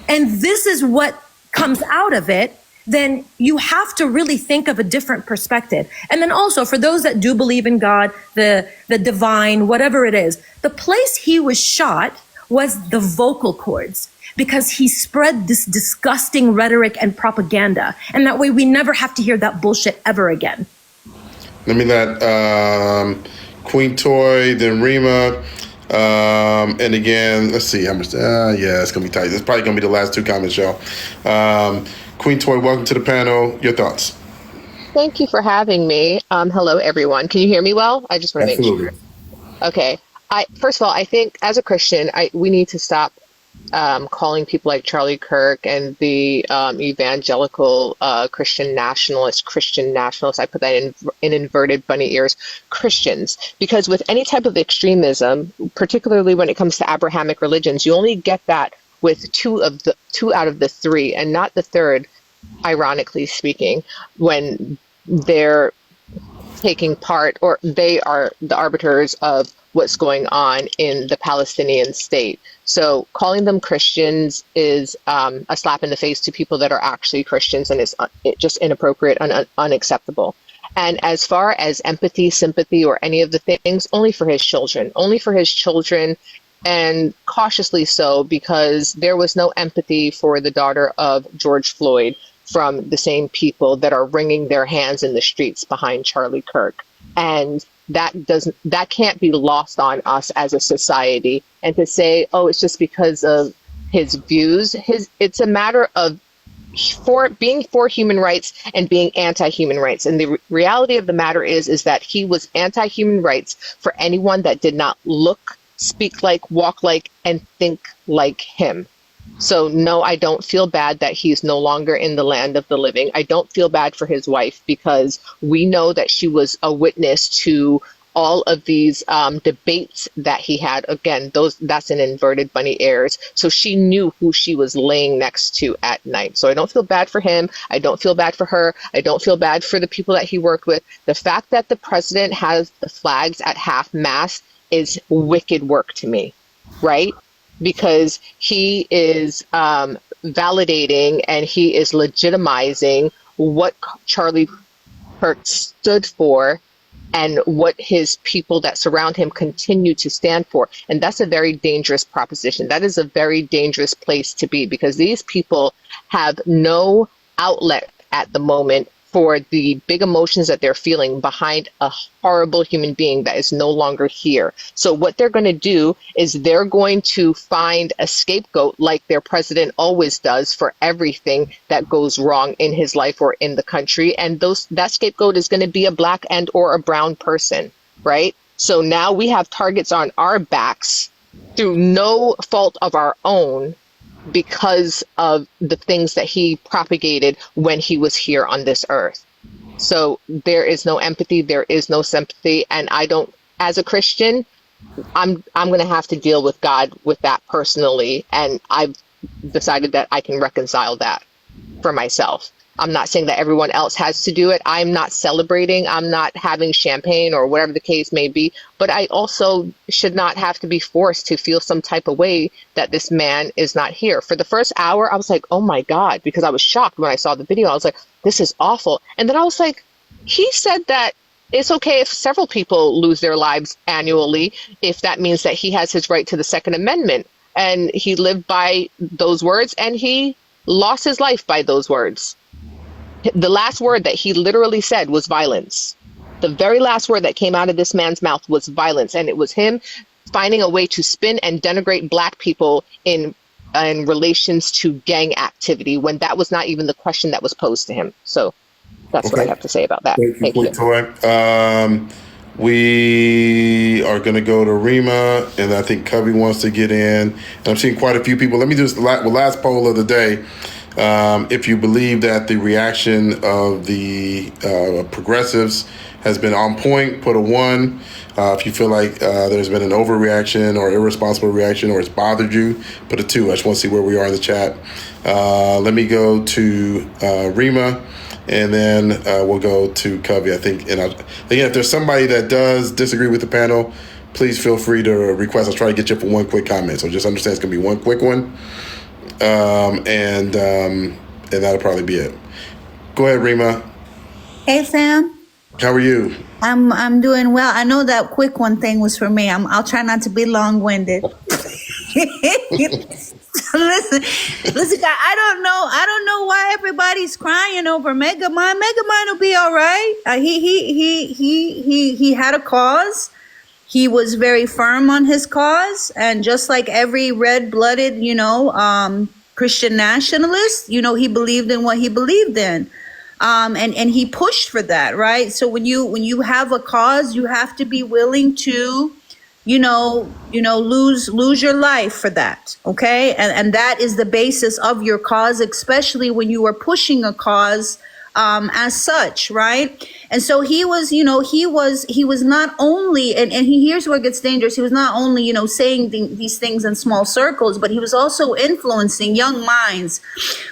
Speaker 6: and this is what comes out of it, then you have to really think of a different perspective. And then also, for those that do believe in God, the divine, whatever it is, the place he was shot was the vocal cords, because he spread this disgusting rhetoric and propaganda. And that way we never have to hear that bullshit ever again.
Speaker 1: Let me let Queen Toy, then Rima, and again, let's see how much. Yeah, it's gonna be tight. It's probably gonna be the last two comments, y'all. Queen Toy, welcome to the panel. Your thoughts?
Speaker 18: Thank you for having me. Hello, everyone. Can you hear me well? I just want to make sure. Okay. First of all, I think as a Christian, we need to stop calling people like Charlie Kirk and the evangelical Christian nationalists, I put that in inverted bunny ears, Christians. Because with any type of extremism, particularly when it comes to Abrahamic religions, you only get that with two out of the three, and not the third, ironically speaking, when they're taking part, or they are the arbiters of what's going on in the Palestinian state. So calling them Christians is a slap in the face to people that are actually Christians, and it's just inappropriate and unacceptable. And as far as empathy, sympathy, or any of the things, only for his children, and cautiously so, because there was no empathy for the daughter of George Floyd from the same people that are wringing their hands in the streets behind Charlie Kirk. And that can't be lost on us as a society. And to say, oh, it's just because of his views, it's a matter of being for human rights and being anti-human rights. And the reality of the matter is that he was anti-human rights for anyone that did not look, speak like, walk like, and think like him. So no, I don't feel bad that he's no longer in the land of the living. I don't feel bad for his wife, because we know that she was a witness to all of these debates that he had. Again, that's an inverted bunny ears. So she knew who she was laying next to at night. So I don't feel bad for him. I don't feel bad for her. I don't feel bad for the people that he worked with. The fact that the president has the flags at half mast is wicked work to me, right? Because he is validating and he is legitimizing what Charlie Kirk stood for and what his people that surround him continue to stand for. And that's a very dangerous proposition. That is a very dangerous place to be, because these people have no outlet at the moment for the big emotions that they're feeling behind a horrible human being that is no longer here. So what they're going to do is they're going to find a scapegoat, like their president always does, for everything that goes wrong in his life or in the country. And that scapegoat is going to be a black and or a brown person, right? So now we have targets on our backs through no fault of our own, because of the things that he propagated when he was here on this earth. So there is no empathy, there is no sympathy, and I don't, as a Christian, I'm going to have to deal with God with that personally, and I've decided that I can reconcile that for myself. I'm not saying that everyone else has to do it. I'm not celebrating. I'm not having champagne or whatever the case may be. But I also should not have to be forced to feel some type of way that this man is not here. For the first hour, I was like, oh my God, because I was shocked when I saw the video. I was like, this is awful. And then I was like, he said that it's okay if several people lose their lives annually, if that means that he has his right to the Second Amendment. And he lived by those words, and he lost his life by those words. The last word that he literally said was violence. The very last word that came out of this man's mouth was violence. And it was him finding a way to spin and denigrate Black people in relations to gang activity, when that was not even the question that was posed to him. So that's what I have to say about that. Thank you.
Speaker 1: We are going to go to Rima, and I think Covey wants to get in. And I'm seeing quite a few people. Let me do this last poll of the day. If you believe that the reaction of the progressives has been on point, put a 1. If you feel like there's been an overreaction or irresponsible reaction, or it's bothered you, put a 2. I just want to see where we are in the chat. Let me go to Rima, and then we'll go to Covey, I think. And again, if there's somebody that does disagree with the panel, please feel free to request. I'll try to get you for one quick comment. So just understand it's going to be one quick one. And that'll probably be it. Go ahead, Rima.
Speaker 5: Hey, Sam.
Speaker 1: How are you?
Speaker 5: I'm doing well. I know that quick one thing was for me. I'll try not to be long-winded. Listen, guys, I don't know why everybody's crying over Megamind. Megamind will be all right. He had a cause. He was very firm on his cause, and just like every red-blooded, Christian nationalist, he believed in what he believed in, and he pushed for that, right? So when you have a cause, you have to be willing to, lose your life for that, okay? And that is the basis of your cause, especially when you are pushing a cause as such, right? And so he was not only, and here's where it gets dangerous. He was not only, saying these things in small circles, but he was also influencing young minds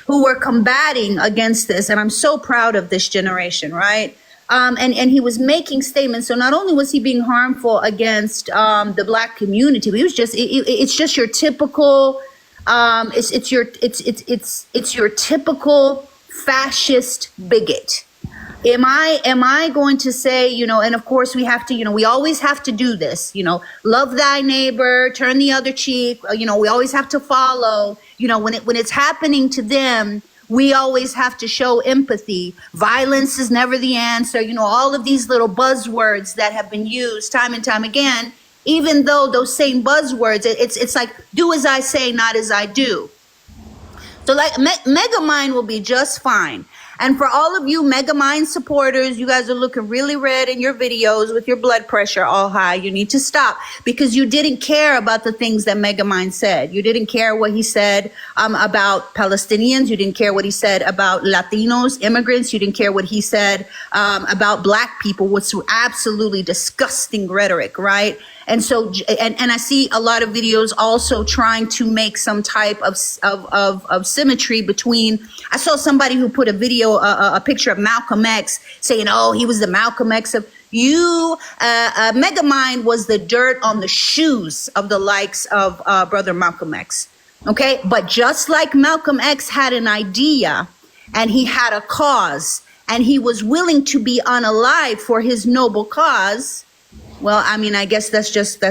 Speaker 5: who were combating against this. And I'm so proud of this generation, right? And he was making statements. So not only was he being harmful against the Black community, but he was it's just your typical, it's your typical fascist bigot. Am I going to say, and of course we have to, we always have to do this, love thy neighbor, turn the other cheek, we always have to follow, when it's happening to them, we always have to show empathy. Violence is never the answer, all of these little buzzwords that have been used time and time again, even though those same buzzwords, it's like, do as I say, not as I do. So like Megamind will be just fine. And for all of you Megamind supporters, you guys are looking really red in your videos with your blood pressure all high. You need to stop, because you didn't care about the things that Megamind said. You didn't care what he said about Palestinians. You didn't care what he said about Latinos, immigrants. You didn't care what he said about Black people, which was absolutely disgusting rhetoric, right? And so, and I see a lot of videos also trying to make some type of symmetry between. I saw somebody who put a video, a picture of Malcolm X, saying, "Oh, he was the Malcolm X of you." Megamind was the dirt on the shoes of the likes of brother Malcolm X. Okay, but just like Malcolm X had an idea, and he had a cause, and he was willing to be unalive for his noble cause. Well, I mean, I guess that's just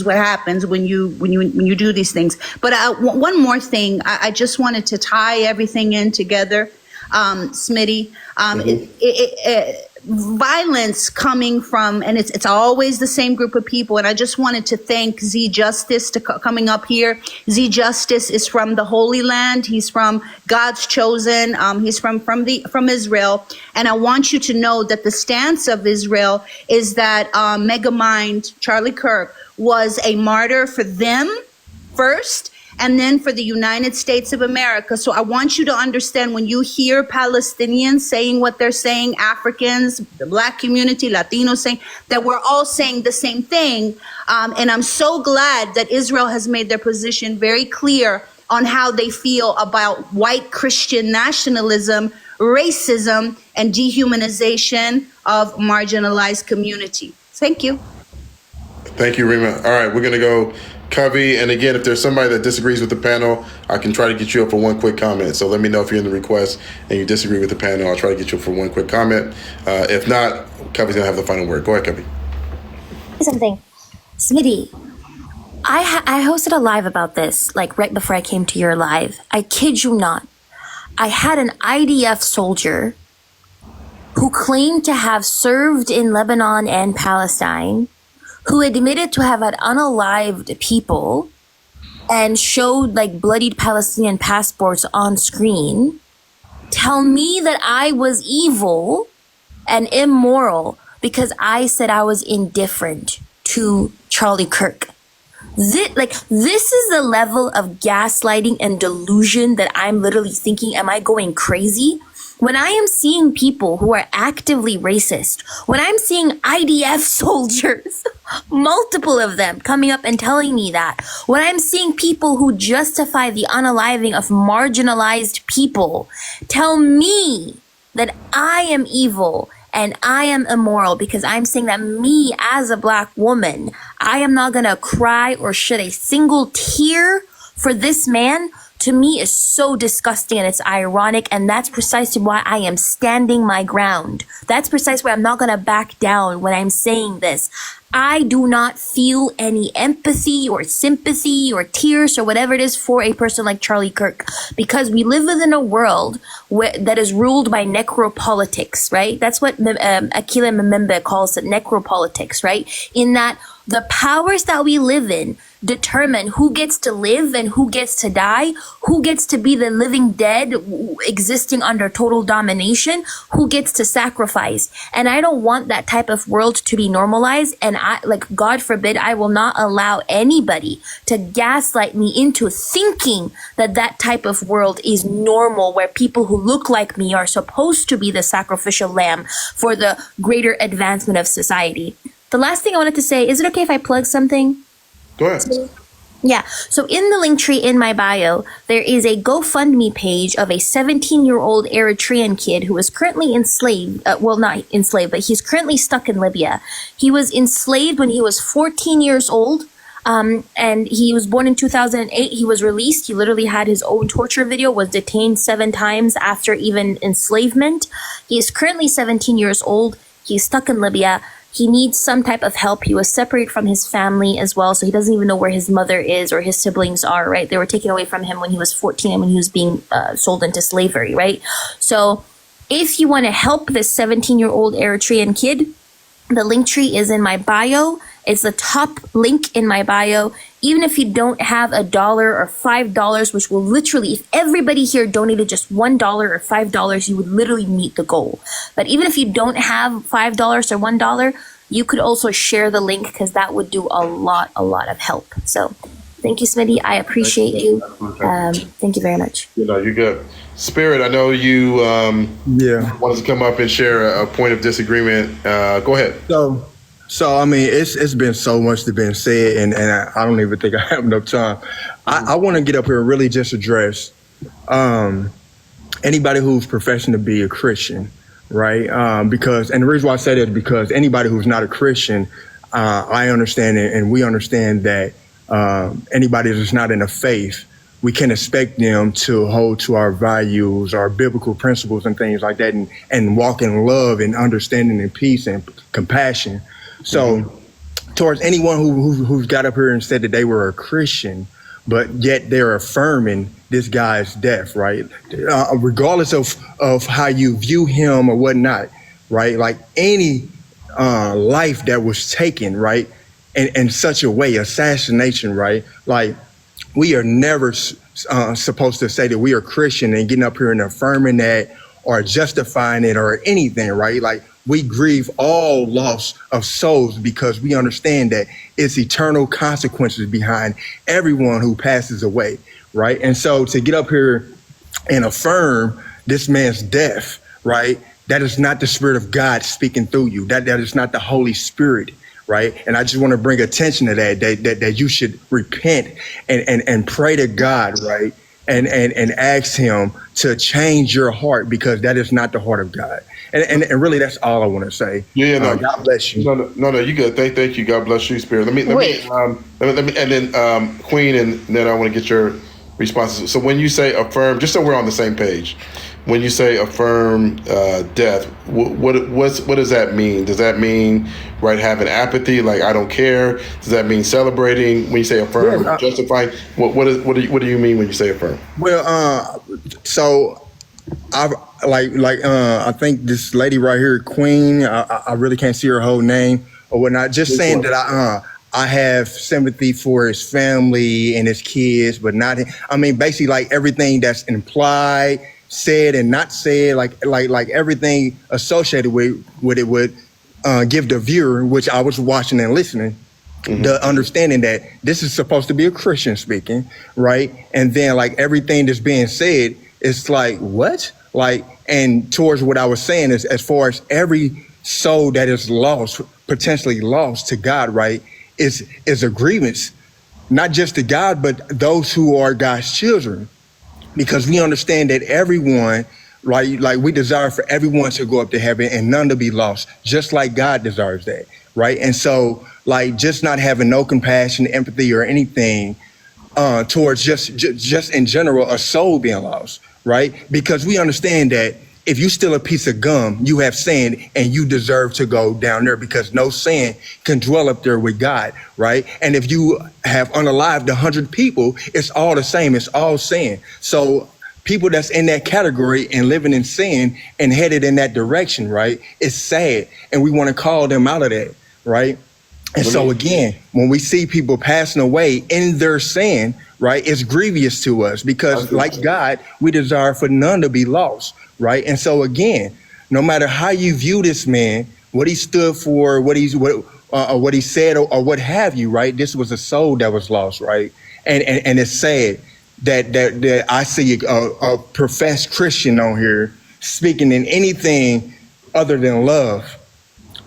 Speaker 5: what happens when you do these things. But one more thing, I just wanted to tie everything in together, Smitty. Violence coming from, and it's always the same group of people. And I just wanted to thank Z Justice coming up here. Z Justice is from the Holy Land. He's from God's chosen. He's from Israel. And I want you to know that the stance of Israel is that Megamind, Charlie Kirk, was a martyr for them first, and then for the United States of America. So I want you to understand, when you hear Palestinians saying what they're saying, Africans, the Black community, Latinos saying, that we're all saying the same thing. And I'm so glad that Israel has made their position very clear on how they feel about white Christian nationalism, racism, and dehumanization of marginalized community. Thank you.
Speaker 1: Thank you, Rima. All right, we're going to go Covey. And again, if there's somebody that disagrees with the panel, I can try to get you up for one quick comment. So let me know if you're in the request and you disagree with the panel. I'll try to get you up for one quick comment. If not, Covey's going to have the final word. Go ahead, Covey.
Speaker 21: Something. Smitty, I hosted a live about this, like right before I came to your live. I kid you not. I had an IDF soldier who claimed to have served in Lebanon and Palestine, who admitted to have had unalived people and showed like bloodied Palestinian passports on screen, tell me that I was evil and immoral because I said I was indifferent to Charlie Kirk. This is the level of gaslighting and delusion that I'm literally thinking, am I going crazy? When I am seeing people who are actively racist, when I'm seeing IDF soldiers, multiple of them coming up and telling me that, when I'm seeing people who justify the unaliving of marginalized people tell me that I am evil and I am immoral because I'm saying that me as a Black woman, I am not gonna cry or shed a single tear for this man, to me is so disgusting and it's ironic, and that's precisely why I am standing my ground. That's precisely why I'm not gonna back down when I'm saying this. I do not feel any empathy or sympathy or tears or whatever it is for a person like Charlie Kirk, because we live within a world that is ruled by necropolitics, right? That's what Akila Mbembe calls it, necropolitics, right? In that the powers that we live in determine who gets to live and who gets to die, who gets to be the living dead existing under total domination, who gets to sacrifice. And I don't want that type of world to be normalized. And God forbid, I will not allow anybody to gaslight me into thinking that that type of world is normal, where people who look like me are supposed to be the sacrificial lamb for the greater advancement of society. The last thing I wanted to say, is it okay if I plug something?
Speaker 1: Go ahead.
Speaker 21: Yeah. So in the link tree in my bio, there is a GoFundMe page of a 17-year-old Eritrean kid who is currently enslaved. Well, not enslaved, but he's currently stuck in Libya. He was enslaved when he was 14 years old. And he was born in 2008. He was released. He literally had his own torture video, was detained 7 times after even enslavement. He is currently 17 years old. He's stuck in Libya. He needs some type of help. He was separated from his family as well, so he doesn't even know where his mother is or his siblings are, right? They were taken away from him when he was 14 and when he was being sold into slavery, right? So if you want to help this 17-year-old Eritrean kid, the link tree is in my bio. It's the top link in my bio. Even if you don't have $1 or $5, which will literally, if everybody here donated just $1 or $5, you would literally meet the goal. But even if you don't have $5 or $1, you could also share the link, because that would do a lot of help. So thank you, Smitty. I appreciate you. Thank you very much.
Speaker 1: You're good. Spirit, I know you wanted to come up and share a point of disagreement. Go ahead.
Speaker 7: So I mean, it's been so much that's been said, and I don't even think I have enough time. I want to get up here and really just address anybody who's professing to be a Christian, right? Because, and the reason why I say that is because anybody who's not a Christian, I understand it, and we understand that anybody that's not in a faith, we can expect them to hold to our values, our biblical principles and things like that, and walk in love and understanding and peace and compassion. So towards anyone who's got up here and said that they were a Christian, but yet they're affirming this guy's death, right? Regardless of how you view him or whatnot, right? Like any life that was taken, right? In such a way, assassination, right? Like, we are never supposed to say that we are Christian and getting up here and affirming that or justifying it or anything, right? Like, we grieve all loss of souls because we understand that it's eternal consequences behind everyone who passes away, right? And so to get up here and affirm this man's death, right? That is not the Spirit of God speaking through you. That is not the Holy Spirit, right? And I just want to bring attention to that you should repent and pray to God, right? And ask him to change your heart, because that is not the heart of God. And really, that's all I want to say.
Speaker 1: Yeah, no,
Speaker 7: God bless you.
Speaker 1: No, you good. Thank you. God bless you, Spirit. Let me, and then Queen, and then I want to get your responses. So when you say affirm, just so we're on the same page, when you say affirm death, what does that mean? Does that mean having apathy, like I don't care? Does that mean celebrating? When you say affirm, justifying, what do you mean when you say affirm?
Speaker 7: Well, so I think this lady right here, Queen, I really can't see her whole name or whatnot. Just saying that I have sympathy for his family and his kids, but not. I mean, basically, like everything that's implied, said, and not said, like everything associated with it would give the viewer, which I was watching and listening, the understanding that this is supposed to be a Christian speaking, right? And then like everything that's being said, it's like what? Like, and towards what I was saying is, as far as every soul that is lost, potentially lost to God, right, is a grievance, not just to God, but those who are God's children, because we understand that everyone, right, like we desire for everyone to go up to heaven and none to be lost, just like God desires that, right? And so, like, just not having no compassion, empathy, or anything towards just in general a soul being lost, right? Because we understand that if you steal a piece of gum, you have sinned and you deserve to go down there, because no sin can dwell up there with God, right? And if you have unalived 100 people, it's all the same. It's all sin. So people that's in that category and living in sin and headed in that direction, right, it's sad. And we want to call them out of that, right? And so again, when we see people passing away in their sin, right, it's grievous to us, because like God, we desire for none to be lost, right? And so again, no matter how you view this man, what he stood for, what he said, or what have you, right? This was a soul that was lost, right? And it's sad that I see a professed Christian on here speaking in anything other than love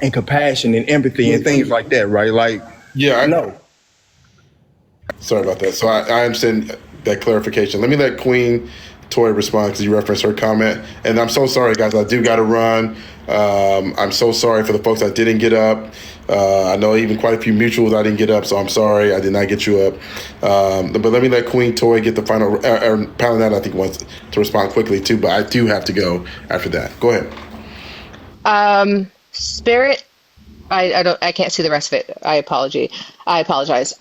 Speaker 7: and compassion and empathy and things like that, right? Like,
Speaker 1: yeah, I know. Sorry about that. So I understand that clarification. Let me let Queen Toy respond, because you referenced her comment. And I'm so sorry, guys. I do got to run. I'm so sorry for the folks that didn't get up. I know even quite a few mutuals I didn't get up, so I'm sorry I did not get you up. But let me let Queen Toy get the final. Paladin, I think, wants to respond quickly too, but I do have to go after that. Go ahead.
Speaker 18: Spirit, I can't see the rest of it. I apologize.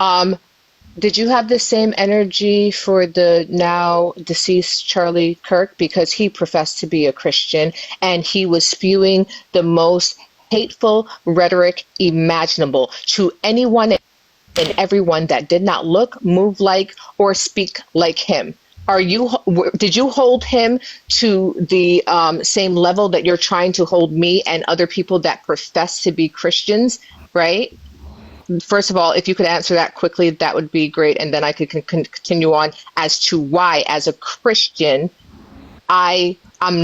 Speaker 18: Did you have the same energy for the now deceased Charlie Kirk? Because he professed to be a Christian and he was spewing the most hateful rhetoric imaginable to anyone and everyone that did not look, move like, or speak like him. Did you hold him to the same level that you're trying to hold me and other people that profess to be Christians, right? First of all, if you could answer that quickly, that would be great. And then I could continue on as to why, as a Christian, I'm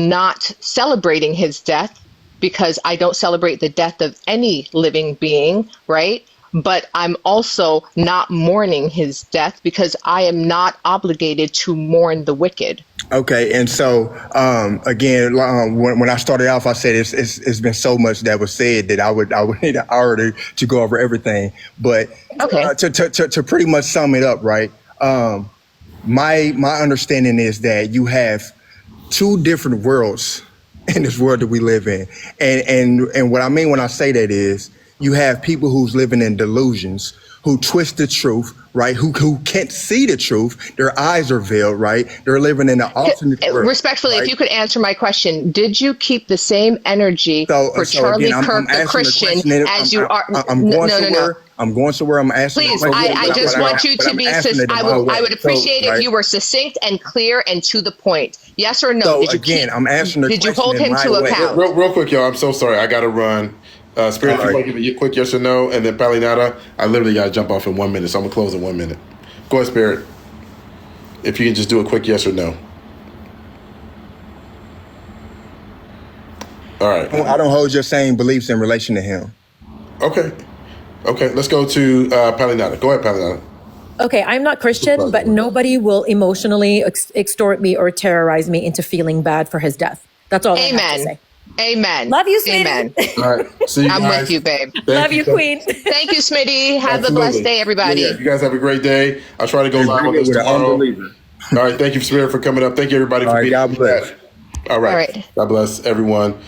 Speaker 18: not celebrating his death, because I don't celebrate the death of any living being, right? But I'm also not mourning his death, because I am not obligated to mourn the wicked.
Speaker 7: Okay, and so again, when I started off, I said it's been so much that was said that I would need an hour to go over everything. But okay, to pretty much sum it up, right? My understanding is that you have two different worlds in this world that we live in, and what I mean when I say that is, you have people who's living in delusions, who twist the truth, right? Who can't see the truth. Their eyes are veiled, right? They're living in an alternate world.
Speaker 18: Respectfully,
Speaker 7: right?
Speaker 18: if you could answer my question, did you keep the same energy for Charlie
Speaker 7: again,
Speaker 18: Kirk, the Christian, as you are?
Speaker 7: I'm going somewhere. I'm asking.
Speaker 18: Please, I just want you to be. I would appreciate if you were succinct and clear and to the point. Yes or no?
Speaker 7: So
Speaker 18: did you
Speaker 7: again, I'm answering the
Speaker 18: Did you
Speaker 7: question
Speaker 18: hold
Speaker 7: in
Speaker 18: him
Speaker 7: my
Speaker 18: to
Speaker 7: way.
Speaker 18: account?
Speaker 1: Real quick, y'all. I'm so sorry. I got to run. Spirit, if you want to give a quick yes or no, and then Palinata, I literally got to jump off in 1 minute, so I'm going to close in 1 minute. Go ahead, Spirit. If you can just do a quick yes or no. All right.
Speaker 7: I don't hold your same beliefs in relation to him.
Speaker 1: Okay. Let's go to Palinata. Go ahead, Palinata.
Speaker 6: Okay, I'm not Christian, but nobody will emotionally extort me or terrorize me into feeling bad for his death. That's all I have to say.
Speaker 18: Amen.
Speaker 6: Love you, sweetie.
Speaker 18: Amen.
Speaker 1: All right. See you guys.
Speaker 18: I'm with you, babe.
Speaker 6: Love you, Queen.
Speaker 18: Thank you, Smitty. Have a
Speaker 1: Absolutely.
Speaker 18: blessed day, everybody.
Speaker 1: Yeah, you guys have a great day. I'll try to go live on this tomorrow. All right. Thank you, Spirit, for coming up. Thank you, everybody, for being
Speaker 7: God bless.
Speaker 1: All right. God bless everyone.